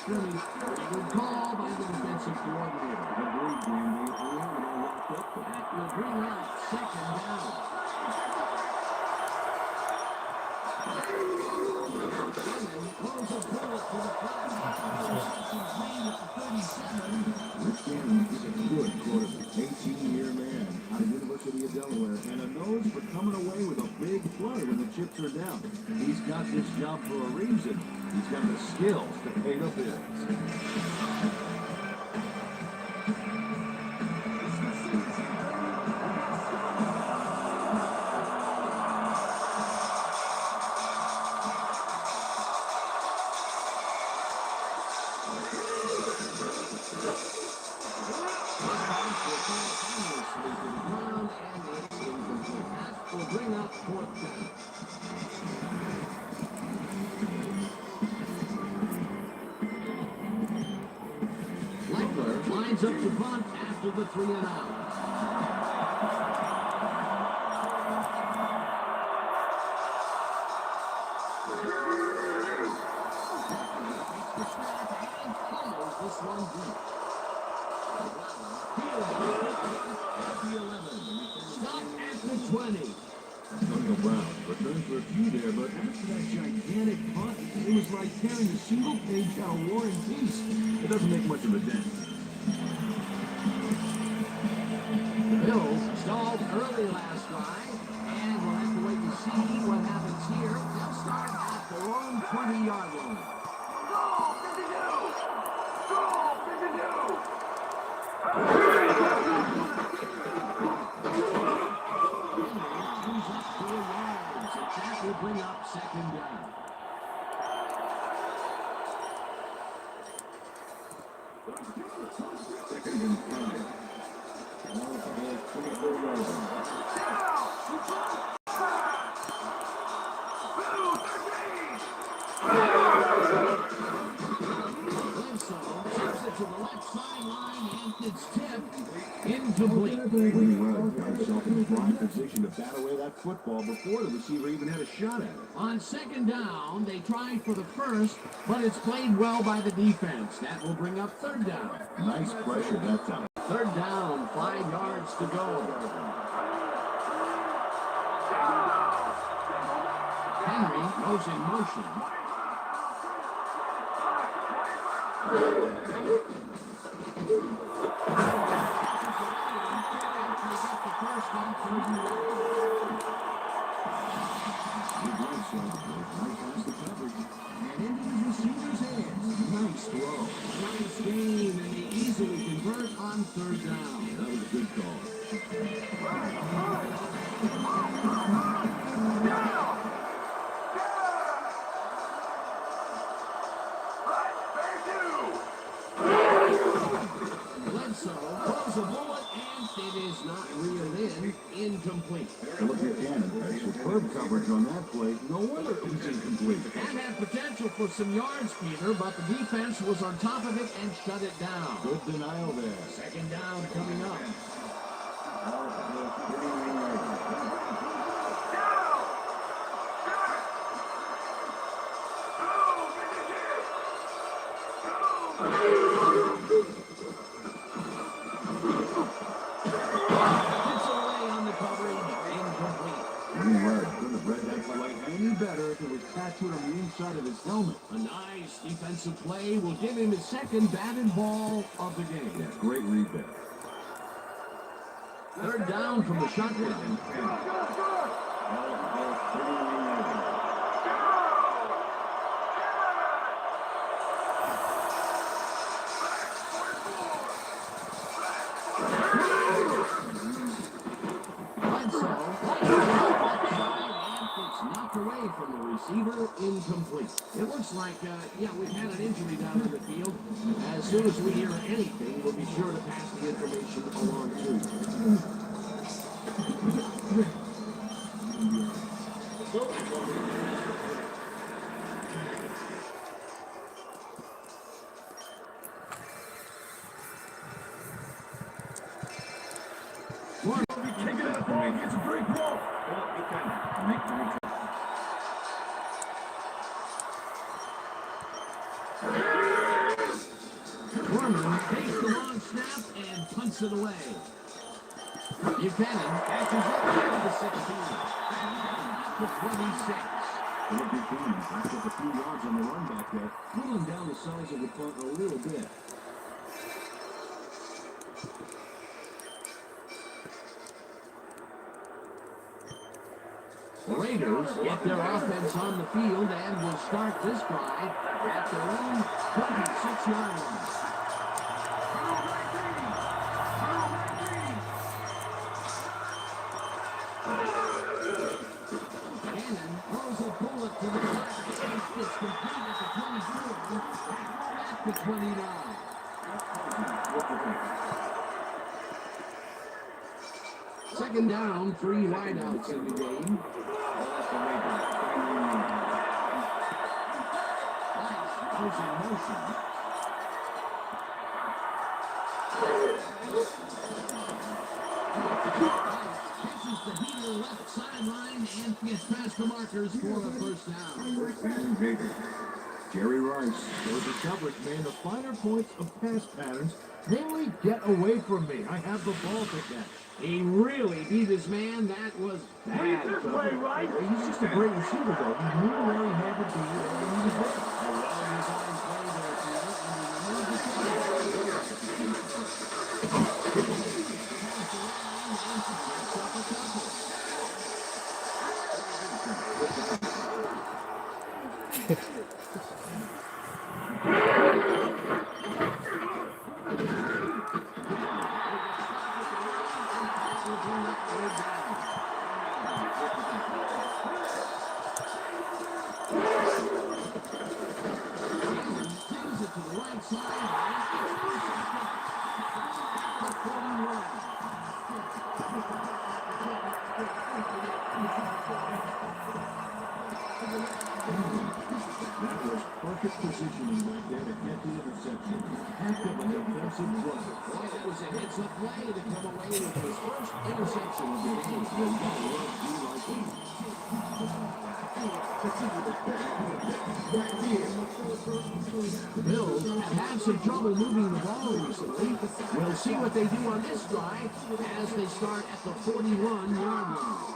Good call by the defensive coordinator. That will bring up second down. Throws a bullet for the flag. Rich Gannon is a good quarterback. 18-year man out of University of Delaware, and a nose for coming away with a big play when the chips are down. He's got this job for a reason. He's got the skills to pay the bills. Will bring up fourth down. Leckler lines up to punt after the 3 and out. This one deep. At the 11. Stop at the 20. Antonio Brown returns for a few there, but after that gigantic punt, it was like tearing a single page out of War and Peace. It doesn't make much of a dent. The Bills stalled early last drive, and we'll have to wait to see what happens here. They'll start at their own 20-yard line. That will bring up second down. Second and 5. To the left sideline, and it's tipped incomplete. Well, got himself in a prime position to bat away that football before the receiver even had a shot at it. On second down, they tried for the first, but it's played well by the defense. That will bring up third down. Nice pressure that time. Third down, 5 yards to go. Henry goes in motion. And into his receiver's hands. Nice throw. Nice game, and they easily convert on third down. That was a good call. Throws a bullet, and it is not reeled in. Incomplete. Philip Buchanan had superb coverage on that play. No wonder it was incomplete. That had potential for some yards, Peter, but the defense was on top of it and shut it down. Good denial there. Second down coming up. Looking red. Couldn't have read that play any better if it was tattooed on the inside of his helmet. A nice defensive play will give him his second batted ball of the game. Yeah, great read there. Third down from the shotgun. Knocked away from the receiver, incomplete. It looks like, we've had an injury down in the field. As soon as we hear anything, we'll be sure to pass the information along to you. It's a great ball. Make the return. Foreman takes the long snap and punts it away. Buchanan catches it to the 16. The 26. Philip Buchanan backed up a few yards on the run back there, pulling down the size of the punt a little bit. The Raiders get their offense on the field and will start this drive at their own 26-yard line. Cannon throws a bullet to the left. It's complete at the 24, at the 29. Second down, 3 wideouts in the game. Nice in motion. Catches the heater left sideline and gets past the markers for a first down. Jerry Rice shows the coverage man the finer points of pass patterns. Mainly, get away from me. I have the ball to catch. He really beat his man. That was bad. He's just a great receiver, though. He knew where he had to be, and he was there. A well-designed play there, Peter, and he removed the play. Perfect positioning right there to get the interception. Act of a defensive run. Boy, that was a heads-up play to come away with his first interception of the game. You gotta love you like that. The Bills have had some trouble moving the ball recently. We'll see what they do on this drive as they start at the 41-yard line.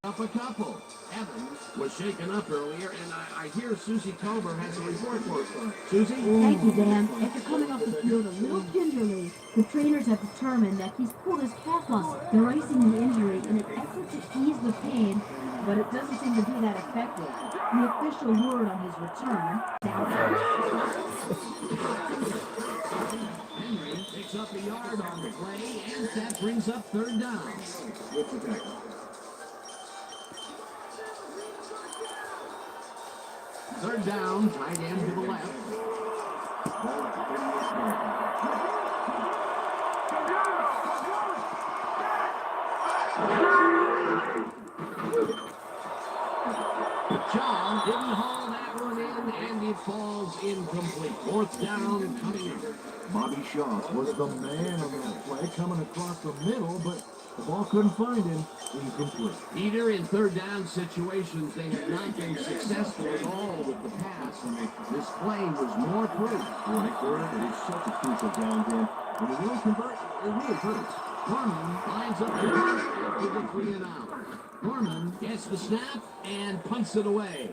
Up a couple. Evans was shaken up earlier, and I hear Susie Culver has a report for us. Susie? Thank you, Dan. After coming off the field a little gingerly, the trainers have determined that he's pulled his calf muscle. They're icing the injury in an effort to ease the pain, but it doesn't seem to be that effective. The official word on his return. Henry picks up a yard on the play, and that brings up third down. Third down, tight end to the left. John didn't haul that one in, and it falls incomplete. Fourth down coming up. Bobby Shaw was the man on that play, coming across the middle, but the ball couldn't find him. Incomplete. Peter, in third down situations, they have not been successful at all with the pass to make. This play was more proof. Boy, Gordon, it is such a crucial down game. When you really convert, it really hurts. Norman lines up the punt after the 3 and out. Norman gets the snap and punts it away.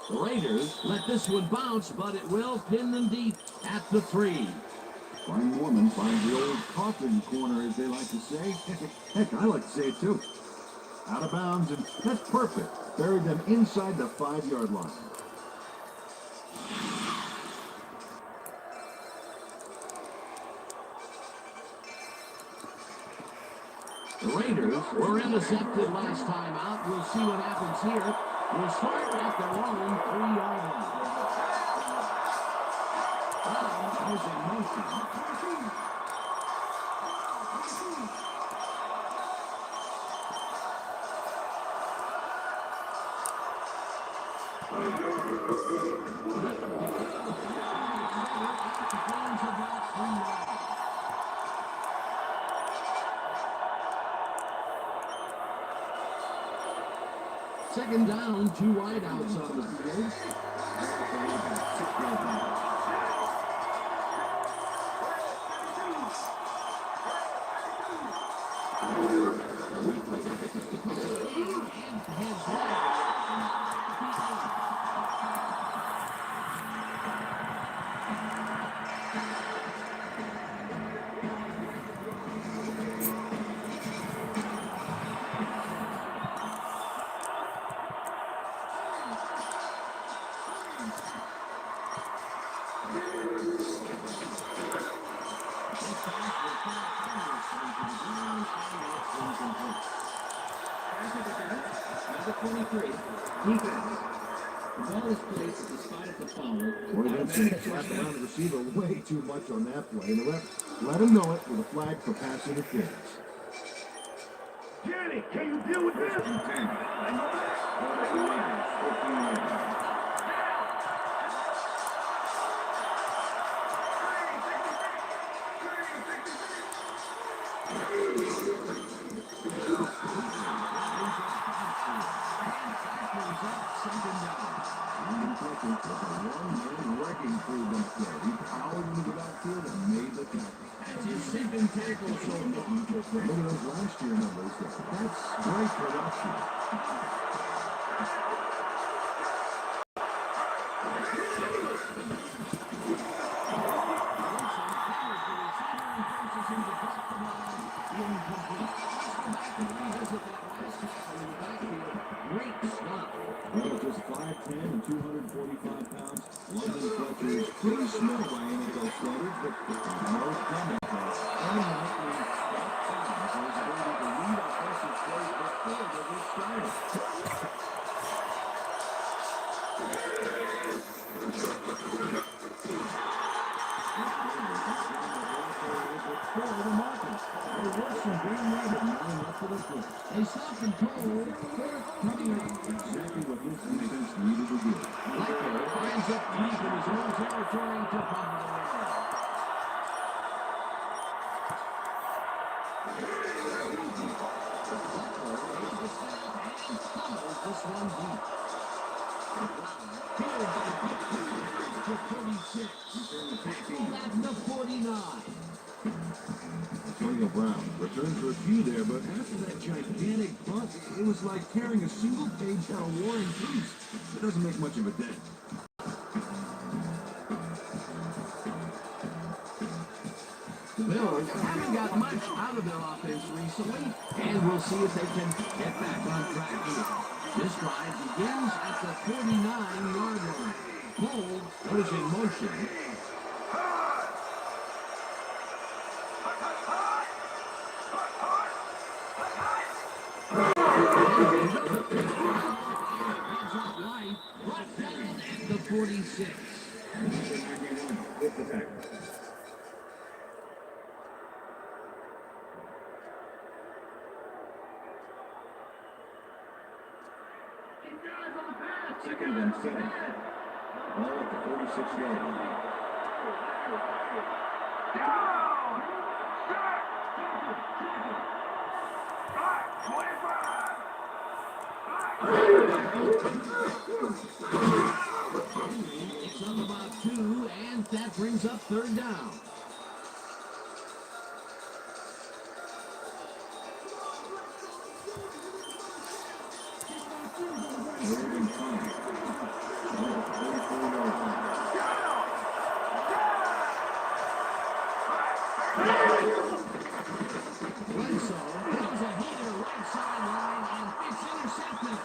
The Raiders let this one bounce, but it will pin them deep at the 3. Brian Norman finds the old coffin corner, as they like to say. Heck, I like to say it too. Out of bounds, and that's perfect. Buried them inside the 5-yard line. The Raiders were intercepted last time out. We'll see what happens here. We'll start at their own 3-yard line. There's a motion. Second down, 2 wideouts on the field. Number 23, defense. The ball is placed at the spot of the foul. Boy, Vincent slapped around the receiver way too much on that play, and the ref let him know it with a flag for pass interference. Jenny, can you deal with this? That's his second tackle so far. Look at those last year numbers. That's great production. Great stop. Well, just 5'10" and 245 pounds. London Fletcher is pretty small by NFL standards, but no comment on unlikely stop times and his ability to lead offensive plays before they get started. They stop and goal. Coming up. Exactly what his defense needed to do. Lecter lines up deep in his own territory to cover the run. This one deep. Fielded by to 46. That's the 49. Antonio Brown returns for a few there, but after that gigantic bunt, it was like carrying a single page out of War and Peace. It doesn't make much of a dent. The Bills haven't got much out of their offense recently, and we'll see if they can get back on track here. This drive begins at the 49-yard line. Cole goes in motion. Brought down at the 46. With the Packers. Second and 7. Ball at the 46-yard line. It's up about 2, and that brings up third down. Third and 5. Bledsoe throws a heater right sideline, and it's intercepted.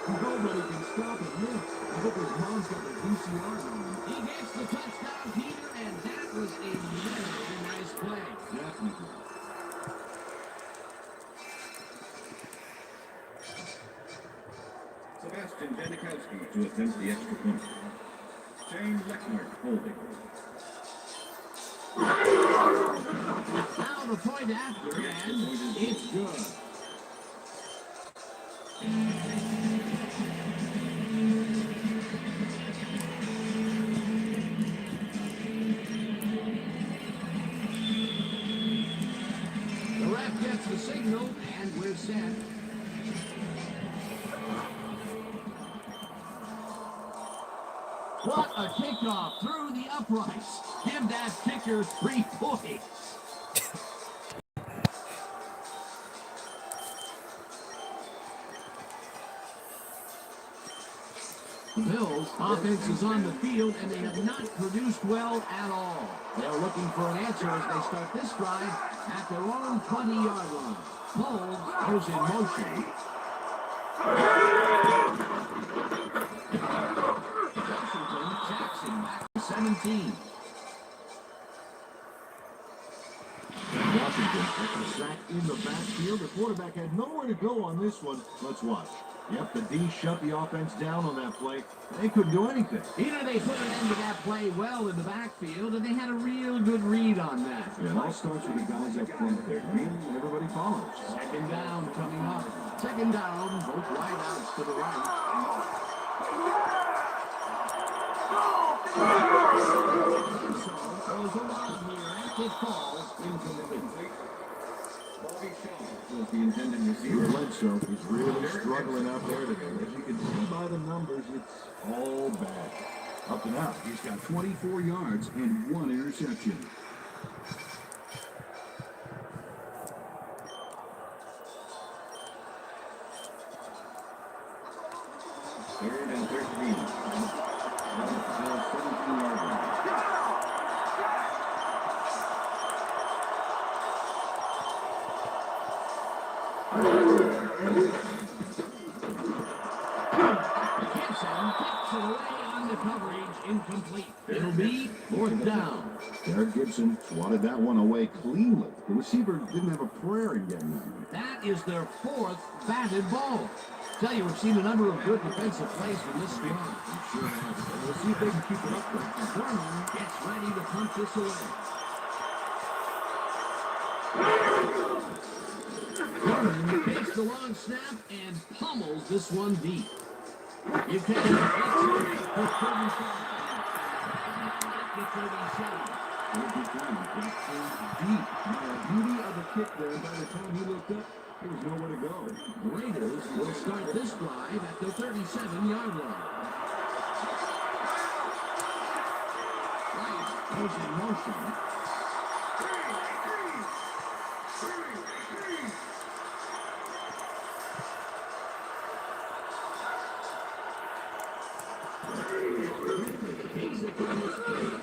Nobody can stop him now. I hope his mom's got the VCR going. He gets the touchdown, Peter, and that was a very nice play. Definitely. Sebastian Janikowski to attempt the extra point. Shane Lechner holding. Now the point after, and it's good. The ref gets the signal, and we're set. What a kickoff through the uprights. Give that kicker 3 points. The Bills' offense is on the field, and they have not produced well at all. They're looking for an answer as they start this drive at their own 20-yard line. Foles goes in motion. Washington sacks him back to 17. Washington gets a sack in the backfield. The quarterback had nowhere to go on this one. Let's watch. Yep, the D shut the offense down on that play. They couldn't do anything. Either they put an end to that play well in the backfield, and they had a real good read on that. Yeah, it all starts with the guys up front there. Everybody follows. Second down coming up. Second down, both wide outs to the right. So, goes along here, it falls incomplete. Was the intended receiver. Bledsoe is really struggling out there today. As you can see by the numbers, it's all bad. Up and out. He's got 24 yards and 1 interception. Third and 13. 17-yard line. Gibson takes it away on the coverage, incomplete. It'll be fourth down. Derek Gibson swatted that one away cleanly. The receiver didn't have a prayer in getting that. That is their 4th batted ball. Tell you, we've seen a number of good defensive plays from this squad. Sure has. We'll see if they can keep it up there. Thurman gets ready to punt this away. Thurman takes the long snap and pummels this one deep. You can get for 37. Deep. The beauty of the kick there, by the time he looked up, there was nowhere to go. The Raiders will start this drive at the 37-yard line. Right goes in motion. Takes it from his feet.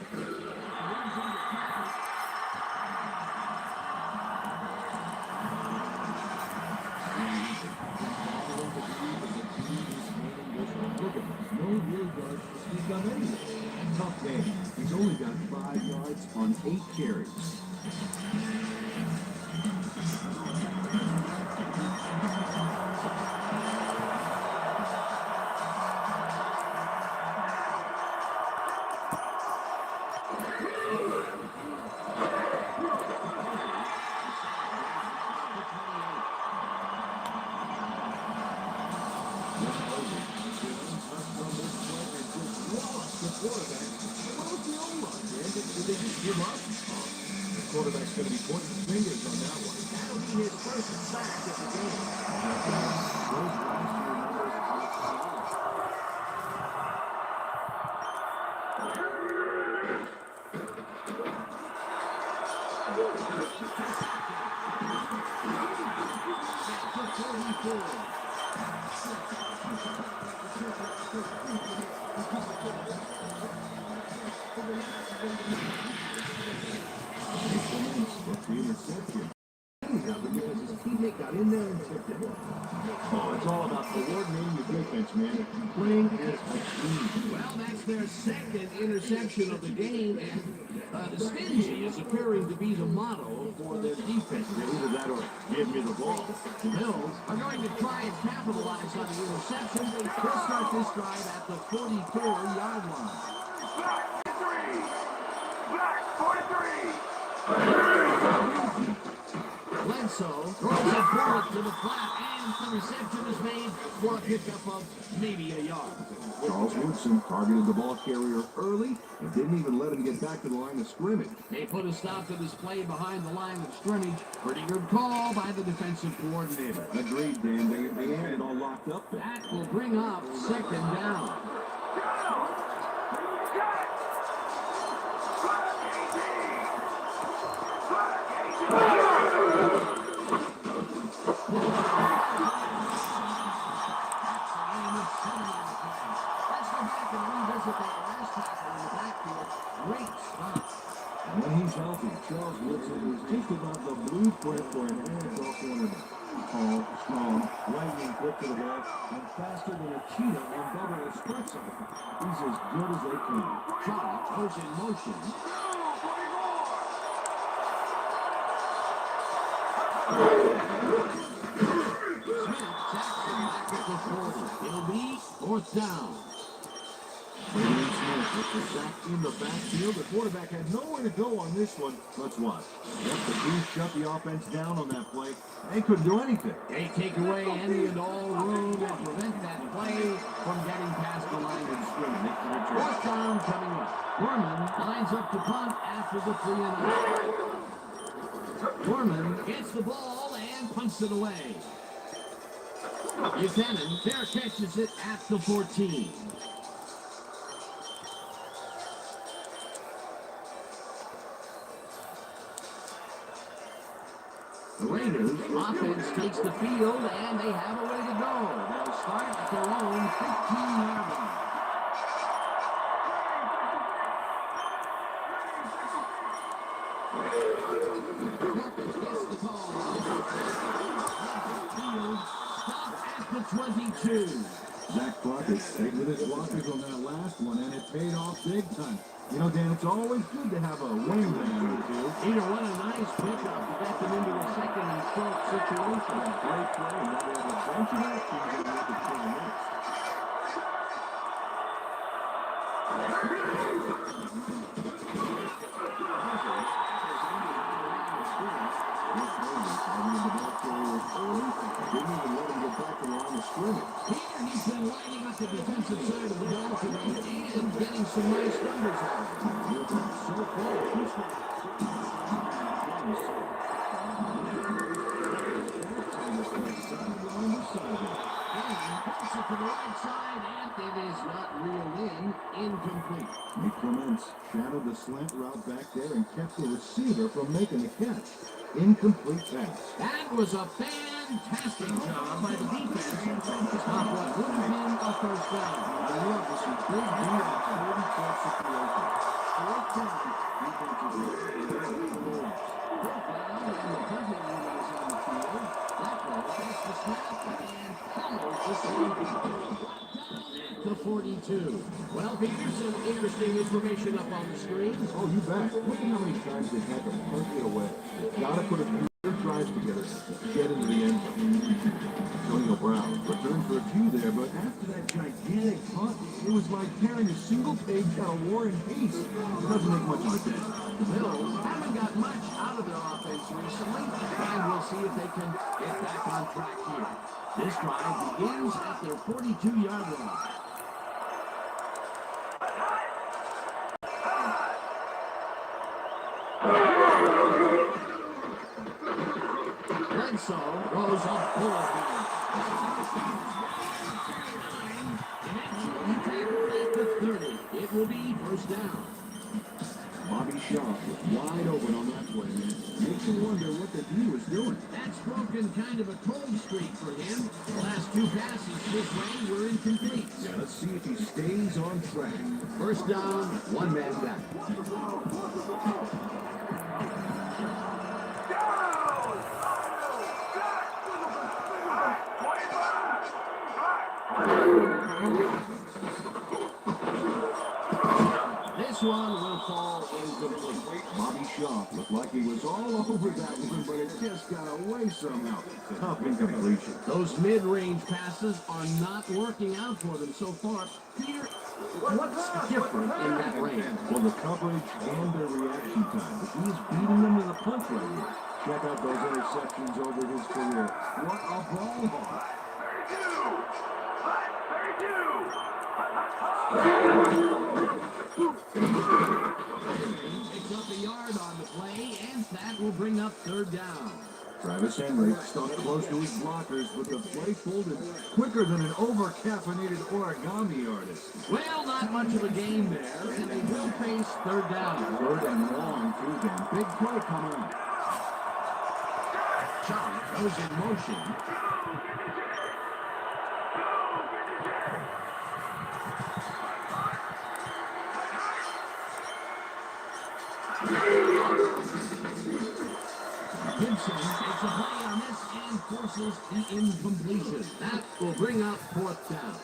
No real yards to speak of anyway. Tough game. He's only got 5 yards on 8 carries. quarterback's going to be pointing fingers on that one. That'll be his first sack of the game. Those last year numbers are solid. What's the interception? Because his teammate got in there and tipped it. Oh, it's all about coordinating your defense, man. Playing as a team. Well, that's their second interception of the game, and Stingy is appearing to be the model for their defense. Either that or give me the ball. The Bills are going to try and capitalize on the interception. They'll start this drive at the 44-yard line. Bledsoe throws a bullet to the flat, and the reception is made for a pickup of maybe a yard. Charles Woodson targeted the ball carrier early and didn't even let him get back to the line of scrimmage. They put a stop to this play behind the line of scrimmage. Pretty good call by the defensive coordinator. Agreed, Dan. They had it all locked up there. That will bring up second down. And when he's healthy, Charles Woodson is just about the blueprint for an NFL cornerback. Tall, strong, lightning quick to the ball, and faster than a cheetah on double espresso. He's as good as they come. Charles goes in motion. Smith taps him back at the 40. It'll be fourth down. Adrian Smith with the sack in the backfield. The quarterback had nowhere to go on this one. Let's watch. Yep, the Chiefs shut the offense down on that play. They couldn't do anything. They take away any and all room and prevent that play from getting past the line of scrimmage. Fourth down coming up. Gorman lines up to punt after the 3-and-out. Gorman gets the ball and punts it away. Buchanan there catches it at the 14. The Raiders offense takes the field, and they have a way to go. They'll start at their own 15-yard line. Gets the call. Field stopped at the 22. Zach Crockett stayed with his blockers on that last one, and it paid off big time. You know, Dan, it's always good to have a wingman or two. Peter, what a nice pickup to get them into a second and short situation. Great play. Now they have a bunch of actions that make it 20 minutes. Didn't even let him get back to the line of scrimmage. Peter, he's been lining up the defensive side of the ball today and getting some nice numbers out of it. So far, to the right side, and it is not reeled in, incomplete. Nick Clements shadowed the slant route back there and kept the receiver from making the catch. Incomplete pass. That was a fantastic job by the defense to stop what would have been a first down. I love this big deal of 40-point situation. Fourth down, defense is ready. Fourth down, and the punting unit is on the field. That ball gets the snap and follows the safety. The 42. Well, Peter, some interesting information up on the screen. Oh, you bet. Look at how many times they had to punt it away. Gotta put a few drives together to get into the end zone. Antonio Brown returned for a few there, but after that gigantic punt, it was like tearing a single page out of War and Peace. It doesn't make much of a dent. The Bills haven't got much out of their offense recently, and we'll see if they can get back on track here. This drive begins at their 42-yard line. Bledsoe throws a bullet down. Eventually tackled at the 30. It will be first down. Bobby Shaw was wide open on that play, man. Makes you wonder what the D was doing. That's broken kind of a cold streak for him. The last two passes this way were incomplete. Yeah, let's see if he stays on track. First down, one man back. This one will fall incomplete. Bobby Shaw looked like he was all over that one, but it just got away somehow. Tough incompletion. Those mid-range passes are not working out for them so far. Peter, what's different in that range? Well, the coverage and their reaction time. But he's beating them to the punch right here. Check out those interceptions over his career. What a ball hawk. Picks up a yard on the play, and that will bring up third down. Travis Henry stuck close to his blockers, but the play folded quicker than an over-caffeinated origami artist. Well, not much of a game there, and they will face third down. Third and long through them. Big play coming up. Chop goes in motion. Gibson takes a play on this and forces the incompletion. That will bring up fourth down.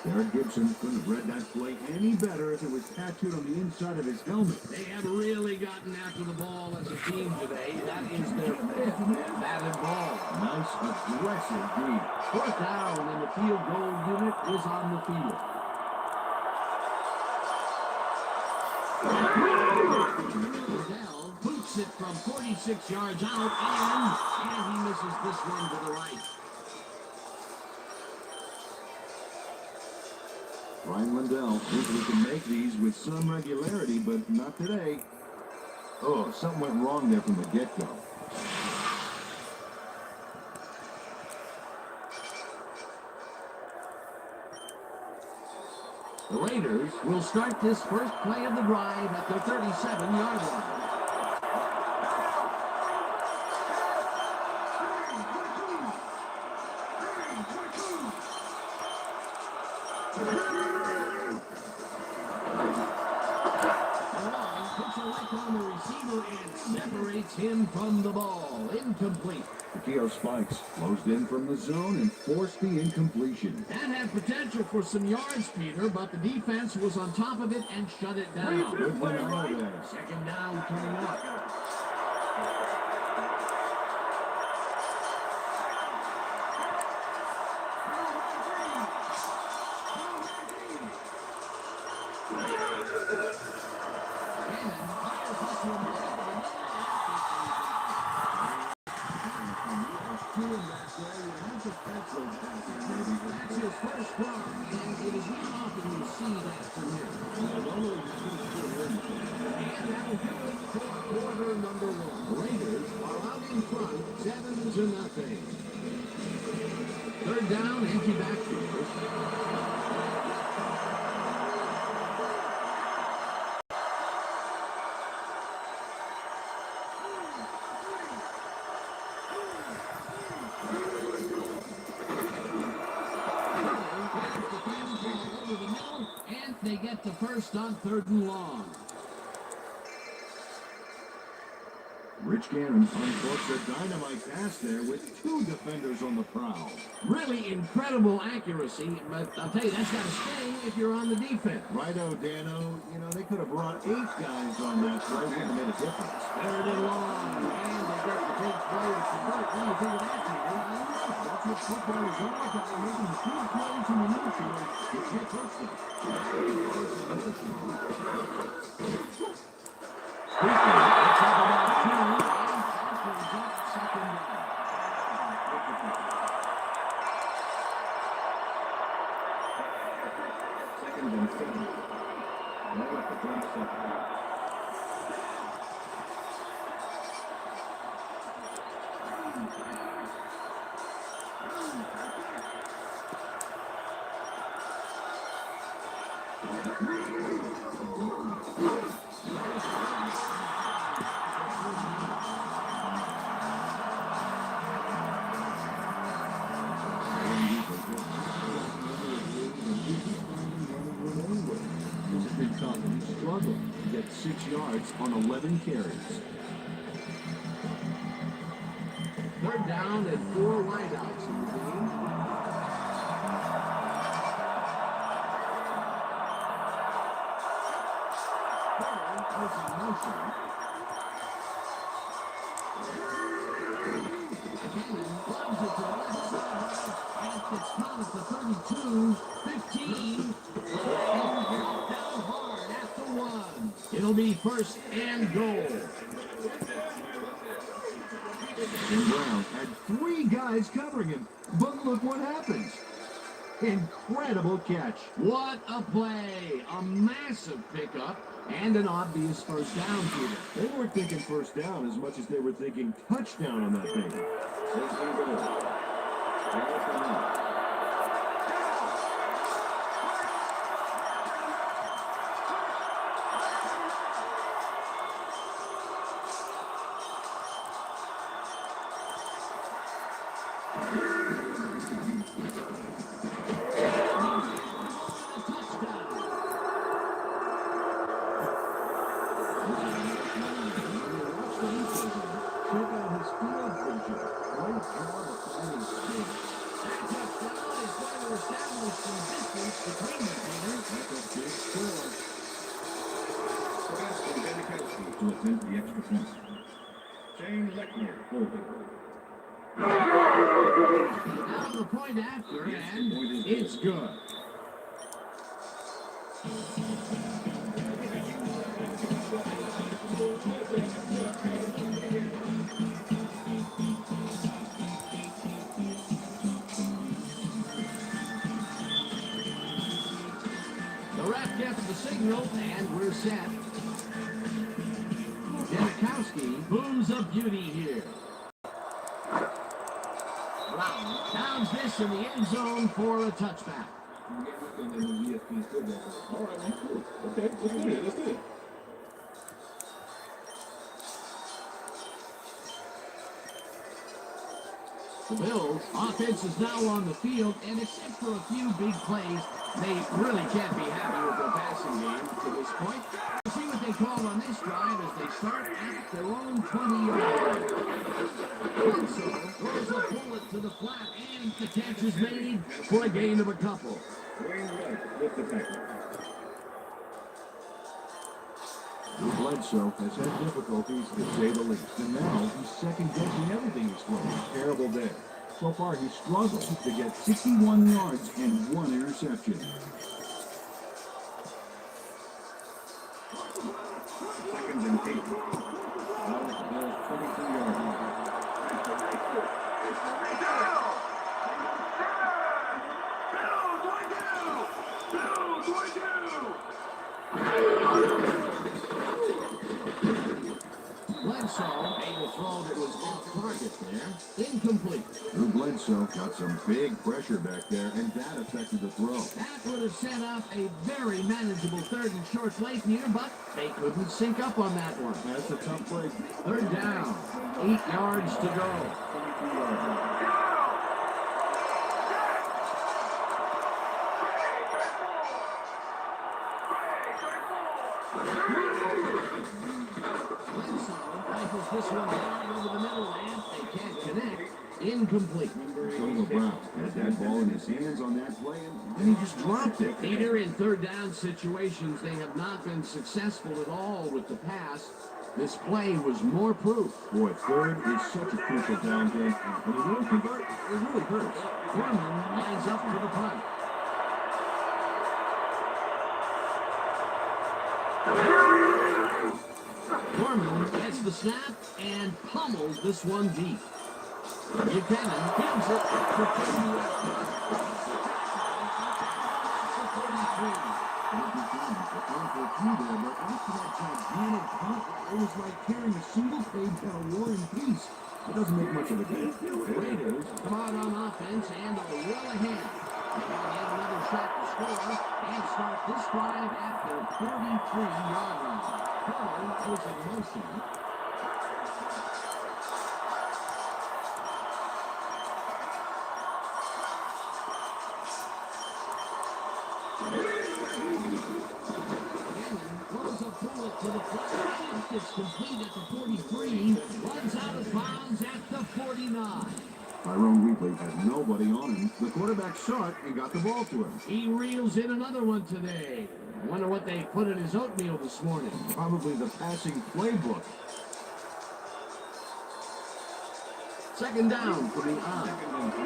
Derek Gibson couldn't have read that play any better if it was tattooed on the inside of his helmet. They have really gotten after the ball as a team today. That is their fifth batted ball. Nice, aggressive D. Fourth down, and the field goal unit is on the field. Liddell boots it from 46 yards out, and he misses this one to the right. Ryan Lindell usually can make these with some regularity, but not today. Oh, something went wrong there from the get-go. The Raiders will start this first play of the drive at their 37-yard line. Puts a lick on the receiver and separates him from the ball. Incomplete. Takeo Spikes closed in from the zone and forced the incompletion. That had potential for some yards, Peter, but the defense was on top of it and shut it down. Good denial there. Second down coming up. That's his first run, and it is not often you see that from him. And that'll do it for quarter number one. The Raiders are out in front, 7-0. Third down, empty backfield. And they get the first on third and long. Rich Gannon uncorks a dynamite pass there with two defenders on the prowl. Really incredible accuracy, but I'll tell you, that's got to stay if you're on the defense. Righto, Dano. You know, they could have brought 8 guys on that play. Wouldn't have made a difference. Third and long, and they get the big play to convert. What do you think of that, Peter? That's what football is all about, making big plays in the neutral to get touchdowns. Let's talk about 2, and that brings up second down. Second and 7. Right at the 27. 6 yards on 11 carries. Third down and 4 wideouts in the game. Motion. Loves it to the left side. And it's caught at the 32, 15. And down hard at the 1. It'll be first and goal. And Brown had 3 guys covering him, but look what happens. Incredible catch. What a play. A massive pickup and an obvious first down to them. They weren't thinking first down as much as they were thinking touchdown on that thing. To attempt the extra point. Shane Leckner holding. Now the point after, and it's good. The ref gets the signal, and we're set. Janikowski booms a beauty here. Brown downs this in the end zone for a touchback. All right, man, cool. Okay, let's do it. Let's do it. The Bills' offense is now on the field, and except for a few big plays, they really can't be happy with their passing game to this point. We'll see what they call on this drive as they start at their own 20-yard line. Bledsoe throws a bullet to the flat, and the catch is made for a gain of a couple. Wayne White with the tackle. Bledsoe has had difficulties, to say the least, and now he's second-guessing everything he's thrown. Terrible day. So far, he's struggled to get 61 yards and 1 interception. Second and 8. Now it's the Bills' 22-yard line. Bledsoe made a throw that was off target there. Incomplete. Drew Bledsoe got some big pressure back there, and that affected the throw. That would have set up a very manageable third and short late here, but they couldn't sync up on that one. That's a tough play. Third down, 8 yards to go. 22-yard line. This one down over the middle, and they can't connect. Incomplete. Antonio Brown had that ball in his hands on that play, and then he just dropped it. Either in third down situations, they have not been successful at all with the pass. This play was more proof. Boy, third is such a crucial down game, and when you don't convert, it really hurts. Foreman lines up for the punt. Foreman gets the snap and pummels this one deep. Buchanan gives it for 38. It was like carrying a single page out of War and Peace. It doesn't make much of a difference. The Raiders come out on offense and are well ahead. They get another shot to score and start this drive at their 43-yard line. Curran is in motion. Throws a bullet to the It's complete at the 43. Runs out of bounds at the 49. Tyrone Wheatley had nobody on him. The quarterback saw it and got the ball to him. He reels in another one today. I wonder what they put in his oatmeal this morning. Probably the passing playbook. Second down for the on. Second and 3.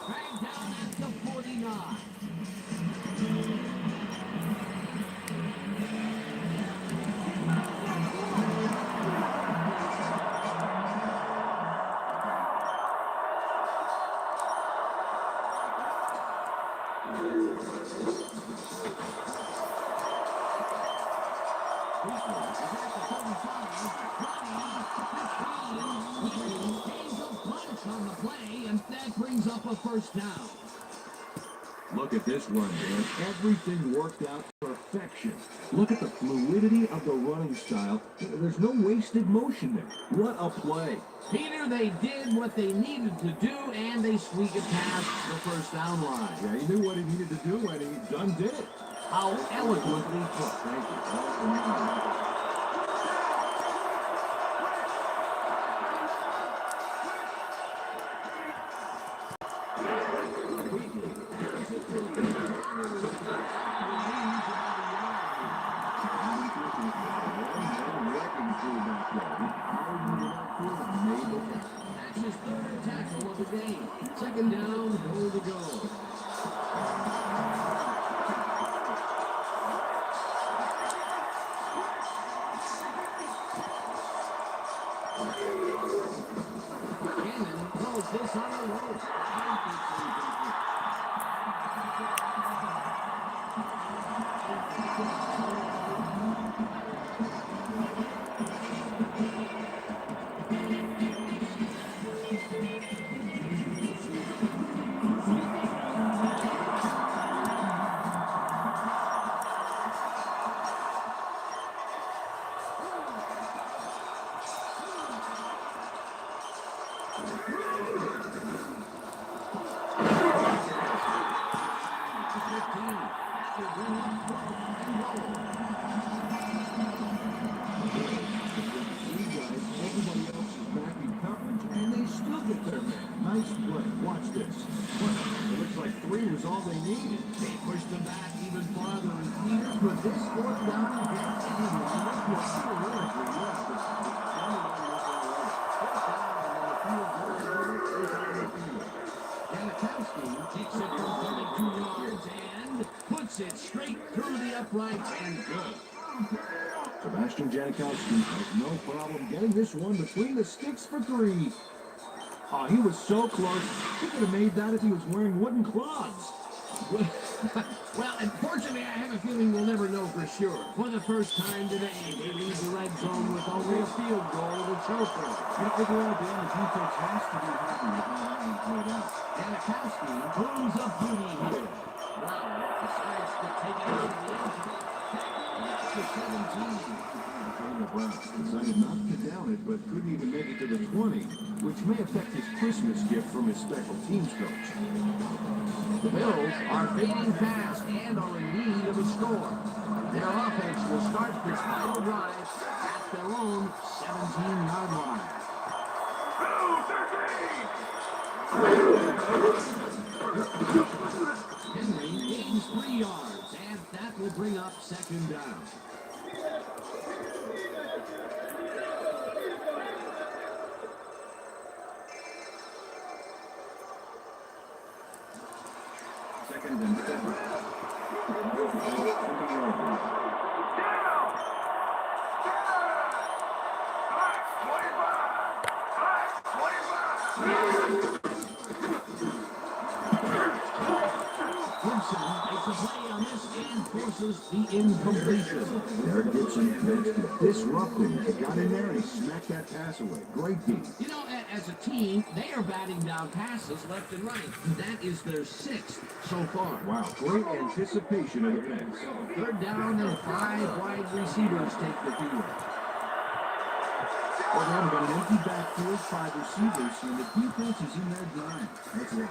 Dragged down at the 49. On the play, and that brings up a first down. Look at this run, man. Everything worked out perfection. Look at the fluidity of the running style. There's no wasted motion there. What a play. Peter, they did what they needed to do, and they squeak it past the first down line. Yeah, he knew what he needed to do, and he done did it. How eloquently put. Thank you. That's his third tackle of the game. Second down, goal to go. Cannon throws this on the road. Nice play. Watch this. It looks like 3 was all they needed. They pushed them back even farther, and Peter put this fourth down and get Janikowski takes it from 32 yards and puts it straight through the uprights and good. Sebastian Janikowski has no problem getting this one between the sticks for 3. Oh, he was so close. He could have made that if he was wearing wooden clogs. Well, unfortunately, I have a feeling we'll never know for sure. For the first time today, they leave the red zone with only a field goal to show for it. You figure out Dan, the defense has to be happy with how that one played out. Janikowski brings up duty here. Now decides to take it out of the end. That's the 17. The Browns decided not to down it, but couldn't even make it to the 20, which may affect his Christmas gift from his special teams coach. The Bills are fading fast and are in need of a score. Their offense will start this final drive at their own 17-yard line. Henry gains 3 yards, and that will bring up second down. Second and 7. Gibson makes a play on this and forces the incompletion. Derek Gibson managed to disrupt him. He got in there and he smacked that pass away. Great D. You know, as a team, they are batting down passes left and right. That is their 6th so far. Wow, great anticipation of the pass. Third down and 5 wide receivers take the field. Well, they haven't got an empty backfield, 5 receivers, and the defense is in their grind. Let's watch.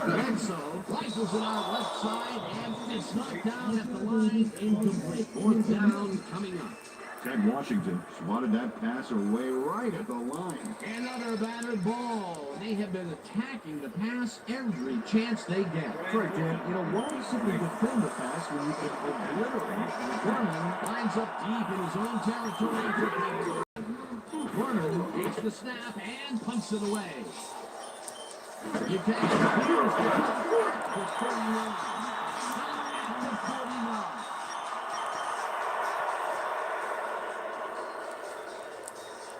Bledsoe rifles it out left side, and it's knocked down at the line, incomplete. Fourth down coming up. Ted Washington swatted that passer away right at the line. Another battered ball. They have been attacking the pass every chance they get. That's right, Dan. You know, why simply defend the pass when you can obliterate it? Vernon lines up deep in his own territory. Vernon takes the snap and punts it away. You can here's the for 49. At the 49.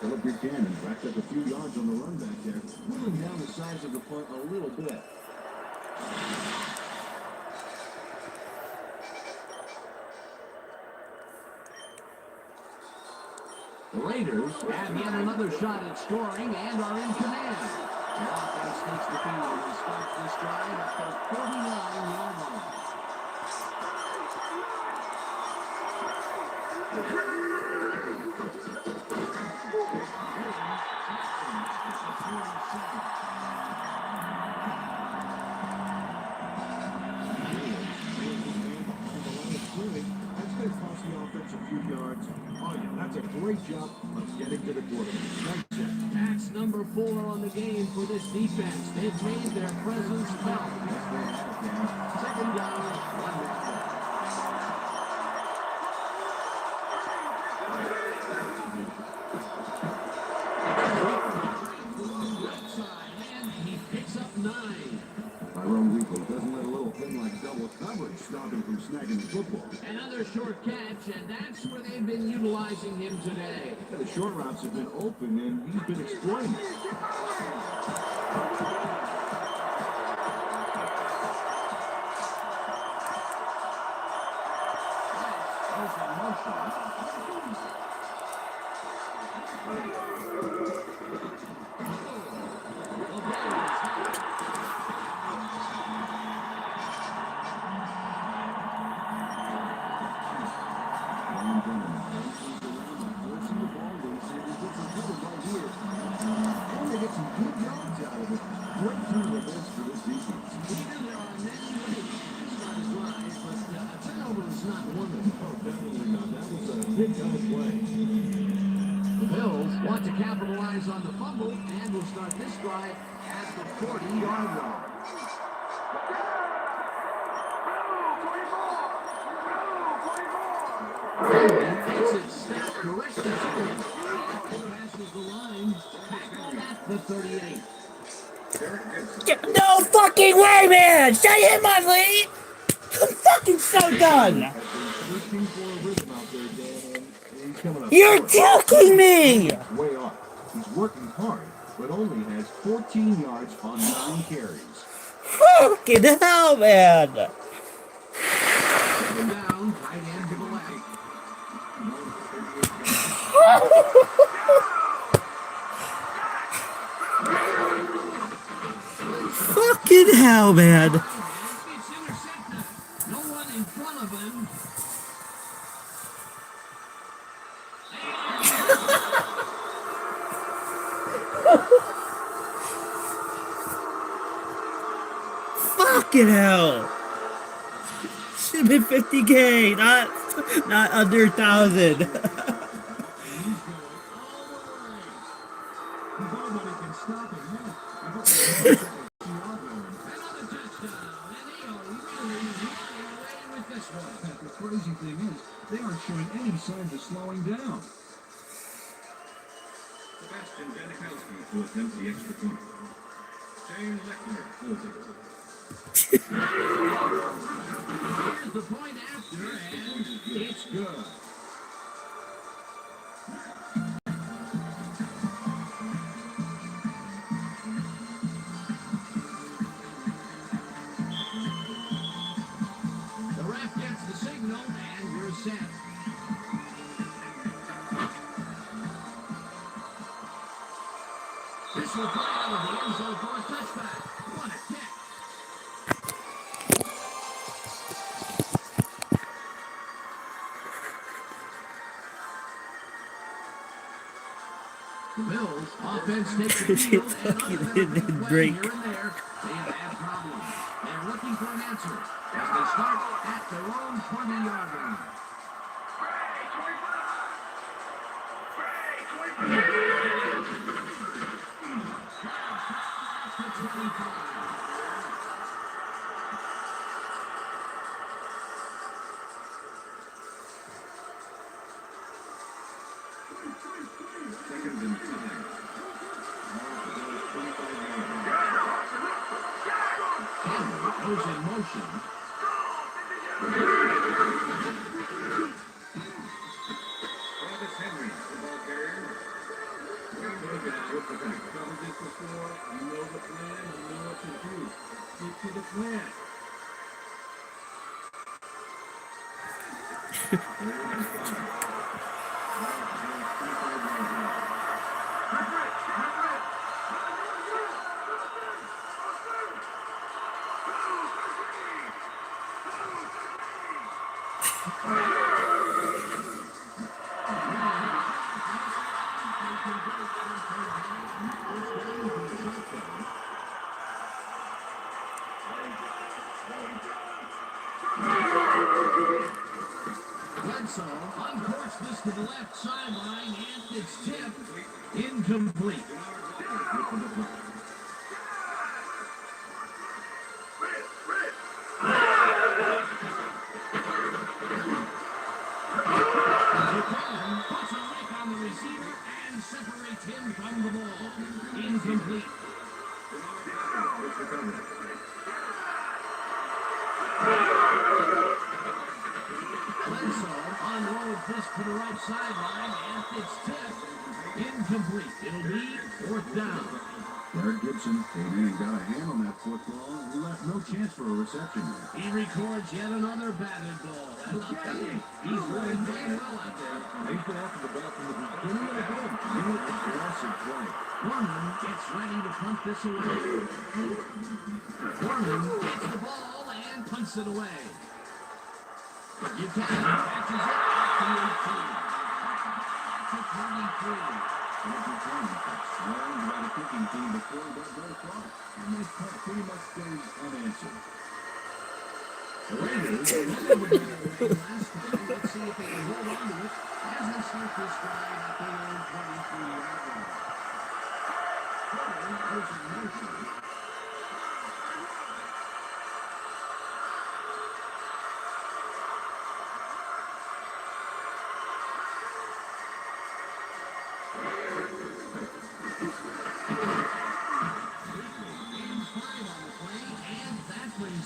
Philip Buchanan racked up a few yards on the run back there, whittling down the size of the punt a little bit. The Raiders have yet another shot at scoring and are in command. The offense takes the field and starts this drive at the 49-yard line. That's going to cost the offense a few yards. Oh, yeah, that's a great job of getting to the quarterback. That's number 4 on the game for this defense. They've made their presence felt. Second down, 1 minute. He picks up 9. Tyrone Weekly doesn't let a little thing like double coverage stop him from snagging the football. Another short catch, and that's where they've been utilizing him today. Yeah, the short routes have been open, and he's been exploiting it. The Bills want to capitalize on the fumble and will start this drive at the 40-yard line. Takes it step correctly. Passes the line. Tackled at the 38. No fucking way, man! Say hitmonlee! I'm fucking so done! You're joking me! Way off. He's working hard, but only has 14 yards on 9 carries. Fucking hell, man! Second down, tight end to the left. Fucking hell, man! It's intercepted. No one in front of him. Fucking hell! Should've been 50K, not under 1,000. Nobody can stop him now. Another touchdown. And they are really running away with this one. The crazy thing is, they aren't showing any signs of slowing down. Sebastian Janikowski to attempt the extra point. Shane Lechner holds it. Here's the point after, and it's good. The ref gets the signal, and we're set. This will fly out of the end zone for a touchback. What a kick. The Bills offense takes the She field and fucking under hit a big and play break. here and there. They have had problems. They're looking for an answer as they start at their own 20-yard line. Second and 10. Campbell goes in motion. Travis Henry, the ball carrier. Look at with the back. Covered this before. You know the plan. You know what to do. Stick to the plan. Third and 5. Bledsoe uncorks this to the left sideline, and it's tipped incomplete. Japan puts a lick on the receiver and separates him from the ball. Incomplete. Bledsoe unloads this to the right sideline, and it's tipped incomplete. It'll be fourth down. Larry Gibson came in and got a hand on that football. He left no chance for a reception there. He records yet another batted ball. And I'll tell you, he's really playing well out there. He's been after the ball from the beginning of the game. Real aggressive play. Foreman gets ready to punt this away. Foreman gets the ball and punts it away. You can catches it at the 18. To 23. Roger Clemens learned about a kicking team before he got very far. And that punt pretty much goes unanswered. The Raiders handled the ball last time. Let's see if they can hold on to it as they start this drive at their own 23-yard line. Foreman goes in motion.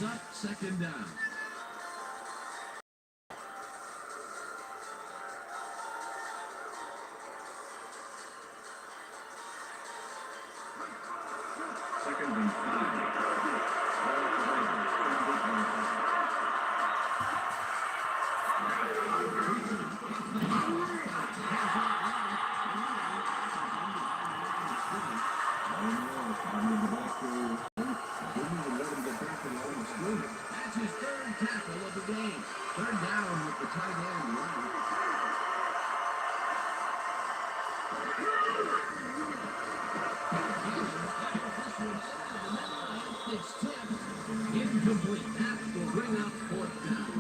Up second down. Second and 5. That's his third tackle of the game. Third down with the tight end running. It's tipped. Incomplete. That will bring up fourth down.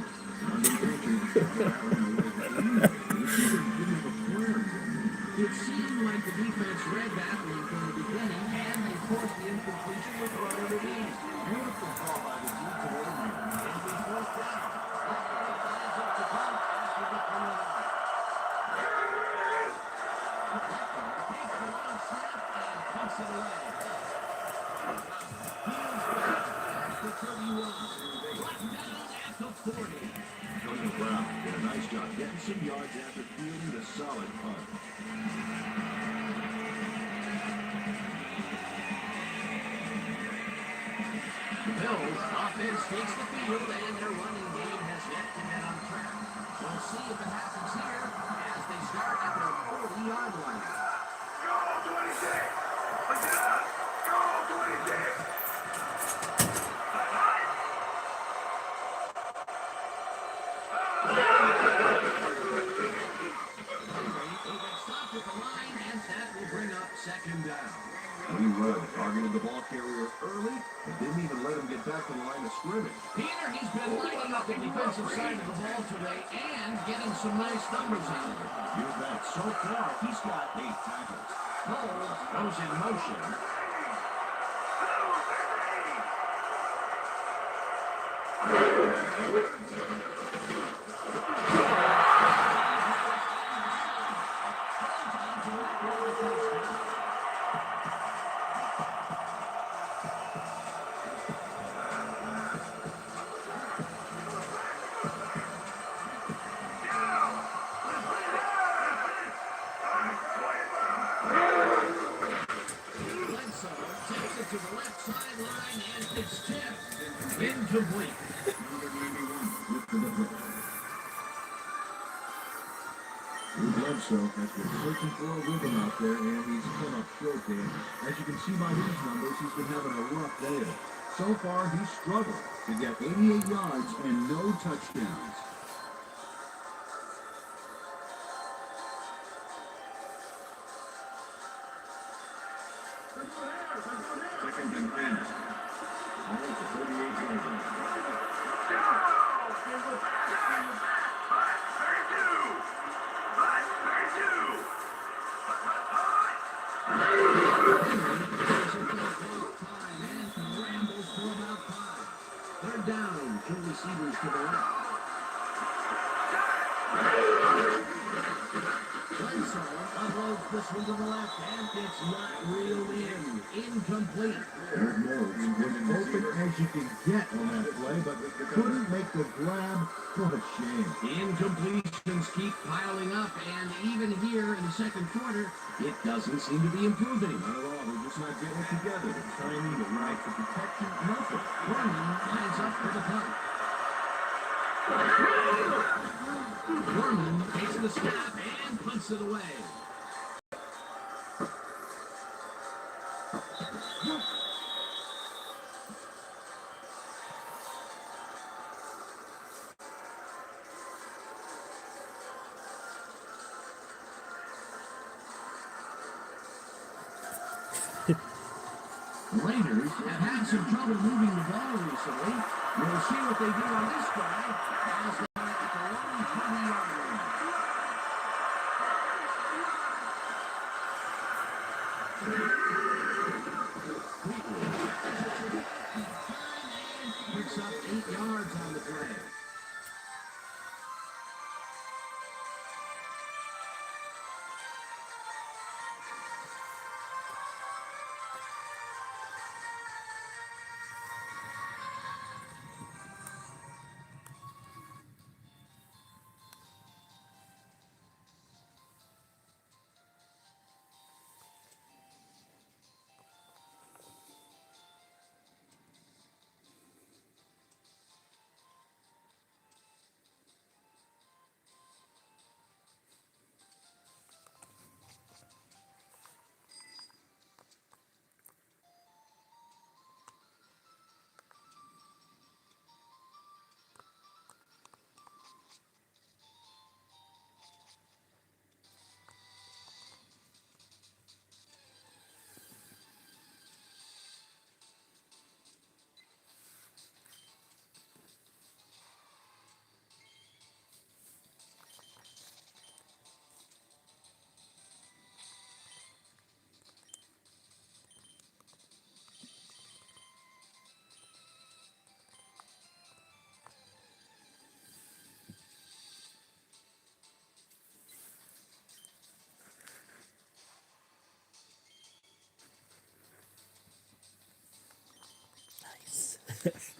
It seemed like the defense read that one from the beginning, and they forced the incompletion with Ryan Levine. Beautiful call by the team to win here. And we fourth down. Lines up to come after the 29. Takes the long snap and punts it away. Heels back at the 31. Right down at the 40. Tony Brown did a nice job getting some yards after fielding the solid punt. The Bills offense takes the field, and their running game has yet to get on track. We'll see if it happens here as they start at their 40-yard line. Go 26! Go 26! They get stopped at the line, and that will bring up second down. Lee Rudd targeted the ball carrier early and didn't even let him get back to the line of scrimmage. Peter, he's been lighting up the defensive side of the ball today and getting some nice numbers out of it. You bet. So far, he's got 8 tackles. Cole goes in motion. To the left sideline, and it's tipped. Incomplete. Number 91 with the delivery. Drew Bledsoe has been searching for a rhythm out there, and he's come up short there. As you can see by these numbers, he's been having a rough day. So far, he's struggled to get 88 yards and no touchdowns. Second and 10. Ball at the 38-yard line. Third down, 2 receivers to the left. Bledsoe unloads this one to the left, and it's not reeled in. Incomplete. Eric Morris was open as you can get on that play, but couldn't make the grab. What a shame. Incompletions keep piling up, and even here in the second quarter, it doesn't seem to be improving. Not at all. They're just not getting it together. The timing, the right for protection, nothing. Gorman lines up for the punt. Gorman takes the snap and punts it away. Raiders have had some trouble moving the ball recently. We'll see what they do on this drive as they are at the long 20-yard line. Picks up 8 yards on the play. Nice.